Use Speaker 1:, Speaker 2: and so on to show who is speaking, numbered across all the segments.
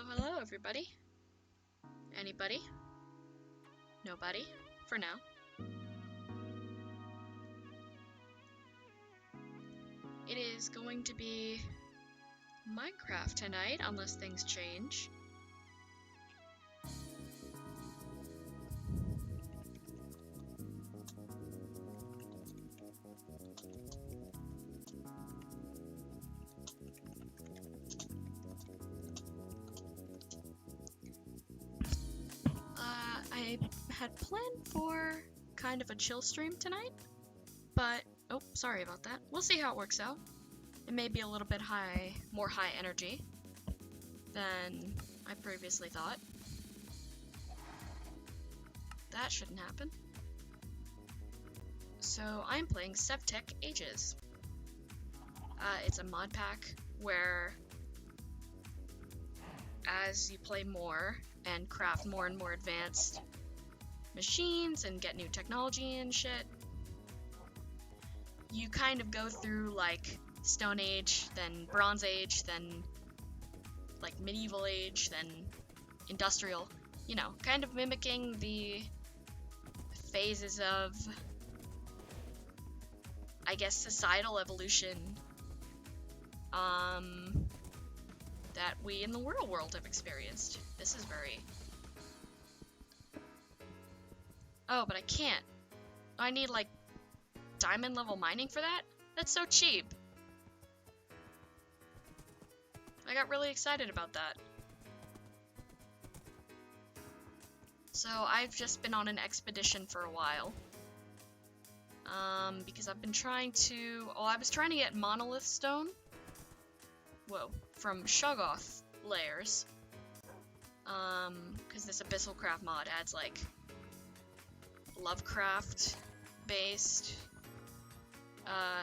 Speaker 1: Hello, everybody. Anybody? Nobody? For now. It is going to be Minecraft tonight, unless things change. I had planned for kind of a chill stream tonight, but oh, sorry about that. We'll see how it works out. It may be a little bit more high energy than I previously thought. That shouldn't happen. So I'm playing Sevtech Ages. It's a mod pack where as you play more and craft more and more advanced machines and get new technology and shit, you kind of go through like Stone Age, then Bronze Age, then like Medieval Age, then Industrial, you know, kind of mimicking the phases of, I guess, societal evolution that we in the real world have experienced. This is very... Oh, but I can't. I need, like, diamond level mining for that? That's so cheap. I got really excited about that. So I've just been on an expedition for a while. Because I've been trying to... Oh, I was trying to get monolith stone. Whoa. From Shoggoth layers. Because this Abyssal Craft mod adds, like, Lovecraft-based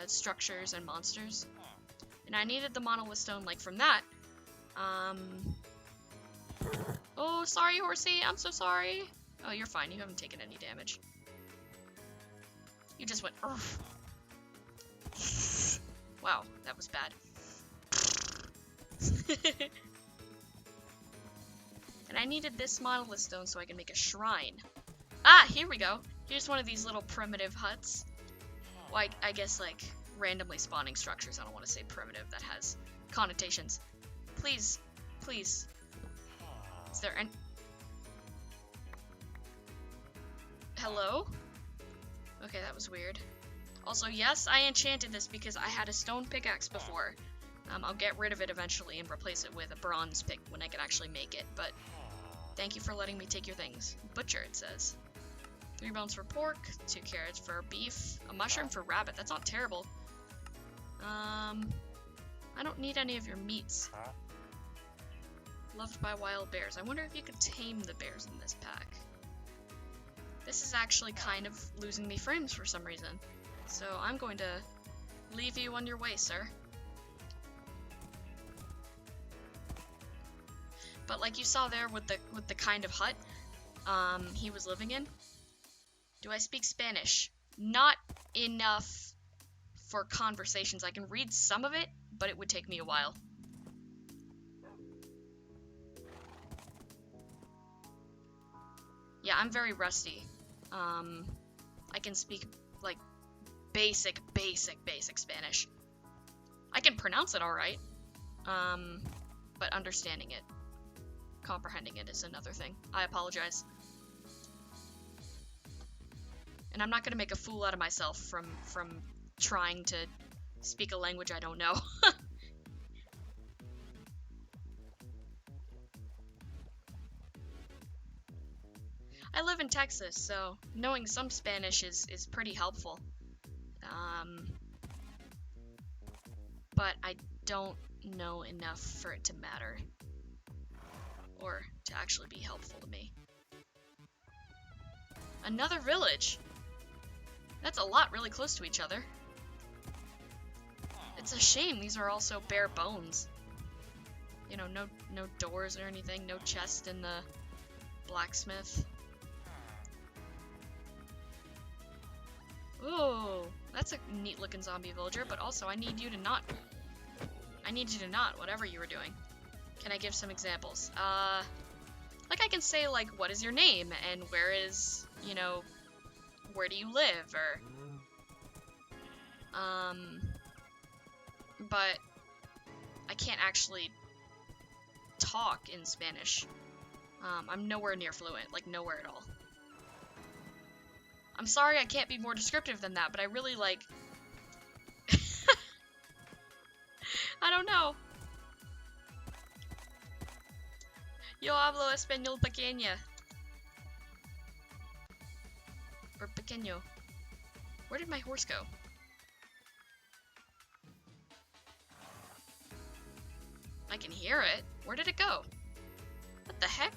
Speaker 1: structures and monsters. And I needed the monolith stone, like, from that. Oh, sorry, horsey. I'm so sorry. Oh, you're fine. You haven't taken any damage. You just went, Urgh. Wow, that was bad. And I needed this monolith stone so I can make a shrine. Ah, here we go. Here's one of these little primitive huts. Well, I guess, like, randomly spawning structures. I don't want to say primitive. That has connotations. Please, please. Is there any... Hello? Okay, that was weird. Also, yes, I enchanted this because I had a stone pickaxe before. I'll get rid of it eventually and replace it with a bronze pick when I can actually make it, but thank you for letting me take your things. Butcher, it says. 3 bones for pork, 2 carrots for beef, a mushroom for rabbit. That's not terrible. I don't need any of your meats. Loved by wild bears. I wonder if you could tame the bears in this pack. This is actually kind of losing me frames for some reason. So I'm going to leave you on your way, sir. But like you saw there with the kind of hut he was living in. Do I speak Spanish? Not enough for conversations. I can read some of it, but it would take me a while. Yeah, I'm very rusty. I can speak like basic Spanish. I can pronounce it alright. But understanding it, comprehending it is another thing. I apologize. And I'm not gonna make a fool out of myself from trying to speak a language I don't know. I live in Texas, so knowing some Spanish is pretty helpful. But I don't know enough for it to matter. Or to actually be helpful to me. Another village! That's a lot really close to each other. It's a shame these are also bare bones. You know, no doors or anything, no chest in the blacksmith. Ooh, that's a neat looking zombie villager, but also I need you to not, whatever you were doing. Can I give some examples? Like I can say, like, what is your name? And where is, you know, where do you live? Or, but I can't actually talk in Spanish. I'm nowhere near fluent, like nowhere at all. I'm sorry I can't be more descriptive than that, but I really like... I don't know. Yo hablo español pequeña. Or pequeño. Where did my horse go? I can hear it. Where did it go? What the heck?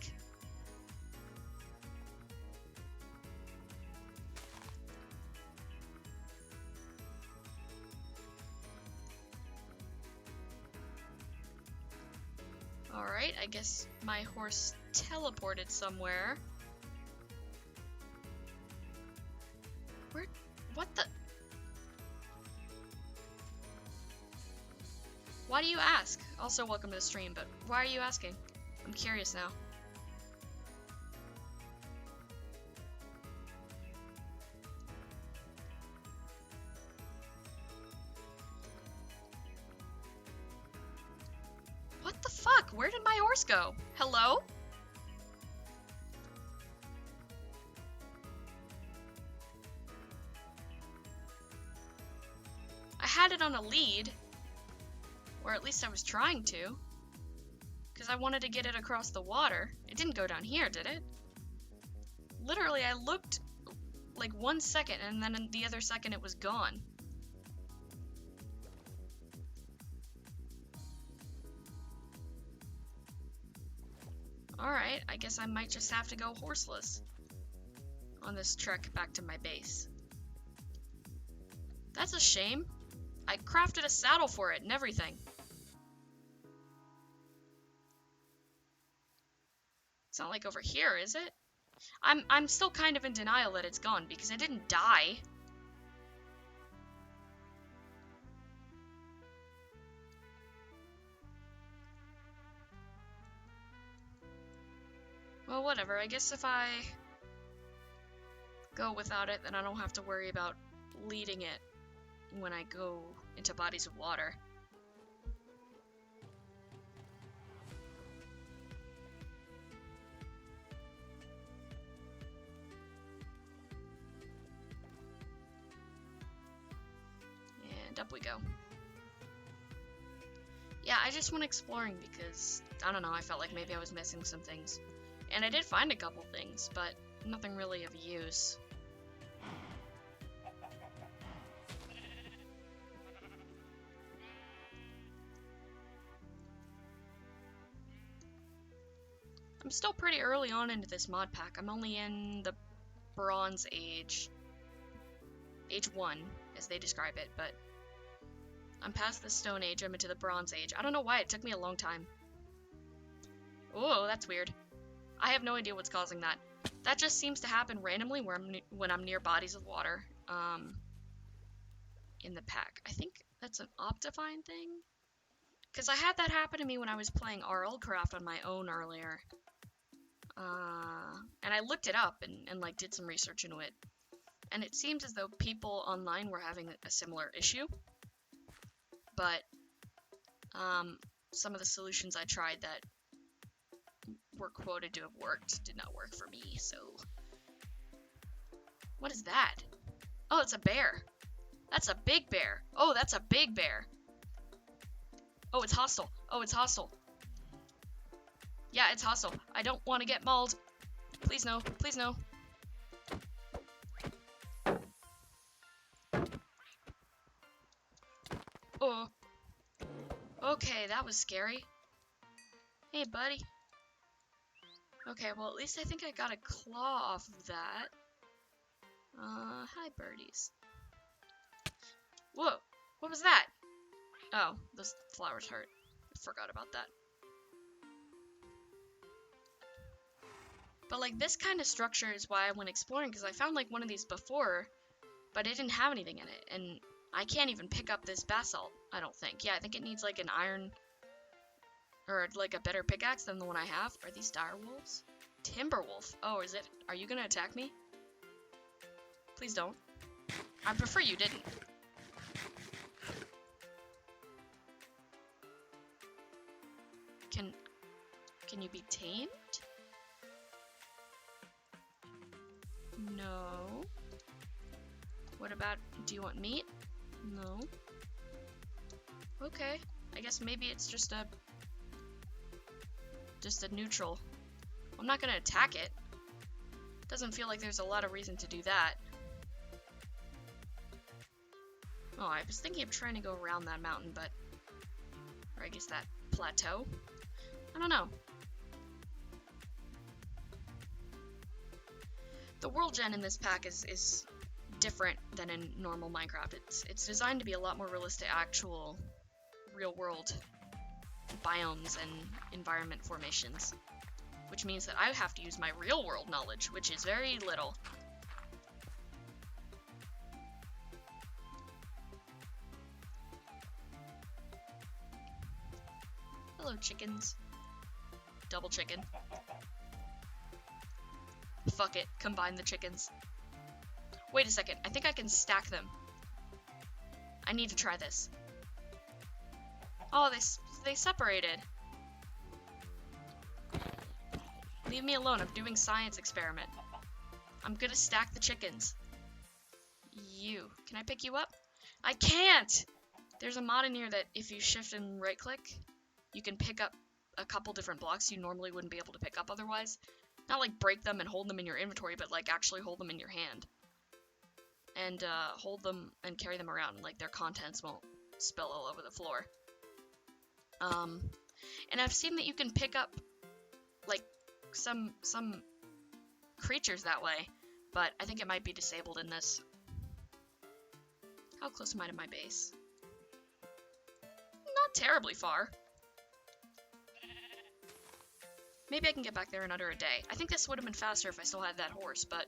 Speaker 1: Alright, I guess my horse teleported somewhere. Where? What the? Why do you ask? Also, welcome to the stream, but why are you asking? I'm curious now. What the fuck? Where did my horse go? Hello? I had it on a lead. Or at least I was trying to. Because I wanted to get it across the water. It didn't go down here, did it? Literally, I looked like 1 second, and then in the other second it was gone. Alright, I guess I might just have to go horseless on this trek back to my base. That's a shame. I crafted a saddle for it and everything. It's not like over here, is it? I'm still kind of in denial that it's gone because it didn't die. Well, whatever. I guess if I go without it, then I don't have to worry about leading it when I go into bodies of water. And up we go. Yeah, I just went exploring because, I don't know, I felt like maybe I was missing some things. And I did find a couple things, but nothing really of use. I'm still pretty early on into this mod pack. I'm only in the Bronze Age. Age 1, as they describe it, but I'm past the Stone Age, I'm into the Bronze Age. I don't know why, it took me a long time. Oh, that's weird. I have no idea what's causing that. That just seems to happen randomly when I'm near bodies of water, in the pack. I think that's an Optifine thing? Because I had that happen to me when I was playing RL Craft on my own earlier. And I looked it up and like did some research into it. And it seems as though people online were having a similar issue. But some of the solutions I tried that were quoted to have worked did not work for me, so... What is that? Oh, it's a bear. That's a big bear. Oh, that's a big bear. Oh, it's hostile. Oh, it's hostile. Yeah, it's hostile. I don't want to get mauled. Please no. Please no. Oh. Okay, that was scary. Hey, buddy. Okay, well, at least I think I got a claw off of that. Hi, birdies. Whoa, what was that? Oh, those flowers hurt. I forgot about that. But, like, this kind of structure is why I went exploring, because I found, like, one of these before, but it didn't have anything in it, and I can't even pick up this basalt, I don't think. Yeah, I think it needs, like, an iron Or, like, a better pickaxe than the one I have. Are these dire wolves? Timberwolf. Oh, is it? Are you gonna attack me? Please don't. I prefer you didn't. Can you be tamed? No. What about, do you want meat? No. Okay. I guess maybe it's just a neutral. I'm not gonna attack it. Doesn't feel like there's a lot of reason to do that. Oh, I was thinking of trying to go around that mountain, but... Or I guess that plateau? I don't know. The world gen in this pack is different than in normal Minecraft. It's designed to be a lot more realistic, actual real world biomes and environment formations, which means that I have to use my real world knowledge, which is very little. Hello, chickens. Double chicken. Fuck it, combine the chickens. Wait a second, I think I can stack them. I need to try this. Oh, they separated. Leave me alone, I'm doing science experiment. I'm gonna stack the chickens. Can I pick you up? I can't! There's a mod in here that if you shift and right click, you can pick up a couple different blocks you normally wouldn't be able to pick up otherwise. Not like break them and hold them in your inventory, but like actually hold them in your hand. And hold them and carry them around, like their contents won't spill all over the floor. And I've seen that you can pick up like some creatures that way, but I think it might be disabled in this. How close am I to my base? Not terribly far. Maybe I can get back there in under a day. I think this would have been faster if I still had that horse, but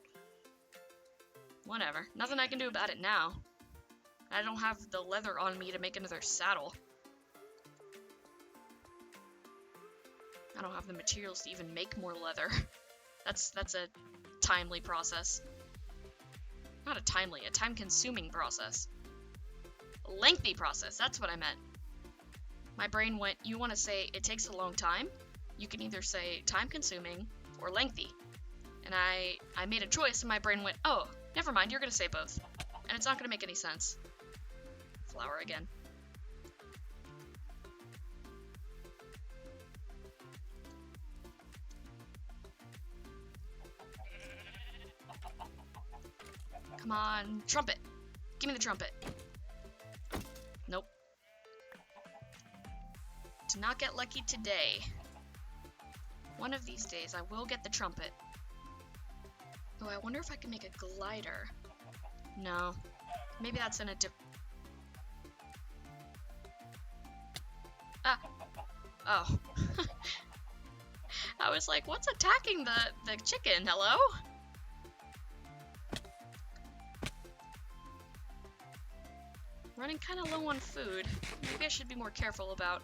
Speaker 1: whatever. Nothing I can do about it now. I don't have the leather on me to make another saddle. I don't have the materials to even make more leather. That's a timely process. Not a timely, a time-consuming process. A lengthy process, that's what I meant. My brain went, you want to say it takes a long time? You can either say time-consuming or lengthy. And I made a choice and my brain went, oh, never mind, you're going to say both. And it's not going to make any sense. Flour again. Come on, trumpet. Give me the trumpet. Nope. Did not get lucky today. One of these days, I will get the trumpet. Oh, I wonder if I can make a glider. No. Maybe that's in a Ah! Oh. I was like, what's attacking the chicken? Hello? Running kind of low on food. Maybe I should be more careful about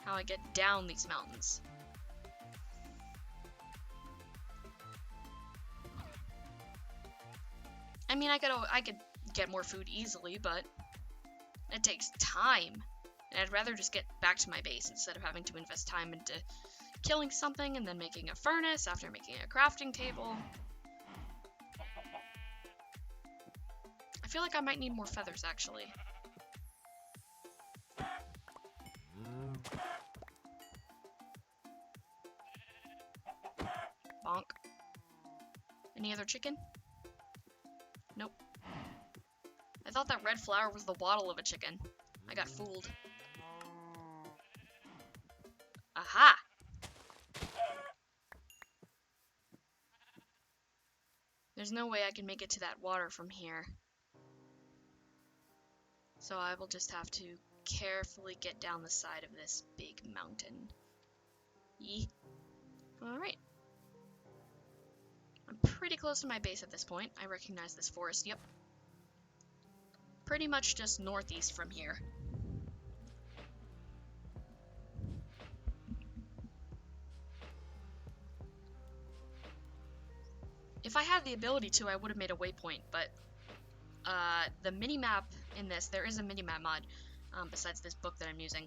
Speaker 1: how I get down these mountains. I mean, I could get more food easily, but it takes time. And I'd rather just get back to my base instead of having to invest time into killing something and then making a furnace after making a crafting table. I feel like I might need more feathers, actually. Bonk. Any other chicken? Nope. I thought that red flour was the waddle of a chicken. I got fooled. Aha! There's no way I can make it to that water from here. So I will just have to carefully get down the side of this big mountain. Yee. Alright. I'm pretty close to my base at this point. I recognize this forest, yep. Pretty much just northeast from here. If I had the ability to, I would have made a waypoint, but the mini-map in this, there is a mini-map mod, besides this book that I'm using.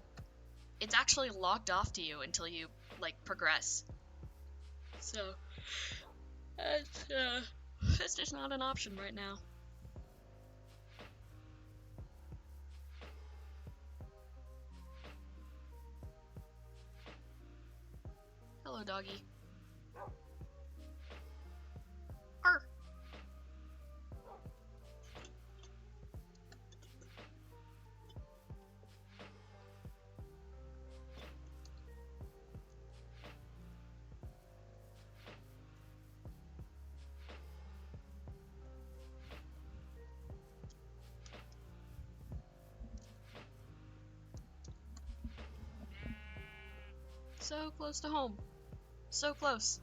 Speaker 1: It's actually locked off to you until you, like, progress. So, it's just not an option right now. Hello, doggy. Arr! So close to home. So close.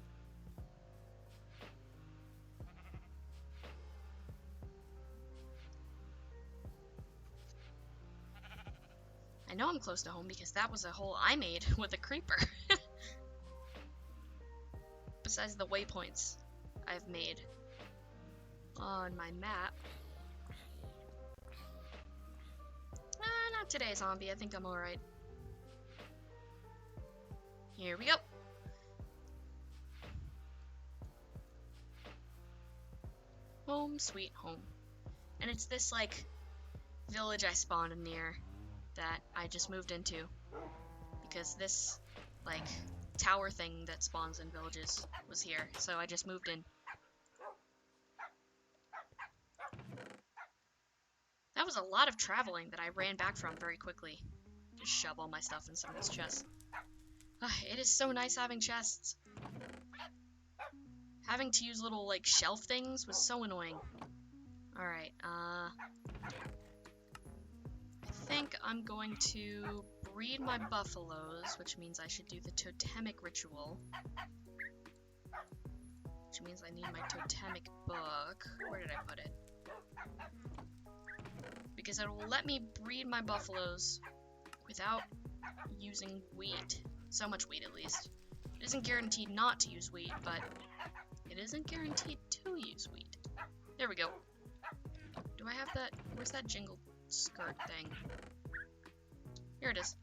Speaker 1: I know I'm close to home because that was a hole I made with a creeper. Besides the waypoints I've made on my map. Not today, zombie. I think I'm alright. Here we go. Home sweet home. And it's this, like, village I spawned near that I just moved into. Because this, like, tower thing that spawns in villages was here. So I just moved in. That was a lot of traveling that I ran back from very quickly. Just shove all my stuff in some of this chest. It is so nice having chests. Having to use little, like, shelf things was so annoying. Alright, I think I'm going to breed my buffaloes, which means I should do the totemic ritual. Which means I need my totemic book. Where did I put it? Because it will let me breed my buffaloes without using wheat. So much wheat, at least. It isn't guaranteed not to use wheat, but it isn't guaranteed to use wheat. There we go. Do I have that? Where's that jingle skirt thing? Here it is.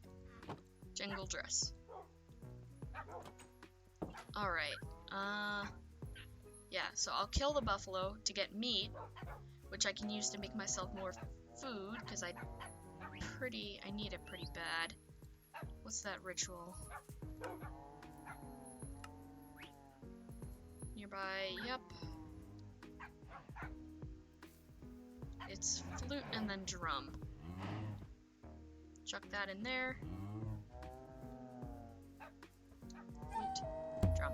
Speaker 1: Jingle dress. Alright. Yeah, so I'll kill the buffalo to get meat, which I can use to make myself more food, because I need it pretty bad. What's that ritual? Nearby, yep. It's flute and then drum. Chuck that in there. Flute, drum.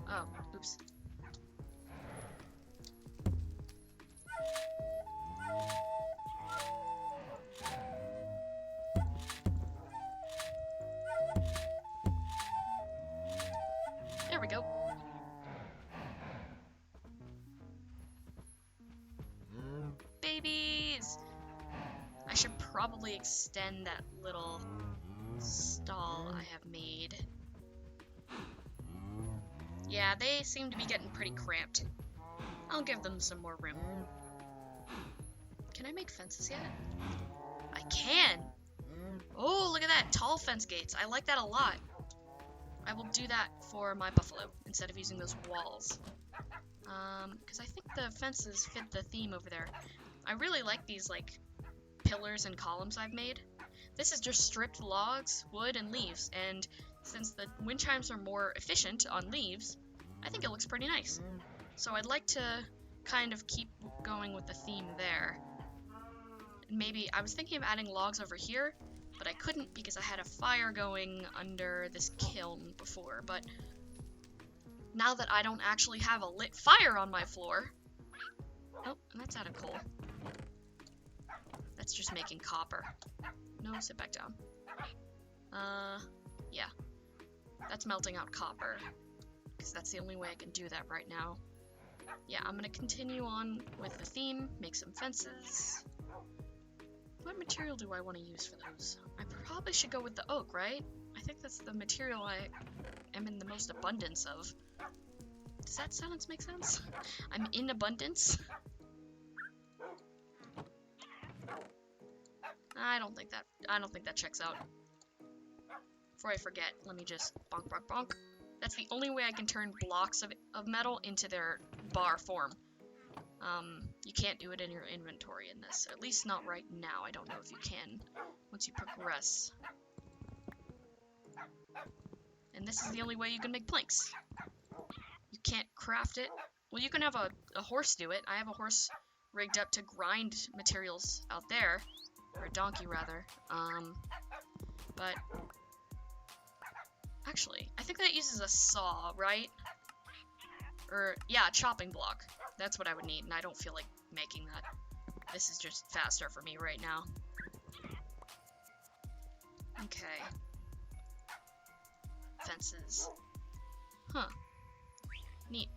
Speaker 1: Oh, oops. There we go. Babies! I should probably extend that little stall I have made. Yeah, they seem to be getting pretty cramped. I'll give them some more room. Can I make fences yet? I can! Oh, look at that! Tall fence gates. I like that a lot. I will do that for my buffalo instead of using those walls. Because I think the fences fit the theme over there. I really like these, like, pillars and columns I've made. This is just stripped logs, wood, and leaves, and since the wind chimes are more efficient on leaves, I think it looks pretty nice. So I'd like to kind of keep going with the theme there. Maybe, I was thinking of adding logs over here, but I couldn't because I had a fire going under this kiln before, but now that I don't actually have a lit fire on my floor... Oh, and that's out of coal. That's just making copper. No, sit back down. Yeah. That's melting out copper, because that's the only way I can do that right now. Yeah, I'm gonna continue on with the theme, make some fences. What material do I want to use for those? I probably should go with the oak, right? I think that's the material I am in the most abundance of. Does that sentence make sense? I'm in abundance. I don't think that checks out. Before I forget, let me just bonk, bonk, bonk. That's the only way I can turn blocks of metal into their bar form. You can't do it in your inventory in this. At least not right now. I don't know if you can once you progress. And this is the only way you can make planks. You can't craft it. Well, you can have a horse do it. I have a horse rigged up to grind materials out there. Or a donkey, rather. But actually, I think that uses a saw, right? Or, yeah, a chopping block. That's what I would need, and I don't feel like making that. This is just faster for me right now. Okay. Fences. Huh. Neat.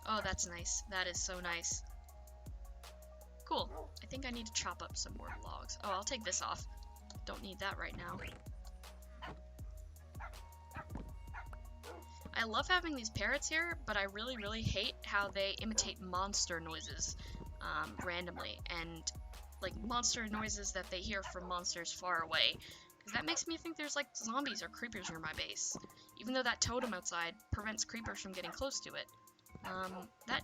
Speaker 1: Oh, that's nice. That is so nice. Cool. I think I need to chop up some more logs. Oh, I'll take this off. Don't need that right now. I love having these parrots here, but I really, really hate how they imitate monster noises randomly, and like monster noises that they hear from monsters far away. Because that makes me think there's like zombies or creepers near my base, even though that totem outside prevents creepers from getting close to it.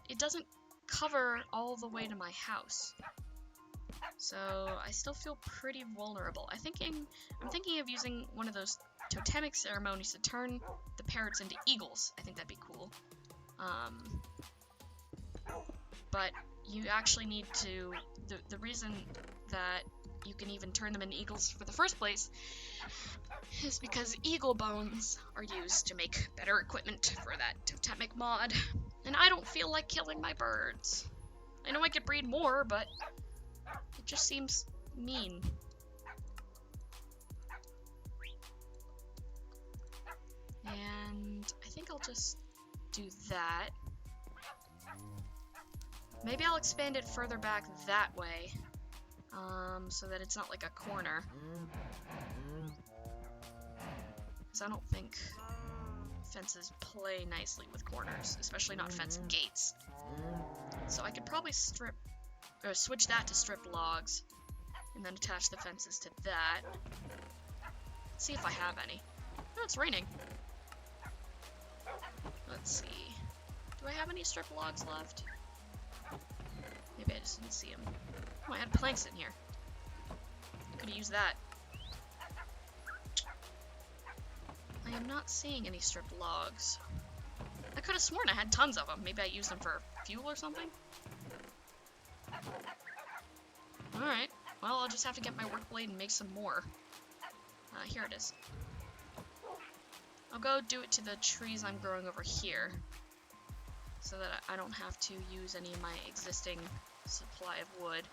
Speaker 1: It doesn't cover all the way to my house, so I still feel pretty vulnerable. I'm thinking of using one of those totemic ceremonies to turn the parrots into eagles. I think that'd be cool. But you actually need to, the reason that you can even turn them into eagles for the first place is because eagle bones are used to make better equipment for that totemic mod. And I don't feel like killing my birds. I know I could breed more, but it just seems mean. And I think I'll just do that. Maybe I'll expand it further back that way, so that it's not like a corner. Because I don't think fences play nicely with corners, especially not fence gates. So I could probably switch that to strip logs, and then attach the fences to that. Let's see if I have any. Oh, it's raining. Let's see. Do I have any strip logs left? Maybe I just didn't see them. Oh, I had planks in here. Could have used that. I am not seeing any strip logs. I could have sworn I had tons of them. Maybe I used them for fuel or something? Alright. Well, I'll just have to get my work blade and make some more. Here it is. I'll go do it to the trees I'm growing over here, so that I don't have to use any of my existing supply of wood.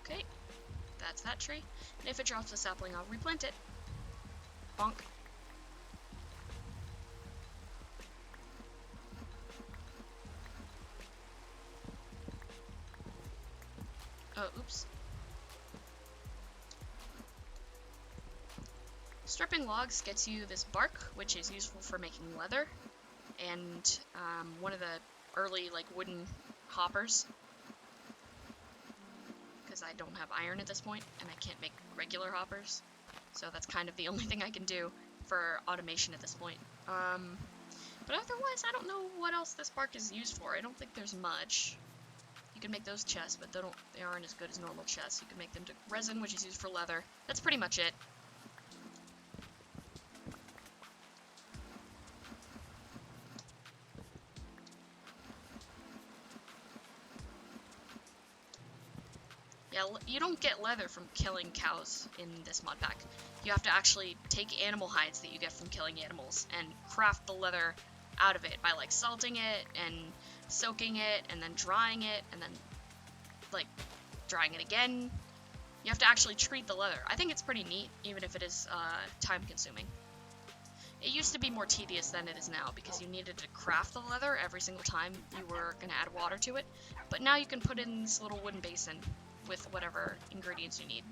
Speaker 1: Okay, that's that tree. And if it drops a sapling, I'll replant it. Bonk. Oh, oops. Stripping logs gets you this bark, which is useful for making leather, and one of the early wooden hoppers, because I don't have iron at this point, and I can't make regular hoppers, so that's kind of the only thing I can do for automation at this point. But otherwise, I don't know what else this bark is used for. I don't think there's much. You can make those chests, but they aren't as good as normal chests. You can make them to resin, which is used for leather. That's pretty much it. Yeah, you don't get leather from killing cows in this mod pack. You have to actually take animal hides that you get from killing animals and craft the leather out of it by salting it and soaking it and then drying it and then drying it again. You have to actually treat the leather. I think it's pretty neat, even if it is time consuming. It used to be more tedious than it is now because you needed to craft the leather every single time you were going to add water to it. But now you can put it in this little wooden basin with whatever ingredients you need.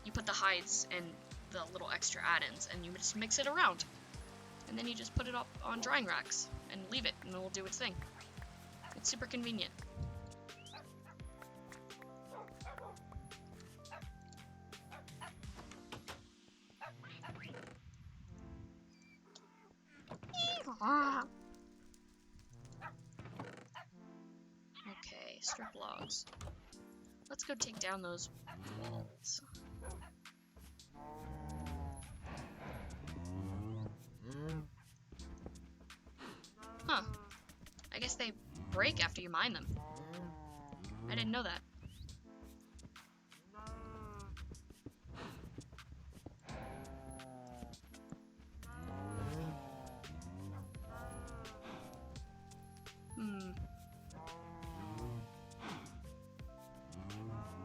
Speaker 1: You put the hides and the little extra add-ins and you just mix it around. And then you just put it up on drying racks and leave it and it will do its thing. It's super convenient. Okay, strip logs. Let's go take down those walls. Huh. I guess they break after you mine them. I didn't know that.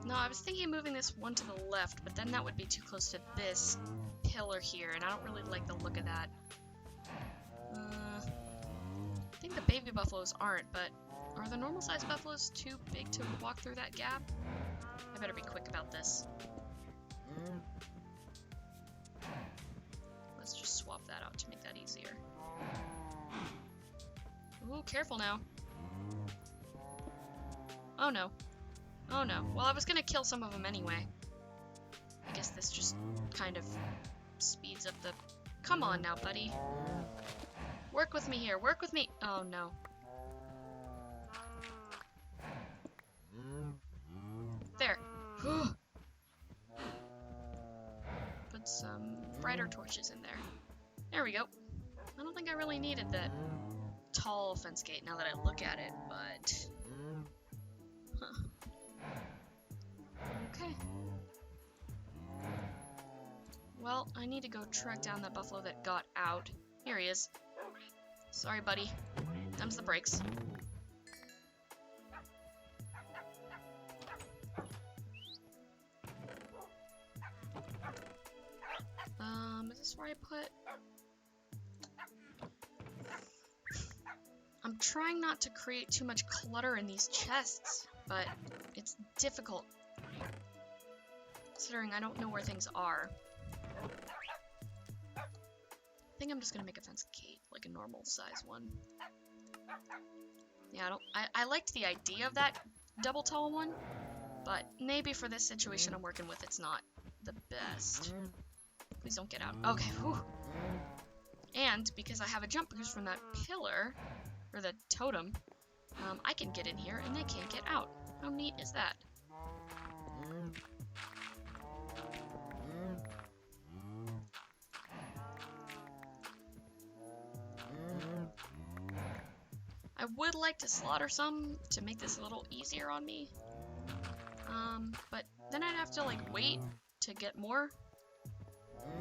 Speaker 1: No, I was thinking of moving this one to the left, but then that would be too close to this pillar here, and I don't really like the look of that. I think the baby buffaloes aren't, but are the normal-sized buffaloes too big to walk through that gap? I better be quick about this. Let's just swap that out to make that easier. Ooh, careful now. Oh no. Oh no. Well, I was gonna kill some of them anyway. I guess this just kind of speeds up the... Come on now, buddy. Work with me here. Work with me. Oh no. There. Put some brighter torches in there. There we go. I don't think I really needed that tall fence gate now that I look at it, but... Huh. Okay. Well, I need to go track down that buffalo that got out. Here he is. Sorry, buddy. Them's the brakes. Is this where I put... I'm trying not to create too much clutter in these chests, but it's difficult, considering I don't know where things are. I think I'm just gonna make a fence gate, like a normal size one. Yeah, I liked the idea of that double tall one, but maybe for this situation I'm working with, it's not the best. Please don't get out. Okay, whew. And because I have a jump boost from that pillar, or the totem, I can get in here and they can't get out. How neat is that? I would like to slaughter some to make this a little easier on me. But then I'd have to like wait to get more.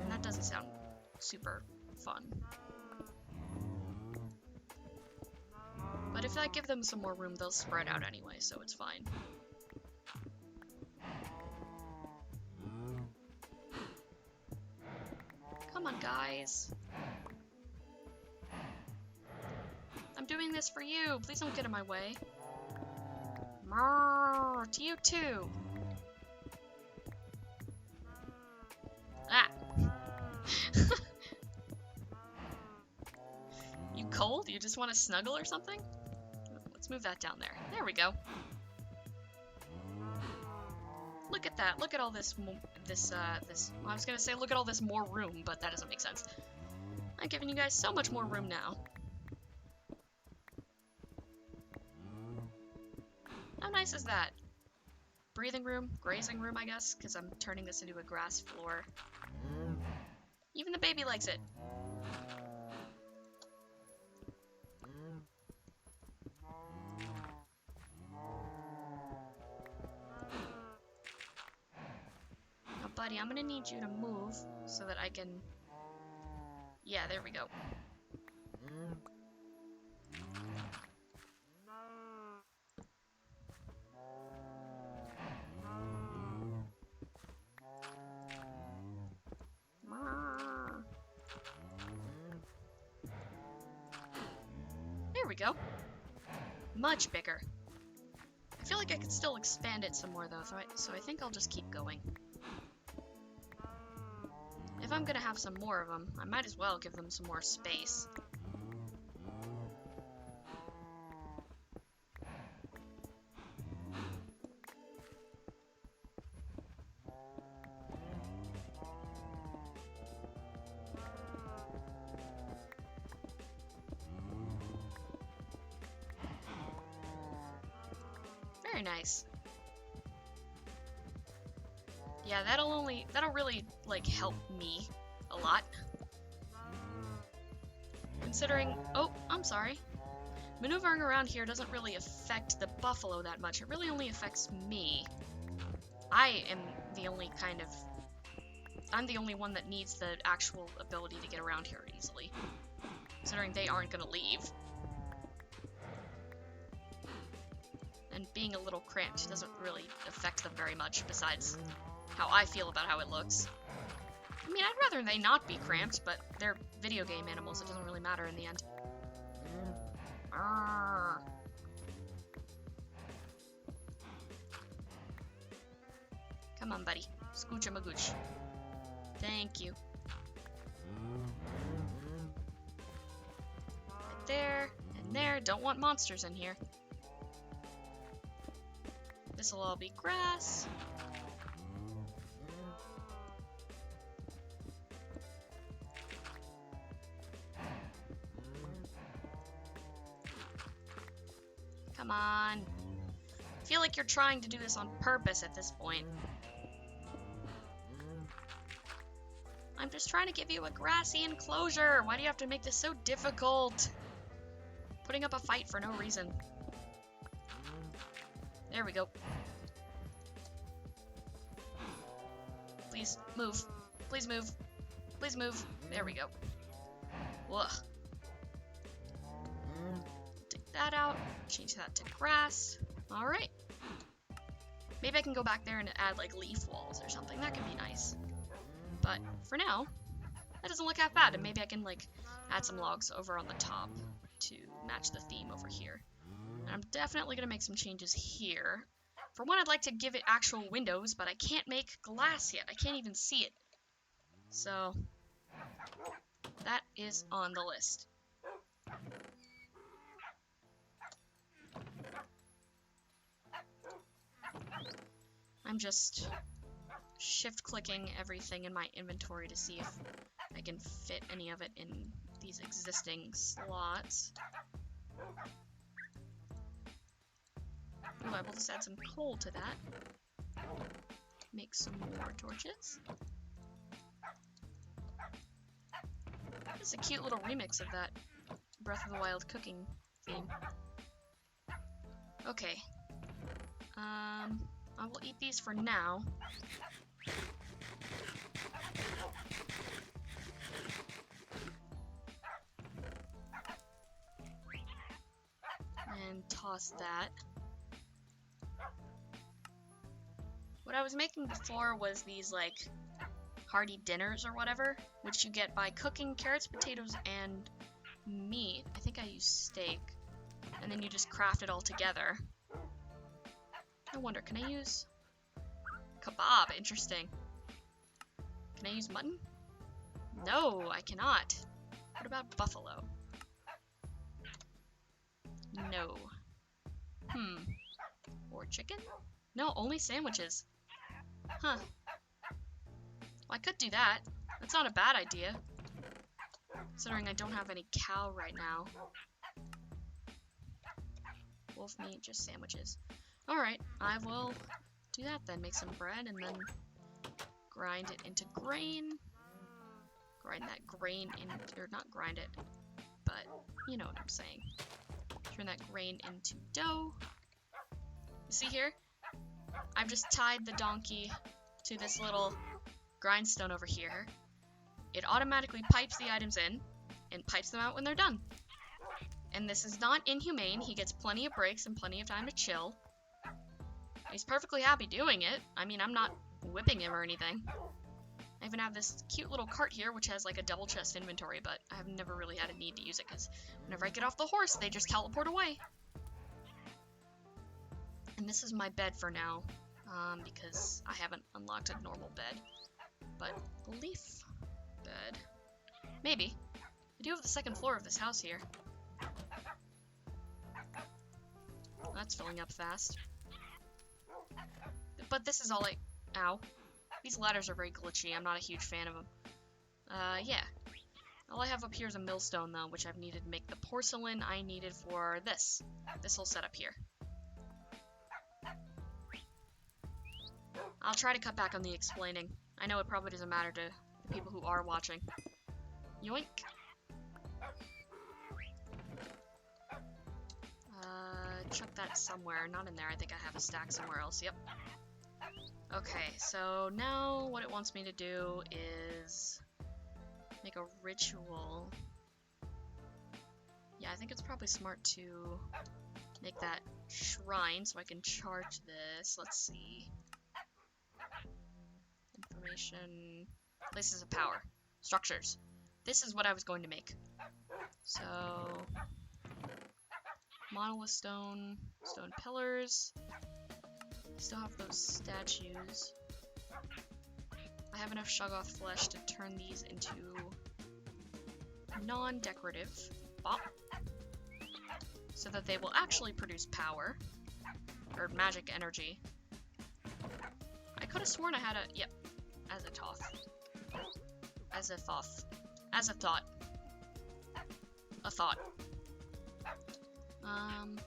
Speaker 1: And that doesn't sound super fun. But if I give them some more room, they'll spread out anyway, so it's fine. Come on, guys. I'm doing this for you. Please don't get in my way. Marrr, to you too. Ah. You cold? You just want to snuggle or something? Let's move that down there. There we go. Look at that. Look at all this, well, I was gonna say look at all this more room, but that doesn't make sense. I'm giving you guys so much more room now. How nice is that? Breathing room, grazing room, I guess, because I'm turning this into a grass floor. Even the baby likes it. Now, buddy, I'm gonna need you to move so that I can... Yeah, there we go. There we go. Much bigger. I feel like I could still expand it some more though, so I think I'll just keep going. If I'm gonna have some more of them, I might as well give them some more space. Very nice. Yeah, that'll really, like, help me a lot. Considering, oh, I'm sorry. Maneuvering around here doesn't really affect the buffalo that much. It really only affects me. I'm the only one that needs the actual ability to get around here easily. Considering they aren't gonna leave. And being a little cramped doesn't really affect them very much, besides how I feel about how it looks. I mean, I'd rather they not be cramped, but they're video game animals, it doesn't really matter in the end. Arrgh. Come on, buddy. Scooch-a-magooch. Thank you. Right there, and there. Don't want monsters in here. This'll all be grass. Come on. I feel like you're trying to do this on purpose at this point. I'm just trying to give you a grassy enclosure. Why do you have to make this so difficult? Putting up a fight for no reason. There we go. Please move. Please move. Please move. There we go. Ugh. Take that out. Change that to grass. Alright. Maybe I can go back there and add like leaf walls or something. That could be nice. But for now, that doesn't look half bad. And maybe I can like add some logs over on the top to match the theme over here. And I'm definitely going to make some changes here. For one, I'd like to give it actual windows, but I can't make glass yet. I can't even see it. So, that is on the list. I'm just shift-clicking everything in my inventory to see if I can fit any of it in these existing slots. Ooh, I will just add some coal to that. Make some more torches. It's a cute little remix of that Breath of the Wild cooking theme. Okay. I will eat these for now. And toss that. What I was making before was these, like, hearty dinners or whatever, which you get by cooking carrots, potatoes, and meat. I think I used steak. And then you just craft it all together. I wonder, can I use kebab? Interesting. Can I use mutton? No, I cannot. What about buffalo? No. Or chicken? No, only sandwiches. Huh. Well, I could do that. That's not a bad idea. Considering I don't have any cow right now. Wolf meat, just sandwiches. Alright, I will do that then. Make some bread and then grind it into grain. Grind that grain in, or not grind it, but you know what I'm saying. Turn that grain into dough. You see here? I've just tied the donkey to this little grindstone over here. It automatically pipes the items in and pipes them out when they're done. And this is not inhumane. He gets plenty of breaks and plenty of time to chill. He's perfectly happy doing it. I mean, I'm not whipping him or anything. I even have this cute little cart here, which has like a double chest inventory, but I've never really had a need to use it, because whenever I get off the horse, they just teleport away. And this is my bed for now, because I haven't unlocked a normal bed. But leaf bed. Maybe. I do have the second floor of this house here. That's filling up fast. But this is all I... Ow. These ladders are very glitchy. I'm not a huge fan of them. Yeah. All I have up here is a millstone, though, which I've needed to make the porcelain I needed for this. This whole setup here. I'll try to cut back on the explaining. I know it probably doesn't matter to the people who are watching. Yoink. Chuck that somewhere. Not in there. I think I have a stack somewhere else. Yep. Okay, so now what it wants me to do is make a ritual. Yeah, I think it's probably smart to make that shrine so I can charge this. Let's see. Information. Places of power. Structures. This is what I was going to make. So, monolith stone, stone pillars. I still have those statues. I have enough Shoggoth flesh to turn these into non-decorative bop, so that they will actually produce power, or magic energy. I could have sworn I had a, yep, as a thought.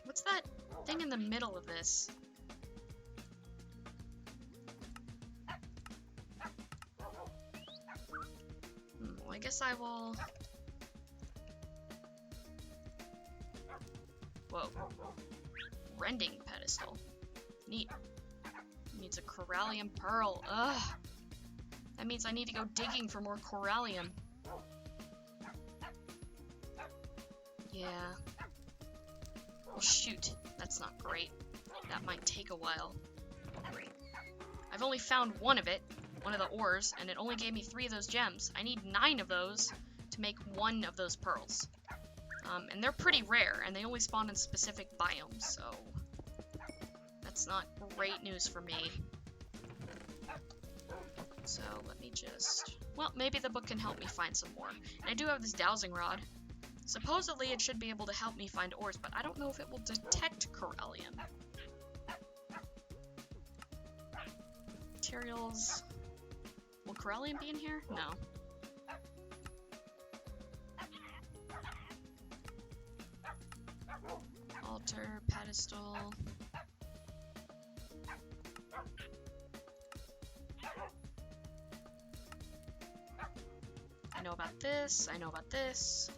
Speaker 1: What's that thing in the middle of this? Well, I guess I will... Whoa. Rending pedestal. Neat. Needs a corallium pearl. Ugh. That means I need to go digging for more corallium. Yeah. Well, shoot. That's not great. That might take a while. I've only found one of it, one of the ores, and it only gave me 3 of those gems. I need 9 of those to make 1 of those pearls. And they're pretty rare, and they only spawn in specific biomes, so that's not great news for me. So let me just... Well, maybe the book can help me find some more. And I do have this dowsing rod. Supposedly it should be able to help me find ores, but I don't know if it will detect corallium. Materials... Will corallium be in here? No. Altar, pedestal... I know about this, I know about this.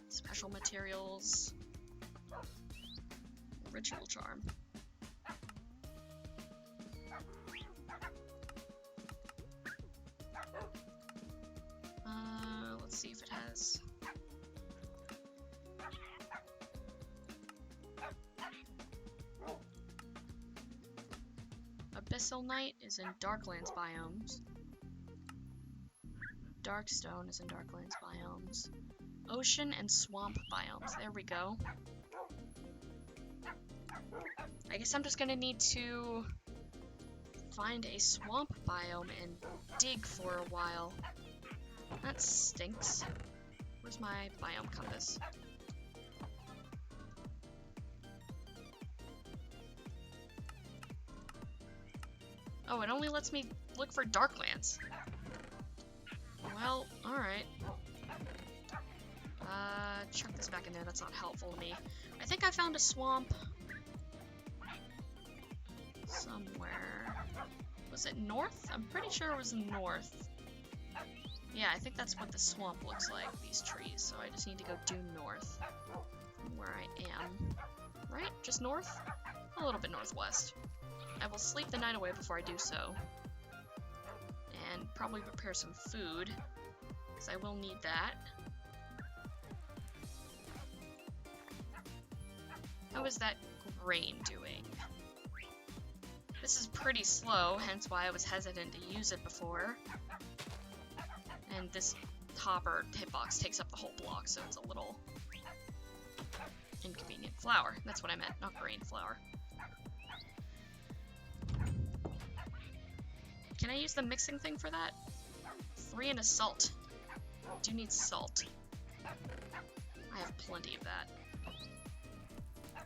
Speaker 1: Special materials. Ritual charm. Let's see if it has... Abyssal Night is in Darklands biomes. Darkstone is in Darklands biomes. Ocean and swamp biomes. There we go. I guess I'm just gonna need to find a swamp biome and dig for a while. That stinks. Where's my biome compass? Oh, it only lets me look for Darklands. Well, alright. Chuck this back in there, that's not helpful to me. I think I found a swamp somewhere. Was it north? I'm pretty sure it was north. Yeah, I think that's what the swamp looks like, these trees. So I just need to go due north from where I am. Right? Just north? A little bit northwest. I will sleep the night away before I do so. And probably prepare some food, because I will need that. How is that grain doing? This is pretty slow, hence why I was hesitant to use it before. And this hopper hitbox takes up the whole block, so it's a little inconvenient. Flour, that's what I meant, not grain, flour. Can I use the mixing thing for that? 3 and a salt. I do need salt. I have plenty of that.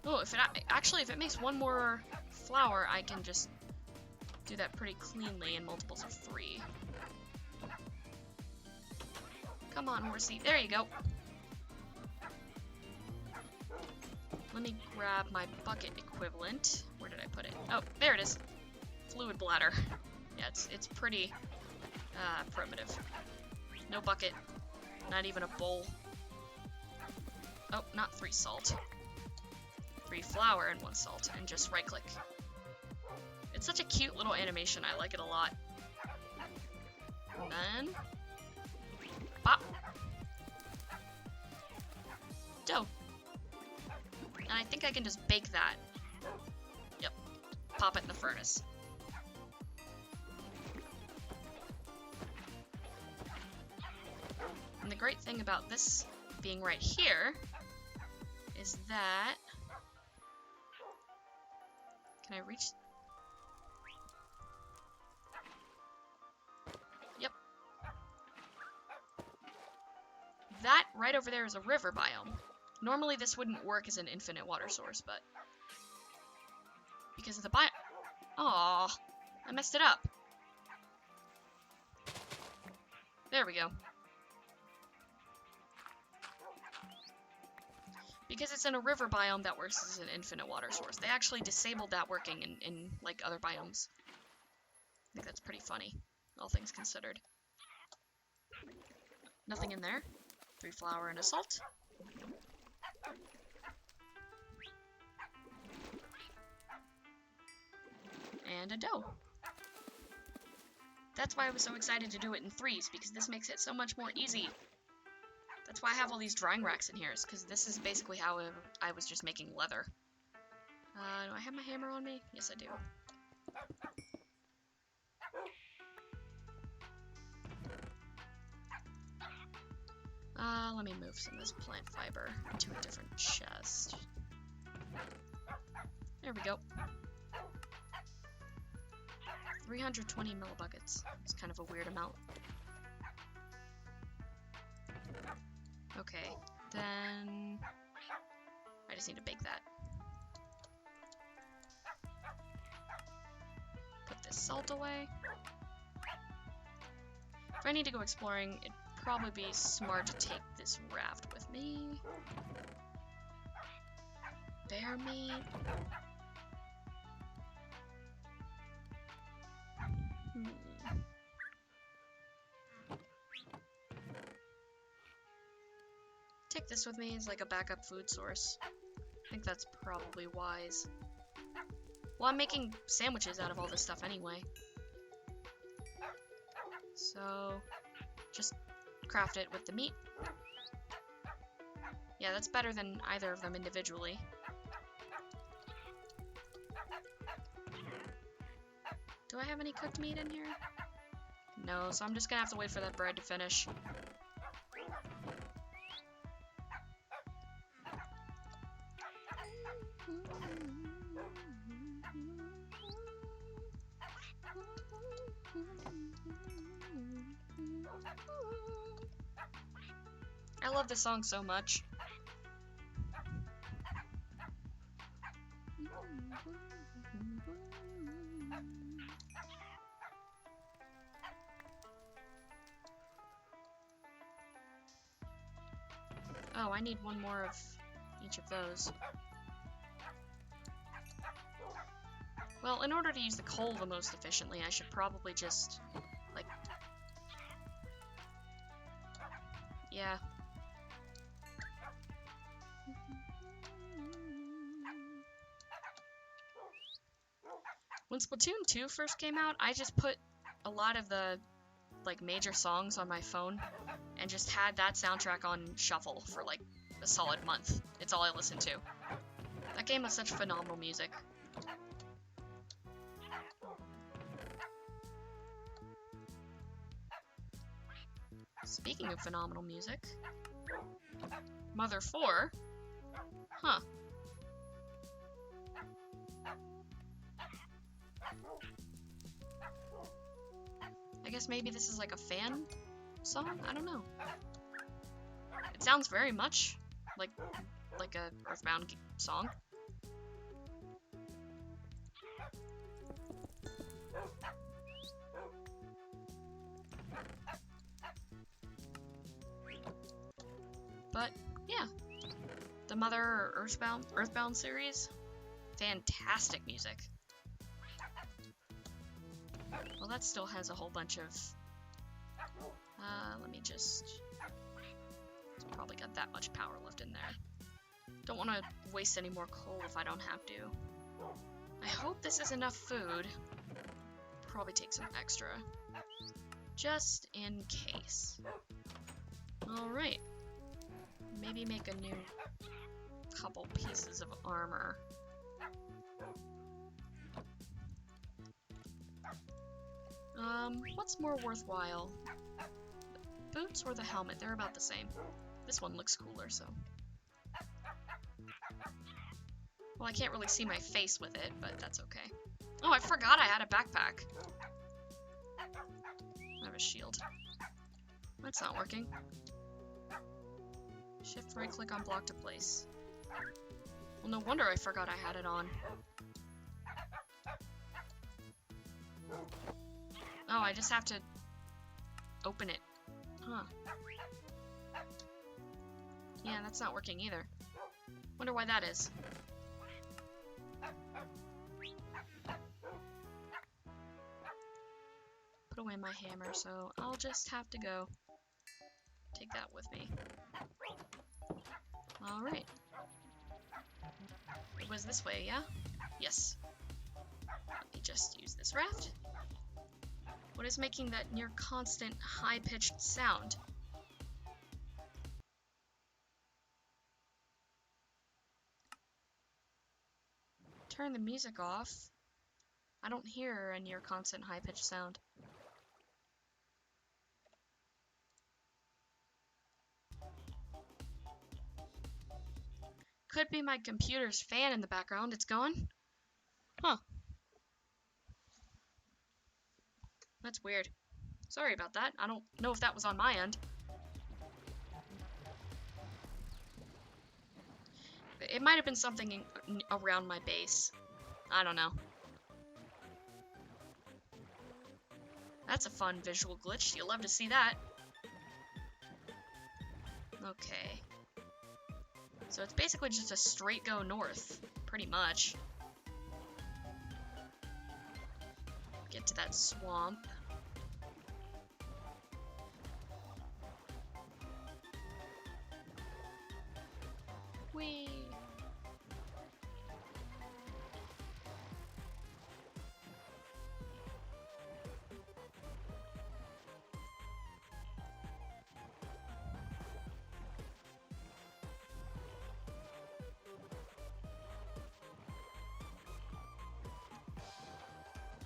Speaker 1: Oh, if it makes 1 more flour, I can just do that pretty cleanly in multiples of 3. Come on, horsey. There you go. Let me grab my bucket equivalent. Where did I put it? Oh, there it is. Fluid bladder. Yeah, it's pretty primitive. No bucket. Not even a bowl. Oh, not 3 salt. 3 flour and 1 salt, and just right click. It's such a cute little animation. I like it a lot. And then pop. Dough. And I think I can just bake that. Yep. Pop it in the furnace. And the great thing about this being right here is that... Can I reach? Yep. That right over there is a river biome. Normally this wouldn't work as an infinite water source, but because of the biome... Aww, I messed it up. There we go. Because it's in a river biome that works as an infinite water source. They actually disabled that working in like other biomes. I think that's pretty funny, all things considered. Nothing in there. 3 flour and a salt. And a dough. That's why I was so excited to do it in 3s, because this makes it so much more easy. That's why I have all these drying racks in here, is because this is basically how I was just making leather. Do I have my hammer on me? Yes, I do. Let me move some of this plant fiber into a different chest. There we go. 320 millibuckets. It's kind of a weird amount. Okay, then I just need to bake that. Put this salt away. If I need to go exploring, it'd probably be smart to take this raft with me. Bear meat. Take this with me as like a backup food source. I think that's probably wise. Well, I'm making sandwiches out of all this stuff anyway. So, just craft it with the meat. Yeah, that's better than either of them individually. Do I have any cooked meat in here? No, so I'm just gonna have to wait for that bread to finish. I love this song so much. Oh, I need 1 more of each of those. Well, in order to use the coal the most efficiently, I should probably just, like... Yeah. When Splatoon 2 first came out, I just put a lot of the, like, major songs on my phone and just had that soundtrack on shuffle for, like, a solid month. It's all I listened to. That game has such phenomenal music. Speaking of phenomenal music, Mother 4? Huh. I guess maybe this is like a fan song? I don't know. It sounds very much like a Earthbound song. But yeah, the Mother Earthbound series, fantastic music. Well, that still has a whole bunch of. Let me just. It's probably got that much power left in there. Don't want to waste any more coal if I don't have to. I hope this is enough food. Probably take some extra, just in case. All right. Maybe make a new couple pieces of armor. What's more worthwhile? The boots or the helmet? They're about the same. This one looks cooler, so. Well, I can't really see my face with it, but that's okay. Oh, I forgot I had a backpack. I have a shield. That's not working. Shift right click on block to place. Well, no wonder I forgot I had it on. Oh, I just have to open it. Huh. Yeah, that's not working either. Wonder why that is. Put away my hammer, so I'll just have to go take that with me. Alright. It was this way, yeah? Yes. Let me just use this raft. What is making that near constant high-pitched sound? Turn the music off. I don't hear a near constant high-pitched sound. Could be my computer's fan in the background. It's gone? Huh. That's weird. Sorry about that. I don't know if that was on my end. It might have been something around my base. I don't know. That's a fun visual glitch. You'll love to see that. Okay. So it's basically just a straight go north, pretty much. Get to that swamp. Whee!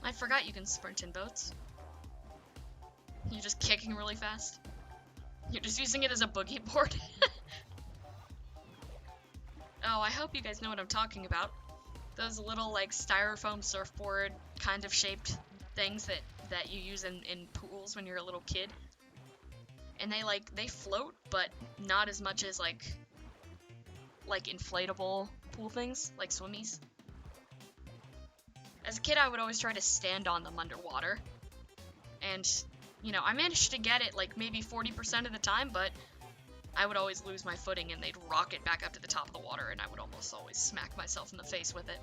Speaker 1: I forgot you can sprint in boats. You're just kicking really fast. You're just using it as a boogie board. Oh, I hope you guys know what I'm talking about. Those little, like, styrofoam surfboard kind of shaped things that you use in pools when you're a little kid. And they float, but not as much as, like inflatable pool things, like swimmies. As a kid, I would always try to stand on them underwater. And, you know, I managed to get it, like, maybe 40% of the time, but I would always lose my footing and they'd rocket back up to the top of the water and I would almost always smack myself in the face with it.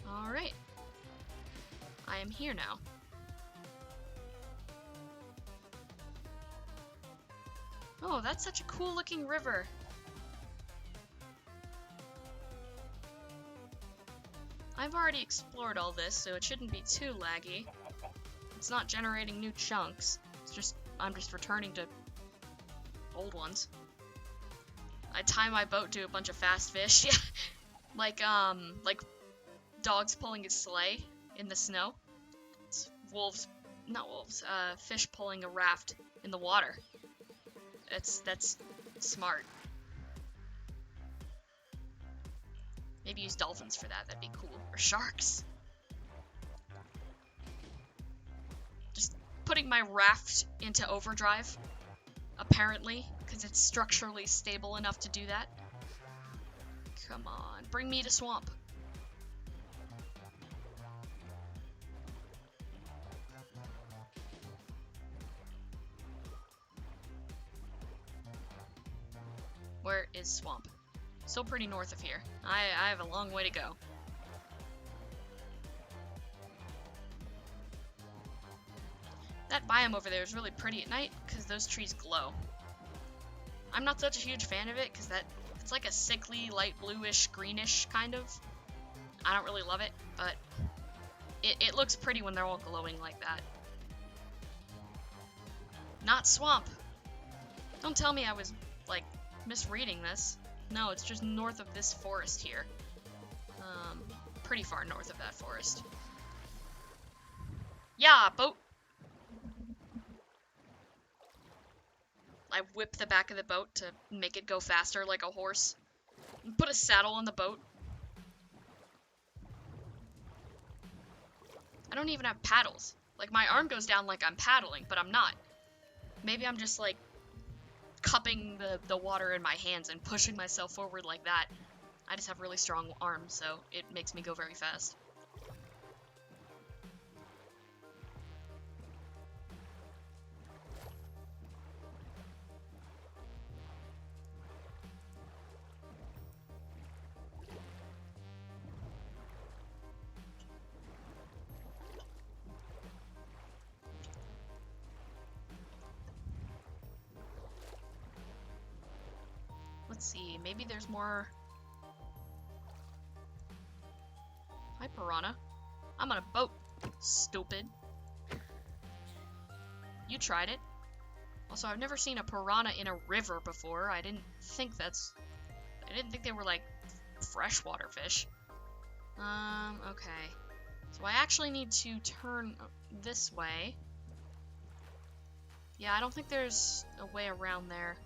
Speaker 1: Alright. I am here now. Oh, that's such a cool looking river. I've already explored all this, so it shouldn't be too laggy. It's not generating new chunks. I'm just returning to old ones. I tie my boat to a bunch of fast fish. Yeah. like Dogs pulling a sleigh in the snow. It's wolves, not wolves, fish pulling a raft in the water. That's smart. Maybe use dolphins for that, that'd be cool. Or sharks. Just putting my raft into overdrive, apparently, because it's structurally stable enough to do that. Come on, bring me to swamp. Where is swamp? Still pretty north of here. I have a long way to go. That biome over there is really pretty at night because those trees glow. I'm not such a huge fan of it because it's like a sickly, light bluish, greenish kind of. I don't really love it, but it looks pretty when they're all glowing like that. Not swamp. Don't tell me I was, like, misreading this. No, it's just north of this forest here. Pretty far north of that forest. Yeah, boat! I whip the back of the boat to make it go faster like a horse. Put a saddle on the boat. I don't even have paddles. Like, my arm goes down like I'm paddling, but I'm not. Maybe I'm just, like, cupping the water in my hands and pushing myself forward like that. I just have really strong arms, so it makes me go very fast. Let's see, maybe there's more. Hi, piranha. I'm on a boat, stupid. You tried it. Also, I've never seen a piranha in a river before. I didn't think they were like freshwater fish. Okay. So I actually need to turn this way. Yeah, I don't think there's a way around there.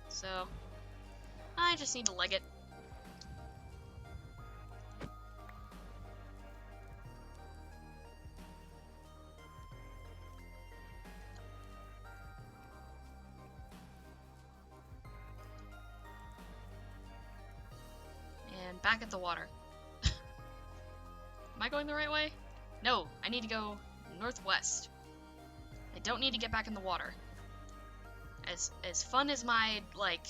Speaker 1: So, I just need to leg it. And back at the water. Am I going the right way? No, I need to go northwest. I don't need to get back in the water. As fun as my, like,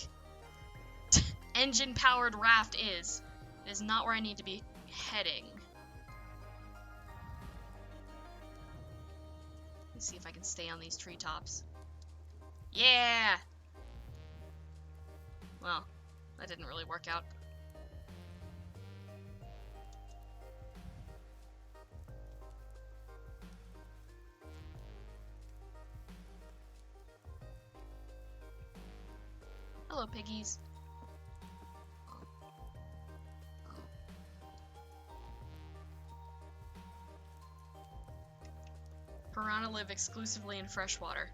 Speaker 1: engine-powered raft is, it is not where I need to be heading. Let's see if I can stay on these treetops. Yeah! Well, that didn't really work out. Hello, piggies. Piranha live exclusively in freshwater.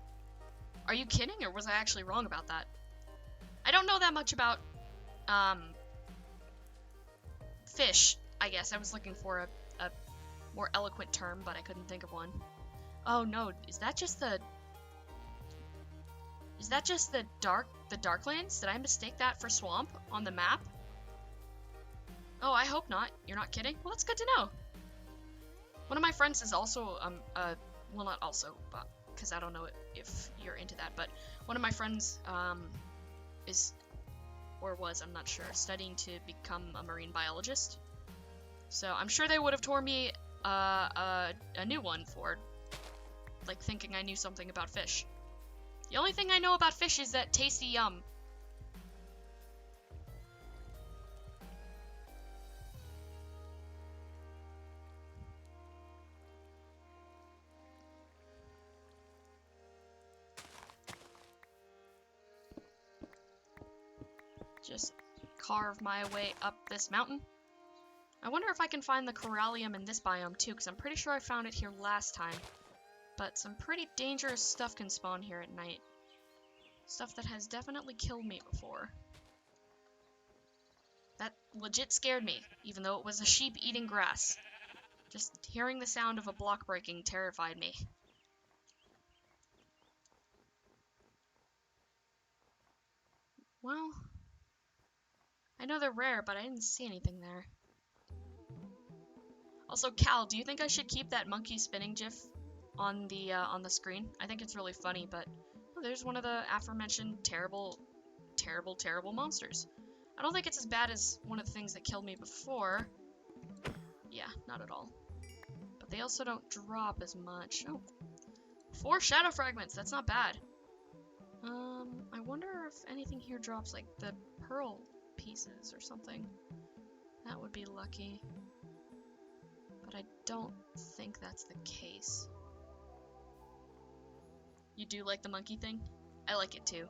Speaker 1: Are you kidding, or was I actually wrong about that? I don't know that much about, fish, I guess. I was looking for a more eloquent term, but I couldn't think of one. Oh no, is that just the Darklands? Did I mistake that for swamp on the map? Oh, I hope not. You're not kidding? Well, that's good to know. One of my friends is also, well, not also, but, because I don't know if you're into that, but one of my friends, is, or was, I'm not sure, studying to become a marine biologist. So I'm sure they would have torn me, a new one for, like, thinking I knew something about fish. The only thing I know about fish is that tasty yum. Just carve my way up this mountain. I wonder if I can find the corallium in this biome too, because I'm pretty sure I found it here last time. But some pretty dangerous stuff can spawn here at night. Stuff that has definitely killed me before. That legit scared me, even though it was a sheep eating grass. Just hearing the sound of a block breaking terrified me. Well, I know they're rare, but I didn't see anything there. Also, Cal, do you think I should keep that monkey spinning gif on the screen? I think it's really funny, but oh, there's one of the aforementioned terrible monsters. I don't think it's as bad as one of the things that killed me before. Yeah, not at all. But they also don't drop as much. Oh, 4 shadow fragments. That's not bad. I wonder if anything here drops like the pearl pieces or something. That would be lucky. But I don't think that's the case. You do like the monkey thing? I like it too.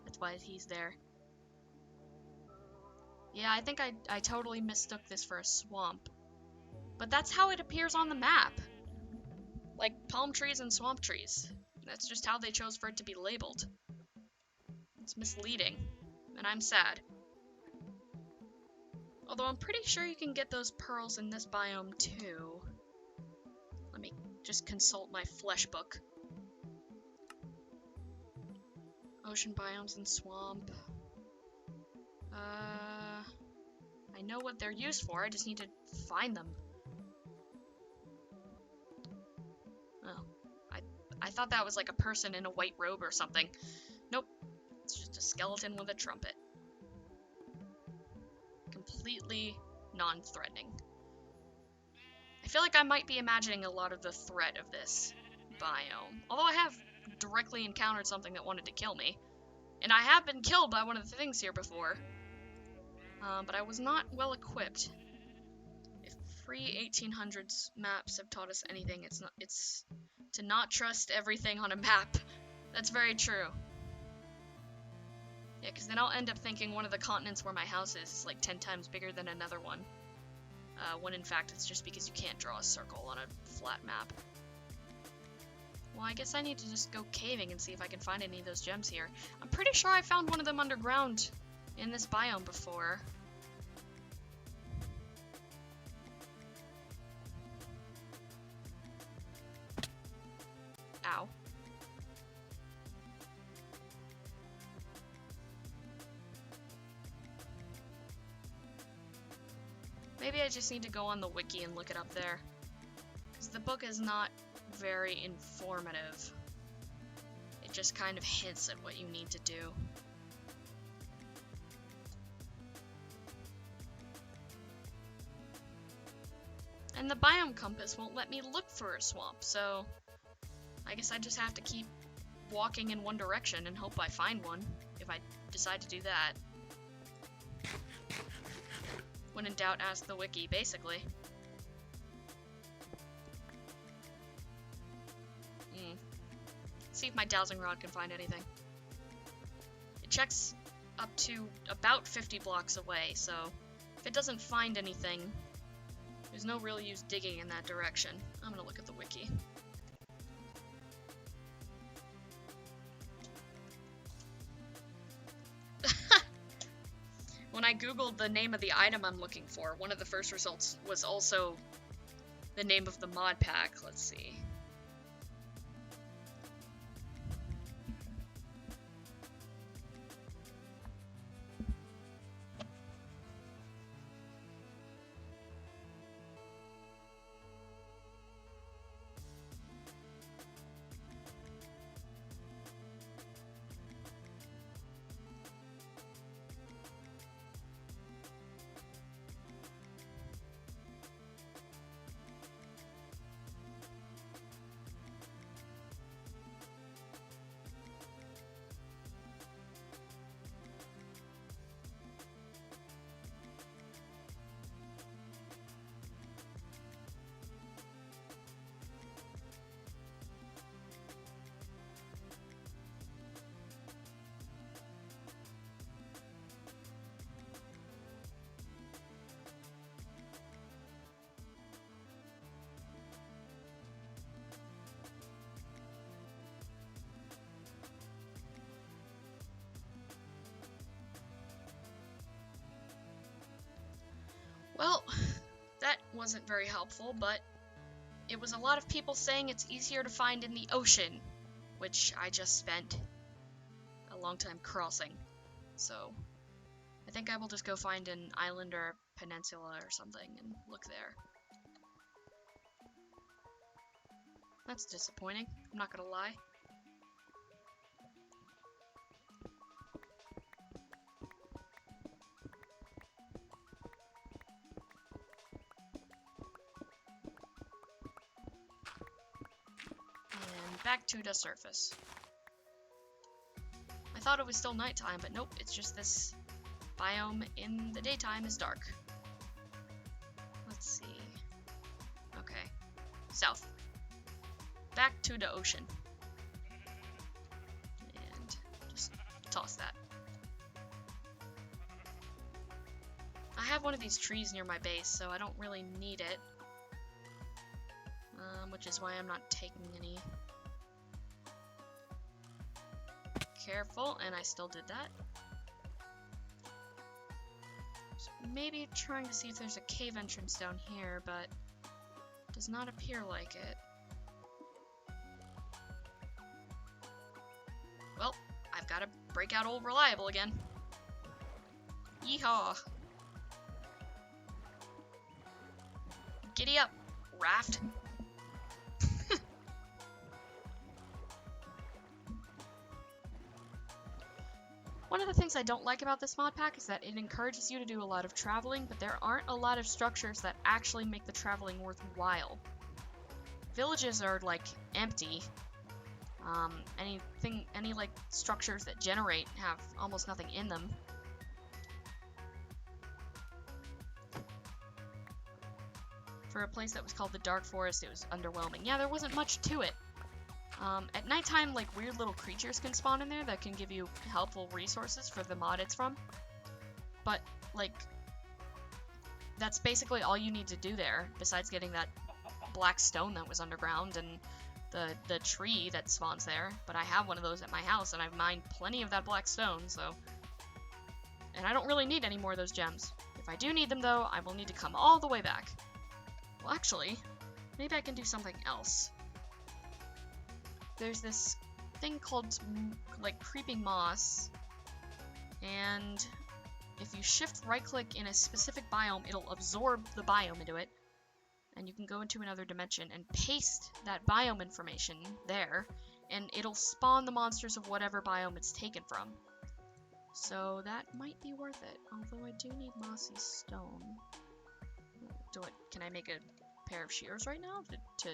Speaker 1: That's why he's there. Yeah, I think I totally mistook this for a swamp. But that's how it appears on the map. Like palm trees and swamp trees. That's just how they chose for it to be labeled. It's misleading, and I'm sad. Although I'm pretty sure you can get those pearls in this biome too. Let me just consult my flesh book. Ocean biomes and swamp. I know what they're used for, I just need to find them. Oh, I thought that was like a person in a white robe or something. Nope, it's just a skeleton with a trumpet. Completely non-threatening. I feel like I might be imagining a lot of the threat of this biome. Although I have directly encountered something that wanted to kill me. And I have been killed by one of the things here before. But I was not well equipped. If pre-1800s maps have taught us anything, it's to not trust everything on a map. That's very true. Yeah, because then I'll end up thinking one of the continents where my house is like 10 times bigger than another one. When in fact it's just because you can't draw a circle on a flat map. Well, I guess I need to just go caving and see if I can find any of those gems here. I'm pretty sure I found one of them underground in this biome before. Ow. Maybe I just need to go on the wiki and look it up there. Because the book is not very informative. It just kind of hints at what you need to do. And the biome compass won't let me look for a swamp, so I guess I just have to keep walking in one direction and hope I find one, if I decide to do that. When in doubt, ask the wiki, basically. See if my dowsing rod can find anything. It checks up to about 50 blocks away, so if it doesn't find anything, there's no real use digging in that direction. I'm gonna look at the wiki. When I googled the name of the item I'm looking for, one of the first results was also the name of the mod pack. Let's see. Well, that wasn't very helpful, but it was a lot of people saying it's easier to find in the ocean, which I just spent a long time crossing. So I think I will just go find an island or a peninsula or something and look there. That's disappointing, I'm not gonna lie. And back to the surface. I thought it was still nighttime, but nope, it's just this biome in the daytime is dark. Let's see. Okay. South. Back to the ocean. And just toss that. I have one of these trees near my base, so I don't really need it. Which is why I'm not taking any. Careful, and I still did that. So maybe trying to see if there's a cave entrance down here, but does not appear like it. Well, I've got to break out Old Reliable again. Yeehaw! Giddy up, raft. One of the things I don't like about this mod pack is that it encourages you to do a lot of traveling, but there aren't a lot of structures that actually make the traveling worthwhile. Villages are, like, empty. Any like, structures that generate have almost nothing in them. For a place that was called the Dark Forest, it was underwhelming. Yeah, there wasn't much to it. At nighttime, like, weird little creatures can spawn in there that can give you helpful resources for the mod it's from. But, like, that's basically all you need to do there, besides getting that black stone that was underground and the tree that spawns there. But I have one of those at my house, and I've mined plenty of that black stone, so... And I don't really need any more of those gems. If I do need them, though, I will need to come all the way back. Well, actually, maybe I can do something else. There's this thing called, like, creeping moss, and if you shift right-click in a specific biome, it'll absorb the biome into it, and you can go into another dimension and paste that biome information there, and it'll spawn the monsters of whatever biome it's taken from. So that might be worth it, although I do need mossy stone. Can I make a pair of shears right now to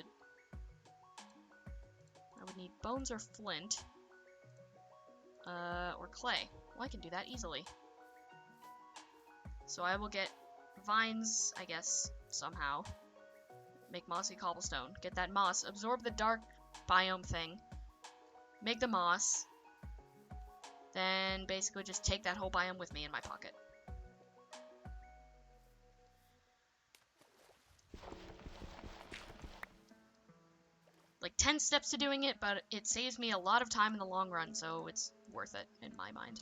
Speaker 1: I would need bones or flint. Or clay. Well, I can do that easily. So I will get vines, I guess, somehow. Make mossy cobblestone. Get that moss. Absorb the dark biome thing. Make the moss. Then basically just take that whole biome with me in my pocket. Like 10 steps to doing it, but it saves me a lot of time in the long run, so it's worth it in my mind.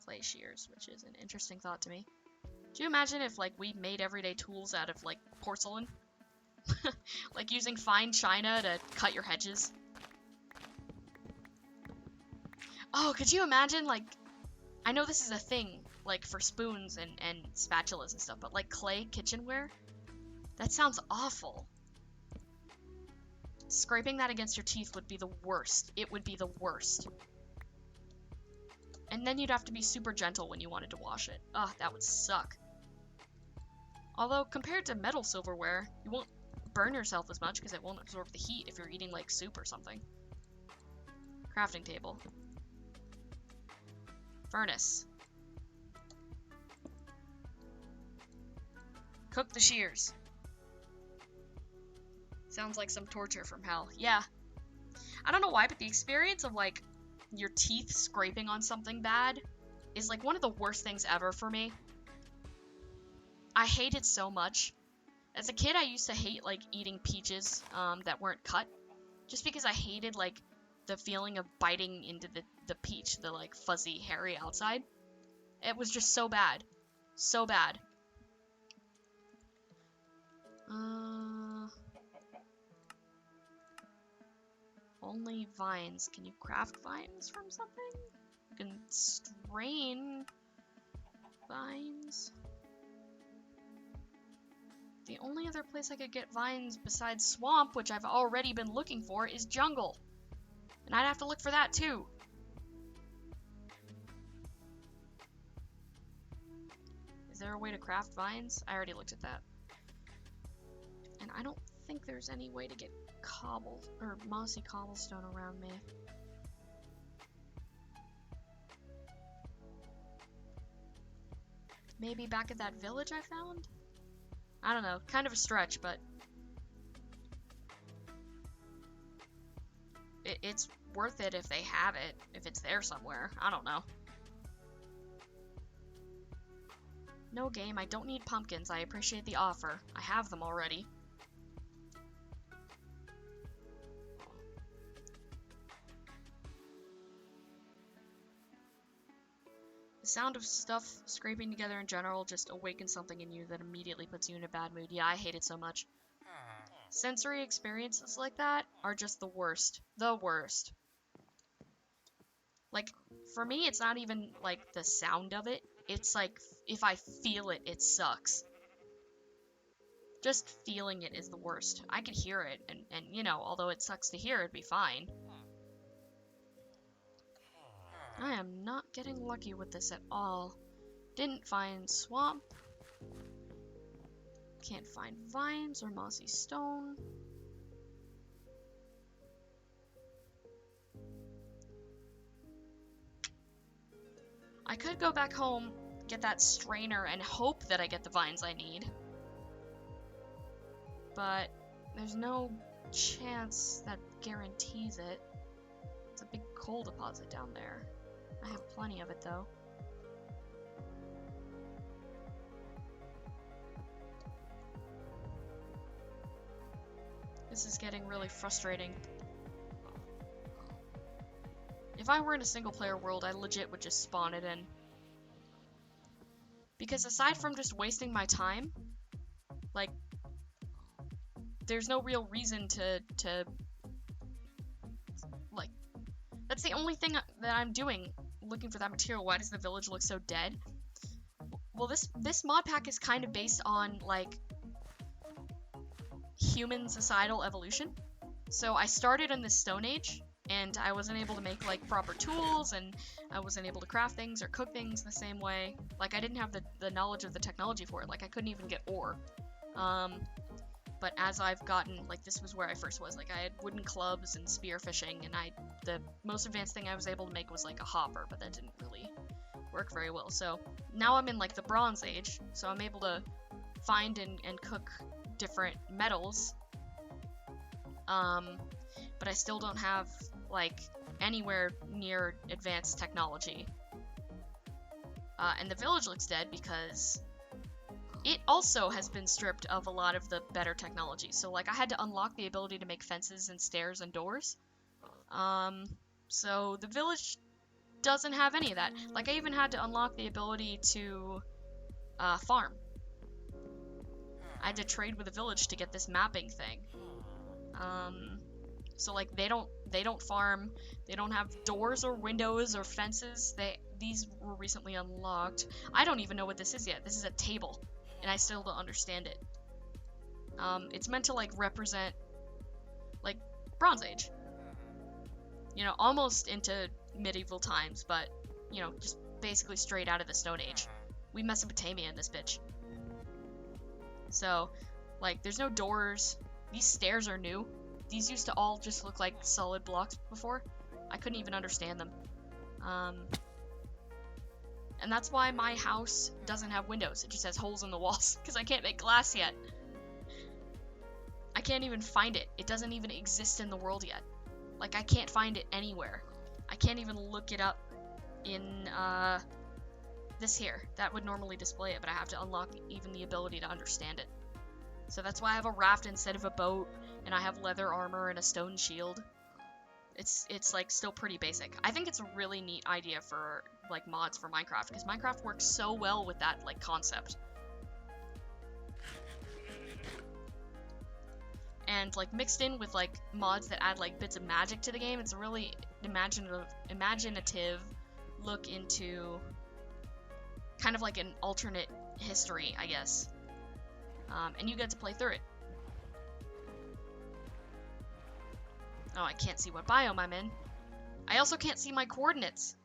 Speaker 1: Clay shears, which is an interesting thought to me. Do you imagine if, like, we made everyday tools out of, like, porcelain? Like using fine china to cut your hedges? Oh, could you imagine, like, I know this is a thing, like, for spoons and spatulas and stuff, but, like, clay kitchenware? That sounds awful. Scraping that against your teeth would be the worst. It would be the worst. And then you'd have to be super gentle when you wanted to wash it. Ugh, that would suck. Although, compared to metal silverware, you won't burn yourself as much because it won't absorb the heat if you're eating, like, soup or something. Crafting table. Furnace. Cook the shears. Sounds like some torture from hell. Yeah. I don't know why, but the experience of, like, your teeth scraping on something bad is, like, one of the worst things ever for me. I hate it so much. As a kid, I used to hate, like, eating peaches that weren't cut. Just because I hated, like, the feeling of biting into the peach, the, like, fuzzy, hairy outside. It was just so bad. So bad. only vines. Can you craft vines from something? You can strain vines. The only other place I could get vines besides swamp, which I've already been looking for, is jungle. And I'd have to look for that too. Is there a way to craft vines? I already looked at that. And I don't think there's any way to get cobble or mossy cobblestone around me. Maybe back at that village I found? I don't know, kind of a stretch, but it's worth it if they have it, if it's there somewhere. I don't know. No game, I don't need pumpkins. I appreciate the offer. I have them already. The sound of stuff scraping together in general just awakens something in you that immediately puts you in a bad mood. Yeah, I hate it so much. Sensory experiences like that are just the worst. The worst. Like, for me, it's not even, like, the sound of it. It's like, if I feel it, it sucks. Just feeling it is the worst. I could hear it, and you know, although it sucks to hear, it'd be fine. I am not getting lucky with this at all. Didn't find swamp. Can't find vines or mossy stone. I could go back home, get that strainer, and hope that I get the vines I need. But there's no chance that guarantees it. It's a big coal deposit down there. I have plenty of it, though. This is getting really frustrating. If I were in a single-player world, I legit would just spawn it in. Because aside from just wasting my time, like, there's no real reason to like, that's the only thing that I'm doing, looking for that material. Why does the village look so dead? Well, this mod pack is kind of based on, like, human societal evolution. So I started in the Stone Age, and I wasn't able to make, like, proper tools, and I wasn't able to craft things or cook things the same way. Like, I didn't have the knowledge of the technology for it. Like, I couldn't even get ore. But as I've gotten, like, this was where I first was. Like, I had wooden clubs and spear fishing, and the most advanced thing I was able to make was, like, a hopper, but that didn't really work very well. So now I'm in, like, the Bronze Age, so I'm able to find and cook different metals. But I still don't have, like, anywhere near advanced technology. And the village looks dead because it also has been stripped of a lot of the better technology. So, like, I had to unlock the ability to make fences and stairs and doors. So the village doesn't have any of that. Like, I even had to unlock the ability to farm. I had to trade with the village to get this mapping thing. So, like, they don't farm. They don't have doors or windows or fences. These were recently unlocked. I don't even know what this is yet. This is a table, and I still don't understand it. It's meant to, like, represent, like, Bronze Age. You know, almost into medieval times, but, you know, just basically straight out of the Stone Age. We Mesopotamia in this bitch. So, like, there's no doors. These stairs are new. These used to all just look like solid blocks before. I couldn't even understand them. And that's why my house doesn't have windows. It just has holes in the walls, because I can't make glass yet. I can't even find it. It doesn't even exist in the world yet. Like, I can't find it anywhere. I can't even look it up in, this here. That would normally display it, but I have to unlock even the ability to understand it. So that's why I have a raft instead of a boat, and I have leather armor and a stone shield. It's like still pretty basic. I think it's a really neat idea for, like, mods for Minecraft, because Minecraft works so well with that, like, concept. And and like mixed in with like mods that add like bits of magic to the game. It's a really imaginative look into kind of like an alternate history, I guess. And you get to play through it. Oh, I can't see what biome I'm in. I also can't see my coordinates.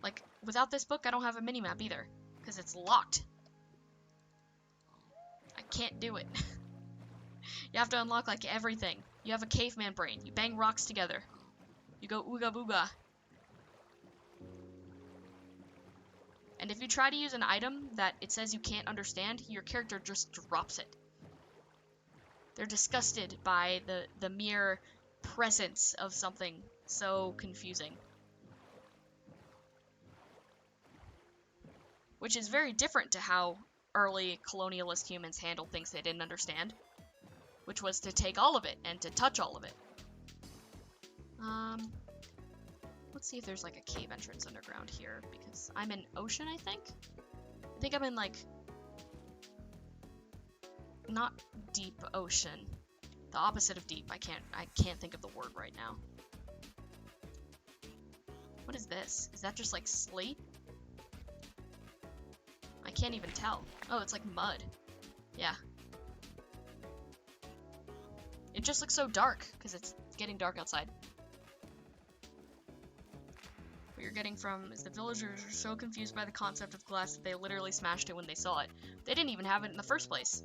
Speaker 1: Like, without this book, I don't have a minimap either, because it's locked. I can't do it. You have to unlock, like, everything. You have a caveman brain. You bang rocks together. You go ooga booga. And if you try to use an item that it says you can't understand, your character just drops it. They're disgusted by the mere presence of something so confusing. Which is very different to how early colonialist humans handled things they didn't understand. Which was to take all of it and to touch all of it. Let's see if there's like a cave entrance underground here, because I'm in ocean, I think? I think I'm in like... not deep ocean. The opposite of deep. I can't think of the word right now. What is this? Is that just like slate? I can't even tell. Oh, it's like mud. Yeah. It just looks so dark, because it's getting dark outside. What you're getting from is the villagers are so confused by the concept of glass that they literally smashed it when they saw it. They didn't even have it in the first place.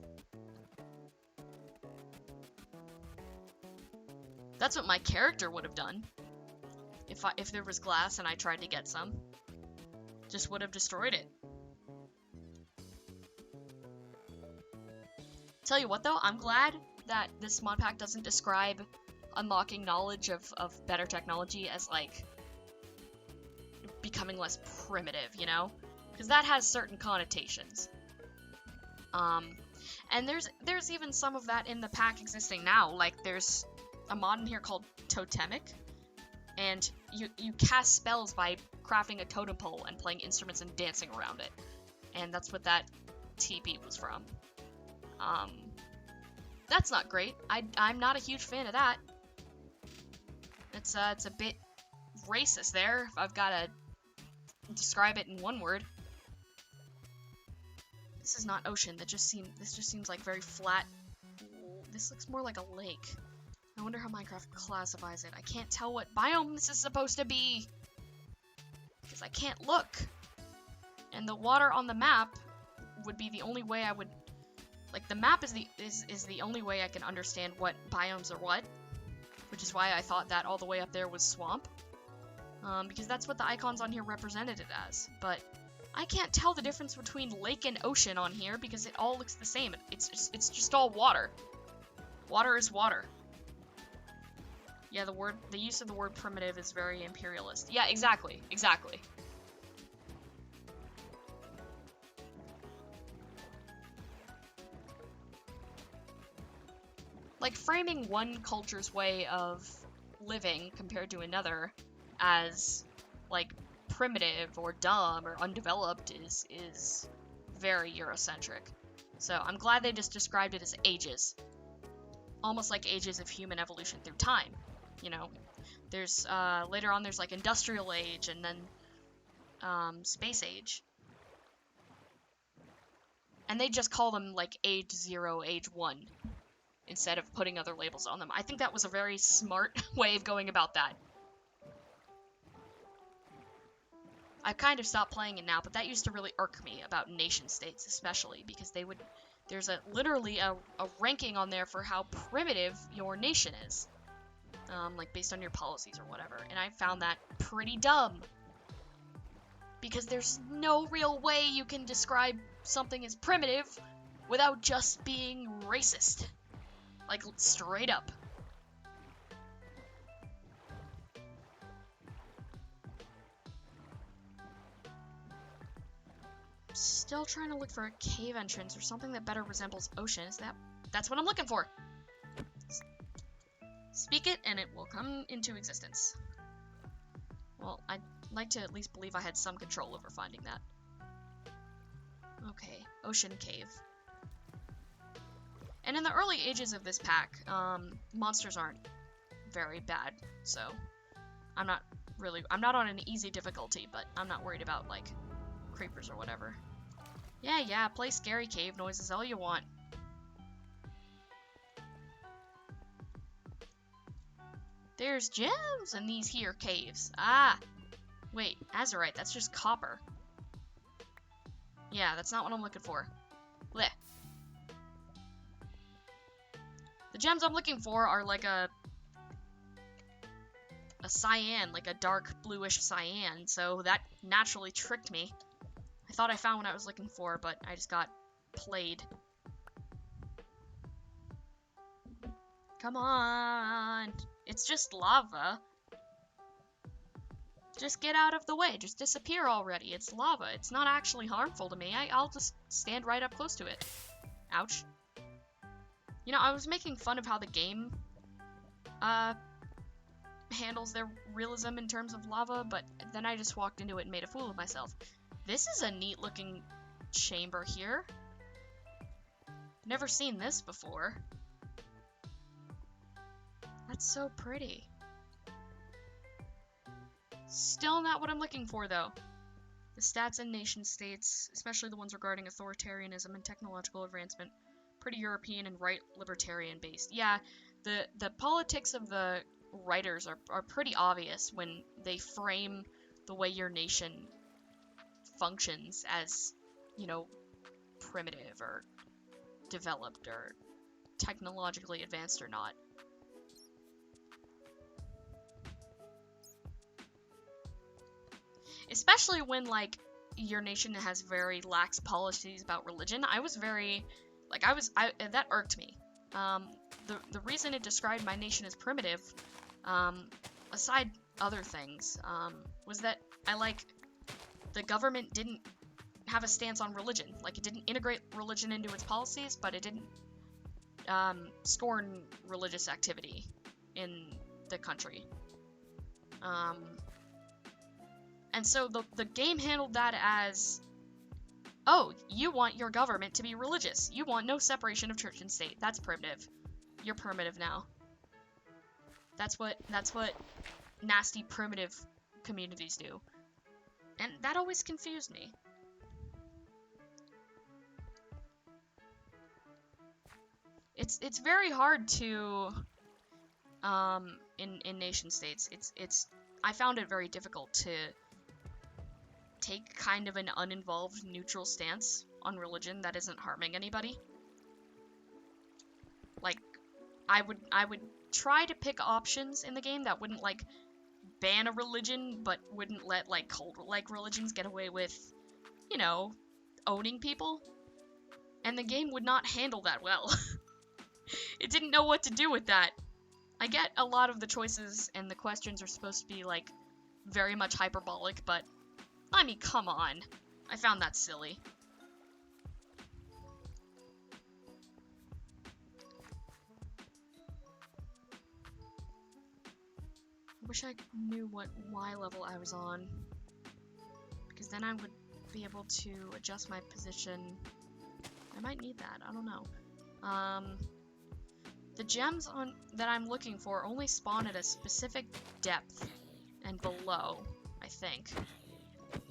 Speaker 1: That's what my character would have done. If there was glass and I tried to get some. Just would have destroyed it. Tell you what though, I'm glad that this mod pack doesn't describe unlocking knowledge of better technology as like becoming less primitive, you know? Because that has certain connotations. And there's even some of that in the pack existing now. Like there's a mod in here called Totemic, and you cast spells by crafting a totem pole and playing instruments and dancing around it. And that's what that TP was from. That's not great. I'm not a huge fan of that. It's a bit racist there, if I've got to describe it in one word. This is not ocean. This just seems like very flat. This looks more like a lake. I wonder how Minecraft classifies it. I can't tell what biome this is supposed to be, because I can't look. And the water on the map would be the only way I would... Like, the map is the only way I can understand what biomes are what, which is why I thought that all the way up there was swamp, because that's what the icons on here represented it as. But I can't tell the difference between lake and ocean on here because it all looks the same. It's just all water. Water is water. Yeah, the use of the word primitive is very imperialist. Yeah, exactly. Like, framing one culture's way of living compared to another as, like, primitive or dumb or undeveloped is very Eurocentric. So I'm glad they just described it as ages. Almost like ages of human evolution through time. You know, there's, later on there's, like, industrial age and then, space age. And they just call them, like, age 0, age 1. Instead of putting other labels on them. I think that was a very smart way of going about that. I've kind of stopped playing it now, but that used to really irk me about nation states, especially, because there's literally a ranking on there for how primitive your nation is. Like, based on your policies or whatever, and I found that pretty dumb. Because there's no real way you can describe something as primitive without just being racist. Like, straight up. Still trying to look for a cave entrance or something that better resembles ocean. That's what I'm looking for. Speak it and it will come into existence. Well, I'd like to at least believe I had some control over finding that. Okay, ocean cave. And And in the early ages of this pack, monsters aren't very bad, so I'm not on an easy difficulty, but I'm not worried about, like, creepers or whatever. Yeah, play scary cave noises all you want. There's gems in these here caves. Ah! Wait, azurite, that's just copper. Yeah, that's not what I'm looking for. Blech. The gems I'm looking for are like a cyan, like a dark bluish cyan, so that naturally tricked me. I thought I found what I was looking for, but I just got played. Come on! It's just lava. Just get out of the way. Just disappear already. It's lava. It's not actually harmful to me. I'll just stand right up close to it. Ouch. You know, I was making fun of how the game handles their realism in terms of lava, but then I just walked into it and made a fool of myself. This is a neat looking chamber here. Never seen this before. That's so pretty. Still not what I'm looking for, though. The stats in nation states, especially the ones regarding authoritarianism and technological advancement, pretty European and right libertarian based. Yeah, the politics of the writers are pretty obvious when they frame the way your nation functions as, you know, primitive or developed or technologically advanced or not. Especially when, like, your nation has very lax policies about religion. I was very, like, that irked me. The reason it described my nation as primitive, aside other things, was that the government didn't have a stance on religion. Like, it didn't integrate religion into its policies, but it didn't, scorn religious activity in the country. And so the game handled that as, oh, you want your government to be religious. You want no separation of church and state. That's primitive. You're primitive now. That's what nasty primitive communities do. And that always confused me. It's very hard to in nation states. I found it very difficult to take kind of an uninvolved neutral stance on religion that isn't harming anybody. Like, I would try to pick options in the game that wouldn't, like, ban a religion, but wouldn't let, like, cult-like religions get away with, you know, owning people. And the game would not handle that well. It didn't know what to do with that. I get a lot of the choices and the questions are supposed to be, like, very much hyperbolic, but I mean, come on. I found that silly. I wish I knew what Y level I was on, because then I would be able to adjust my position. I might need that. I don't know. The gems that I'm looking for only spawn at a specific depth and below, I think.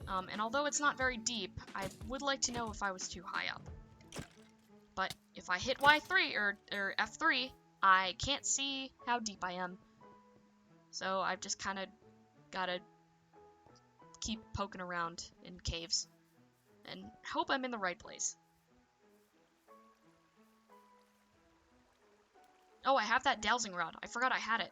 Speaker 1: And although it's not very deep, I would like to know if I was too high up. But if I hit Y3 or F3, I can't see how deep I am. So I've just kind of gotta keep poking around in caves and hope I'm in the right place. Oh, I have that dowsing rod. I forgot I had it.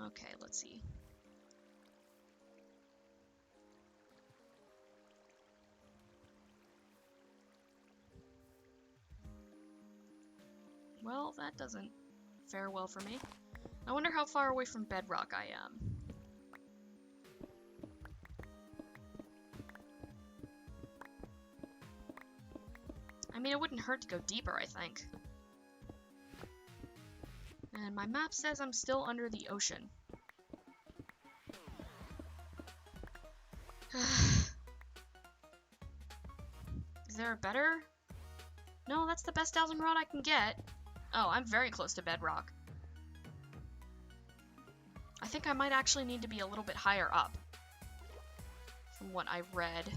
Speaker 1: Okay, let's see. Well, that doesn't fare well for me. I wonder how far away from bedrock I am. I mean, it wouldn't hurt to go deeper, I think. And my map says I'm still under the ocean. Is there a better? No, that's the best dowsing rod I can get. Oh, I'm very close to bedrock. I think I might actually need to be a little bit higher up, from what I read.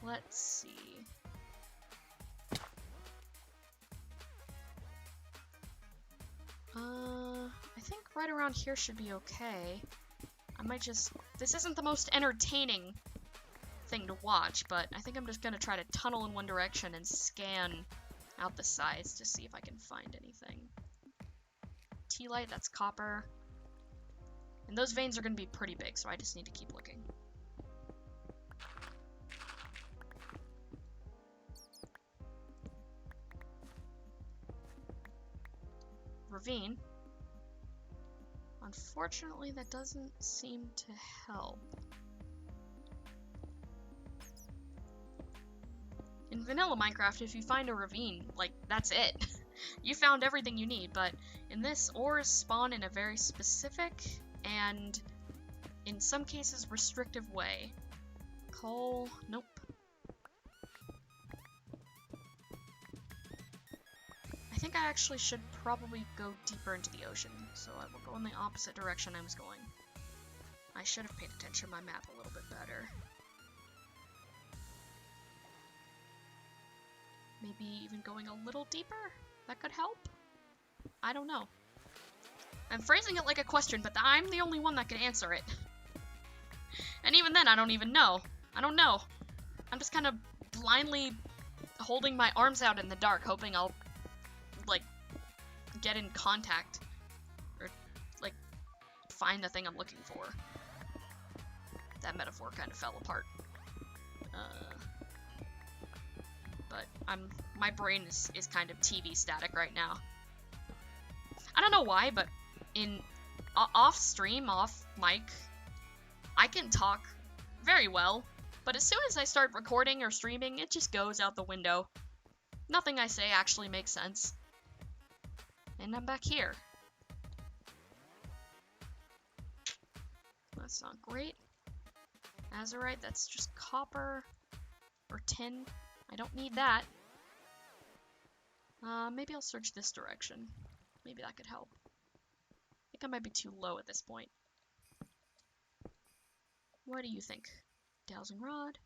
Speaker 1: Let's see. I think right around here should be okay. I might just... This isn't the most entertaining thing to watch, but I think I'm just gonna try to tunnel in one direction and scan out the sides to see if I can find anything. Tea light, that's copper. And those veins are gonna be pretty big, so I just need to keep looking. Ravine. Unfortunately, that doesn't seem to help. In vanilla Minecraft, if you find a ravine, like, that's it. You found everything you need, but in this, ores spawn in a very specific and, in some cases, restrictive way. Coal, nope. I think I actually should probably go deeper into the ocean, so I will go in the opposite direction I was going. I should have paid attention to my map a little bit better. Maybe even going a little deeper? That could help? I don't know. I'm phrasing it like a question, but I'm the only one that can answer it. And even then, I don't even know. I don't know. I'm just kind of blindly holding my arms out in the dark, hoping I'll like, get in contact, or, like, find the thing I'm looking for. That metaphor kind of fell apart. But my brain is kind of TV static right now. I don't know why, but off stream, off mic, I can talk very well, but as soon as I start recording or streaming, it just goes out the window. Nothing I say actually makes sense. And I'm back here. That's not great. Azurite, that's just copper or tin. I don't need that. Maybe I'll search this direction. Maybe that could help. I think I might be too low at this point. What do you think? Dowsing rod?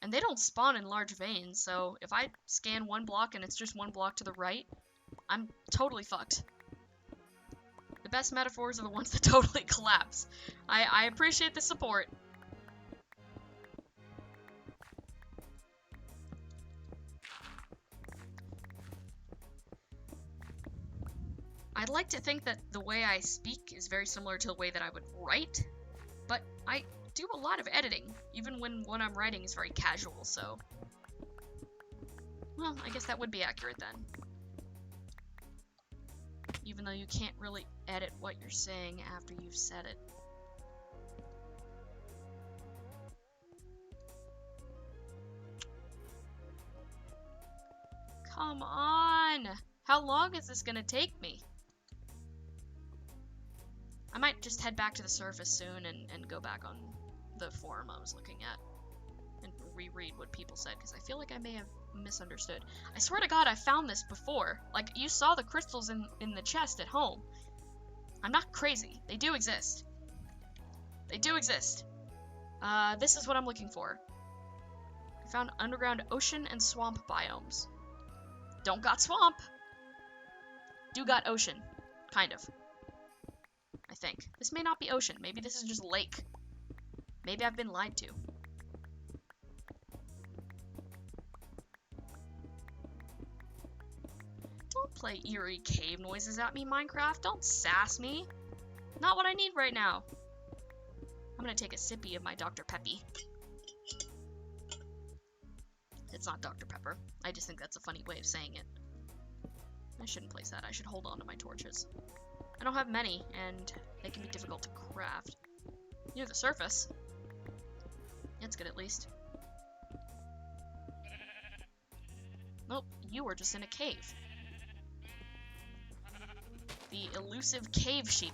Speaker 1: And they don't spawn in large veins, so if I scan one block and it's just one block to the right, I'm totally fucked. The best metaphors are the ones that totally collapse. I appreciate the support. I'd like to think that the way I speak is very similar to the way that I would write, but I do a lot of editing, even when what I'm writing is very casual, so... Well, I guess that would be accurate then. Even though you can't really edit what you're saying after you've said it. Come on! How long is this gonna take me? I might just head back to the surface soon and go back on the forum I was looking at and reread what people said, because I feel like I may have misunderstood. I swear to God, I found this before. Like, you saw the crystals in the chest at home. I'm not crazy. They do exist. They do exist. This is what I'm looking for. I found underground ocean and swamp biomes. Don't got swamp. Do got ocean. Kind of. I think. This may not be ocean. Maybe this is just lake. Maybe I've been lied to. Don't play eerie cave noises at me, Minecraft. Don't sass me. Not what I need right now. I'm gonna take a sippy of my Dr. Peppy. It's not Dr. Pepper. I just think that's a funny way of saying it. I shouldn't place that. I should hold on to my torches. I don't have many, and they can be difficult to craft. Near the surface. That's good, at least. Nope, you were just in a cave. The elusive cave sheep.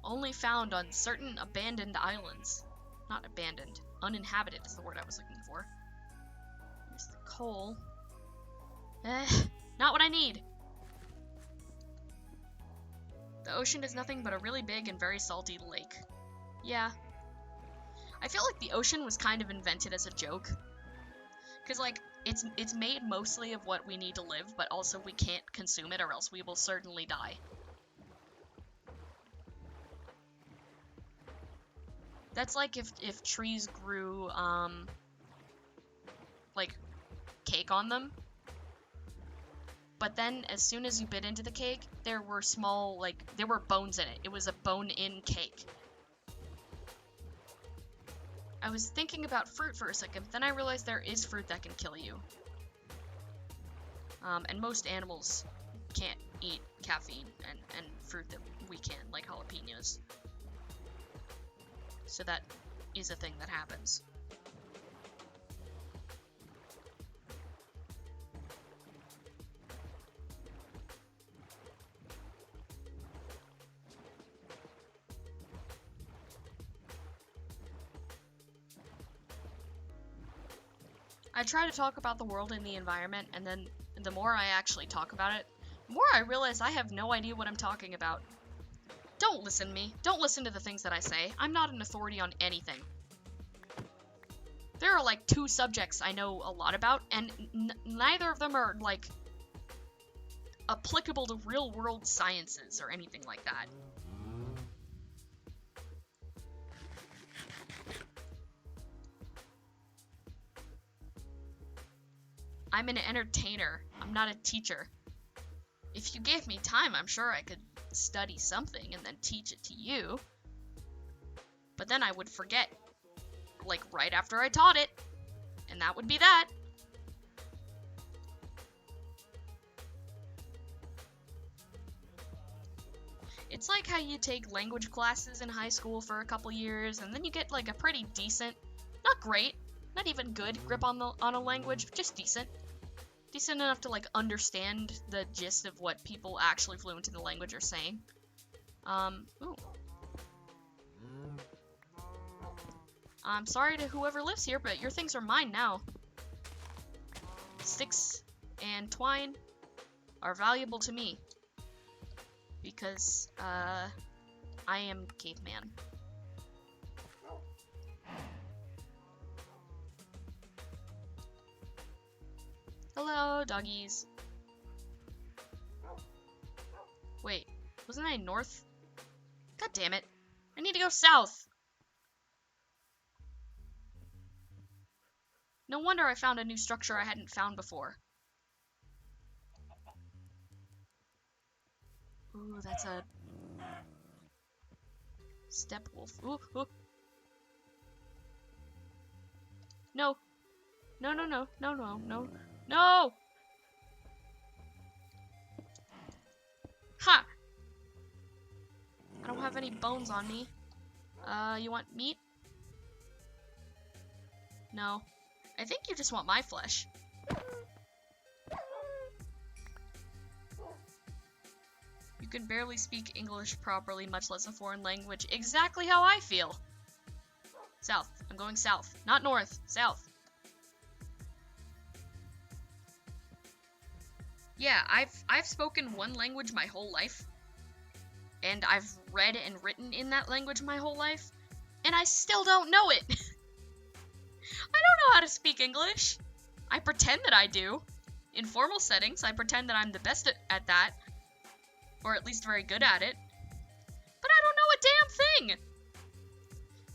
Speaker 1: Only found on certain abandoned islands. Not abandoned. Uninhabited is the word I was looking for. Here's the coal. Not what I need. The ocean is nothing but a really big and very salty lake. Yeah. I feel like the ocean was kind of invented as a joke. Because, like, it's made mostly of what we need to live, but also we can't consume it or else we will certainly die. That's like if trees grew, like, cake on them. But then, as soon as you bit into the cake, there were small, like, there were bones in it. It was a bone-in cake. I was thinking about fruit for a second, then I realized there is fruit that can kill you. And most animals can't eat caffeine and fruit that we can, like jalapenos. So that is a thing that happens. I try to talk about the world and the environment, and then the more I actually talk about it, the more I realize I have no idea what I'm talking about. Don't listen to me. Don't listen to the things that I say. I'm not an authority on anything. There are like 2 subjects I know a lot about, and neither of them are like applicable to real-world sciences or anything like that. I'm an entertainer. I'm not a teacher. If you gave me time, I'm sure I could study something and then teach it to you. But then I would forget, like, right after I taught it. And that would be that. It's like how you take language classes in high school for a couple years, and then you get, like, a pretty decent, not great, not even good grip on a language, just decent. Decent enough to, like, understand the gist of what people actually fluent in the language are saying. Ooh. I'm sorry to whoever lives here, but your things are mine now. Sticks and twine are valuable to me. Because, I am caveman. Hello, doggies. Wait, wasn't I north? God damn it. I need to go south. No wonder I found a new structure I hadn't found before. Ooh, that's a steppe wolf. Ooh, ooh. No. No, no, no, no, no, no. No! Ha! I don't have any bones on me. You want meat? No. I think you just want my flesh. You can barely speak English properly, much less a foreign language. Exactly how I feel. South. I'm going south. Not north. South. Yeah, I've spoken one language my whole life, and I've read and written in that language my whole life, and I still don't know it. I don't know how to speak English. I pretend that I do. In formal settings, I pretend that I'm the best at that, or at least very good at it, but I don't know a damn thing.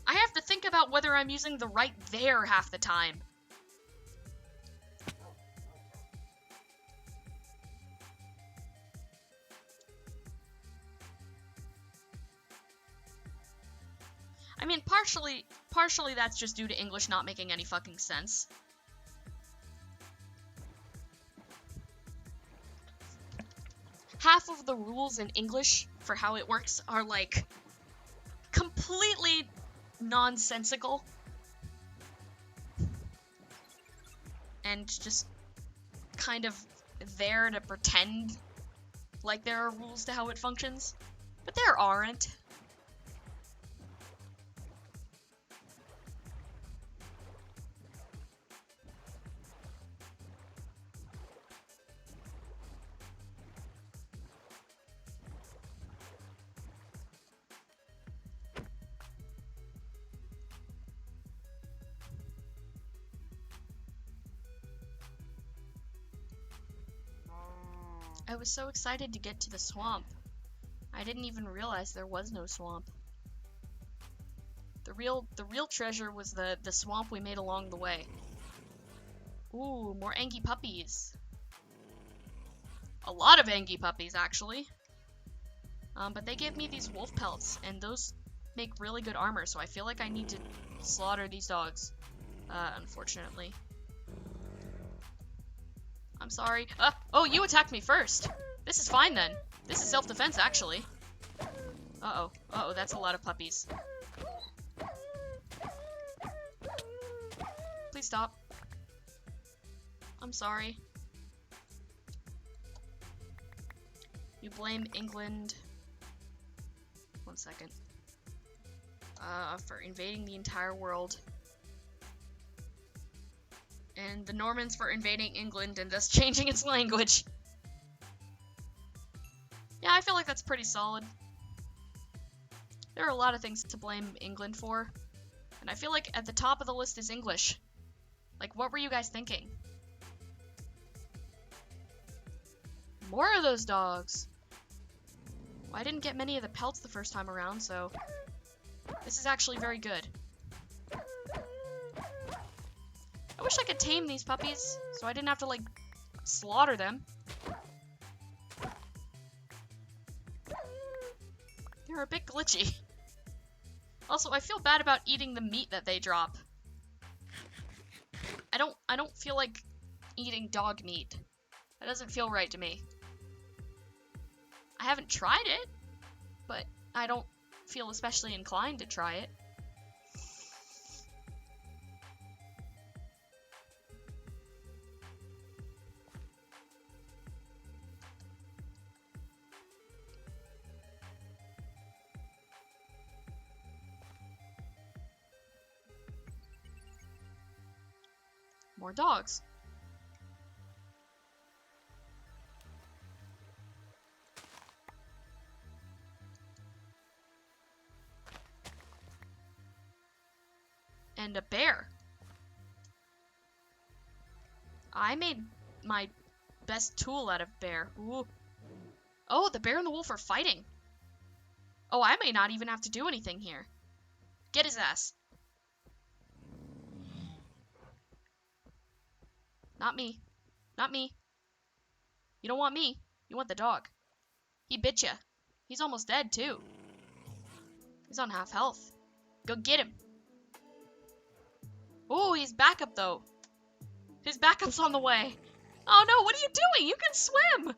Speaker 1: I have to think about whether I'm using the right there half the time. I mean, partially that's just due to English not making any fucking sense. Half of the rules in English for how it works are, like, completely nonsensical. And just kind of there to pretend like there are rules to how it functions, but there aren't. I was so excited to get to the swamp. I didn't even realize there was no swamp. The real treasure was the swamp we made along the way. Ooh, more Angie puppies. A lot of Angie puppies, actually. But they give me these wolf pelts, and those make really good armor, so I feel like I need to slaughter these dogs, unfortunately. I'm sorry. Oh, you attacked me first. This is fine then. This is self-defense, actually. Uh-oh. Uh-oh, that's a lot of puppies. Please stop. I'm sorry. You blame England. 1 second. For invading the entire world. And the Normans for invading England and thus changing its language. Yeah, I feel like that's pretty solid. There are a lot of things to blame England for. And I feel like at the top of the list is English. Like, what were you guys thinking? More of those dogs! Well, I didn't get many of the pelts the first time around, so this is actually very good. I wish I could tame these puppies, so I didn't have to, like, slaughter them. They're a bit glitchy. Also, I feel bad about eating the meat that they drop. I don't feel like eating dog meat. That doesn't feel right to me. I haven't tried it, but I don't feel especially inclined to try it. More dogs. And a bear. I made my best tool out of bear. Ooh. Oh, the bear and the wolf are fighting. Oh, I may not even have to do anything here. Get his ass. Not me. Not me. You don't want me. You want the dog. He bit ya. He's almost dead, too. He's on half health. Go get him. Oh, he's backup, though. His backup's on the way. Oh, no, what are you doing? You can swim!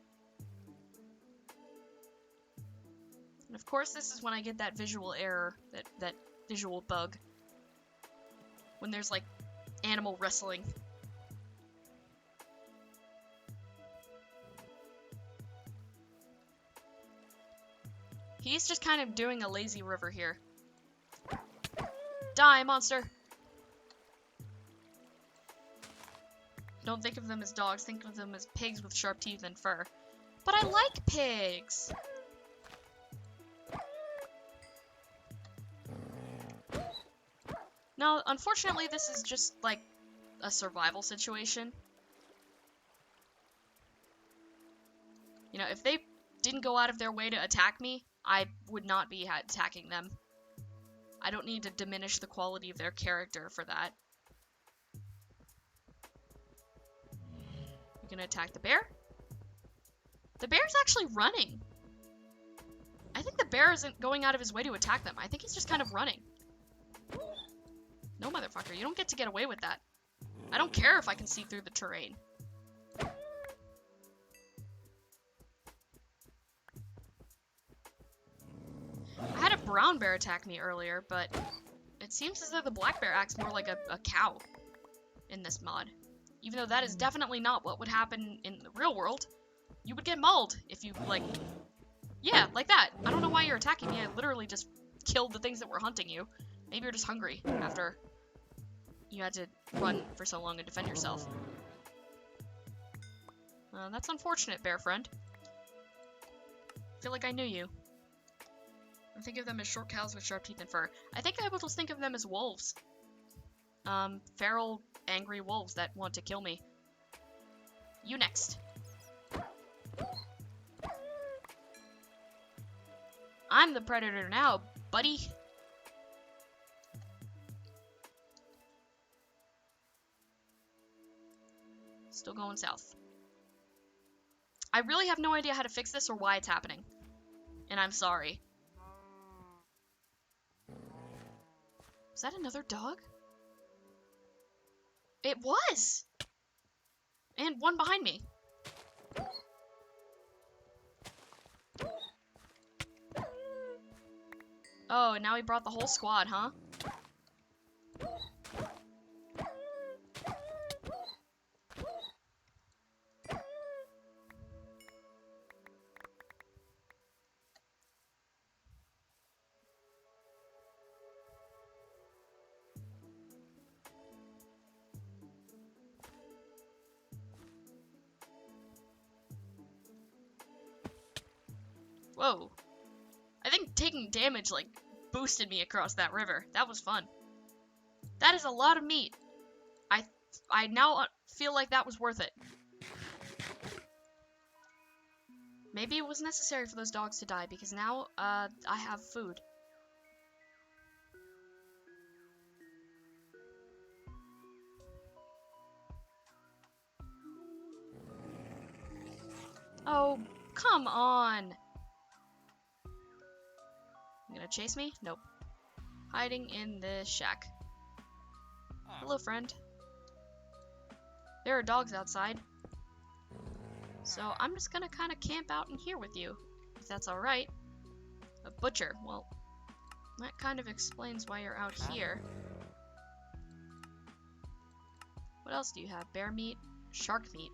Speaker 1: And of course, this is when I get that visual error, that visual bug. When there's, like, animal wrestling. He's just kind of doing a lazy river here. Die, monster! Don't think of them as dogs, think of them as pigs with sharp teeth and fur. But I like pigs! Now, unfortunately, this is just, like, a survival situation. You know, if they didn't go out of their way to attack me, I would not be attacking them. I don't need to diminish the quality of their character for that. You're gonna attack the bear? The bear's actually running. I think the bear isn't going out of his way to attack them. I think he's just kind of running. No, motherfucker, you don't get to get away with that. I don't care if I can see through the terrain. I had a brown bear attack me earlier, but it seems as though the black bear acts more like a cow in this mod. Even though that is definitely not what would happen in the real world. You would get mauled if you, like... Yeah, like that. I don't know why you're attacking me. I literally just killed the things that were hunting you. Maybe you're just hungry after you had to run for so long and defend yourself. That's unfortunate, bear friend. I feel like I knew you. I think of them as short cows with sharp teeth and fur. I think I will just think of them as wolves. Feral, angry wolves that want to kill me. You next. I'm the predator now, buddy. Still going south. I really have no idea how to fix this or why it's happening. And I'm sorry. Is that another dog? It was! And one behind me. Oh, and now he brought the whole squad, huh? Whoa. I think taking damage, like, boosted me across that river. That was fun. That is a lot of meat. I now feel like that was worth it. Maybe it was necessary for those dogs to die, because now, I have food. Oh, come on! You gonna chase me? Nope. Hiding in the shack. Hello, friend. There are dogs outside. So I'm just gonna kind of camp out in here with you, if that's alright. A butcher. Well, that kind of explains why you're out here. What else do you have? Bear meat? Shark meat?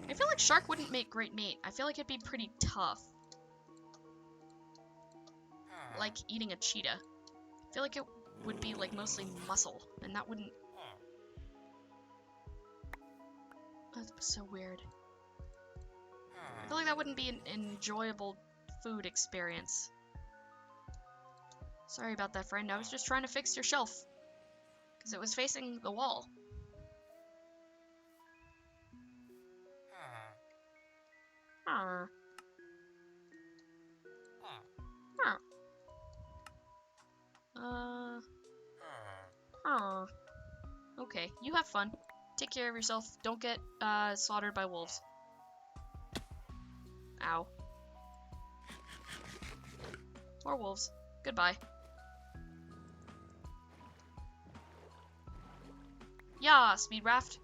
Speaker 1: I feel like shark wouldn't make great meat. I feel like it'd be pretty tough. Like eating a cheetah. I feel like it would be like mostly muscle, and that wouldn't... That's so weird. I feel like that wouldn't be an enjoyable food experience. Sorry about that, friend. I was just trying to fix your shelf. Because it was facing the wall. Huh. Huh. Huh. Okay, you have fun. Take care of yourself. Don't get slaughtered by wolves. Ow. More wolves. Goodbye. Yeah, speed raft.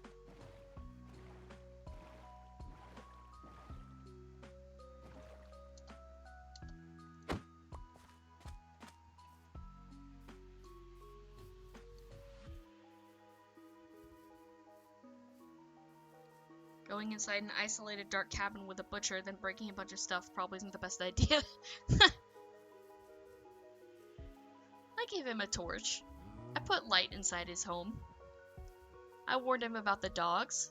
Speaker 1: Going inside an isolated dark cabin with a butcher, then breaking a bunch of stuff probably isn't the best idea. I gave him a torch. I put light inside his home. I warned him about the dogs.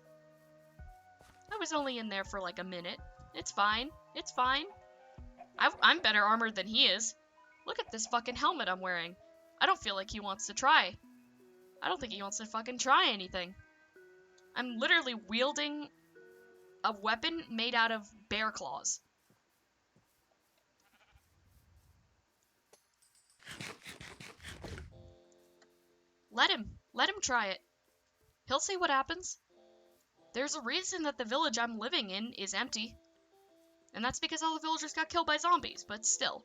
Speaker 1: I was only in there for like a minute. It's fine. It's fine. I'm better armored than he is. Look at this fucking helmet I'm wearing. I don't feel like he wants to try. I don't think he wants to fucking try anything. I'm literally wielding a weapon made out of bear claws. Let him try it. He'll see what happens. There's a reason that the village I'm living in is empty. And that's because all the villagers got killed by zombies, but still.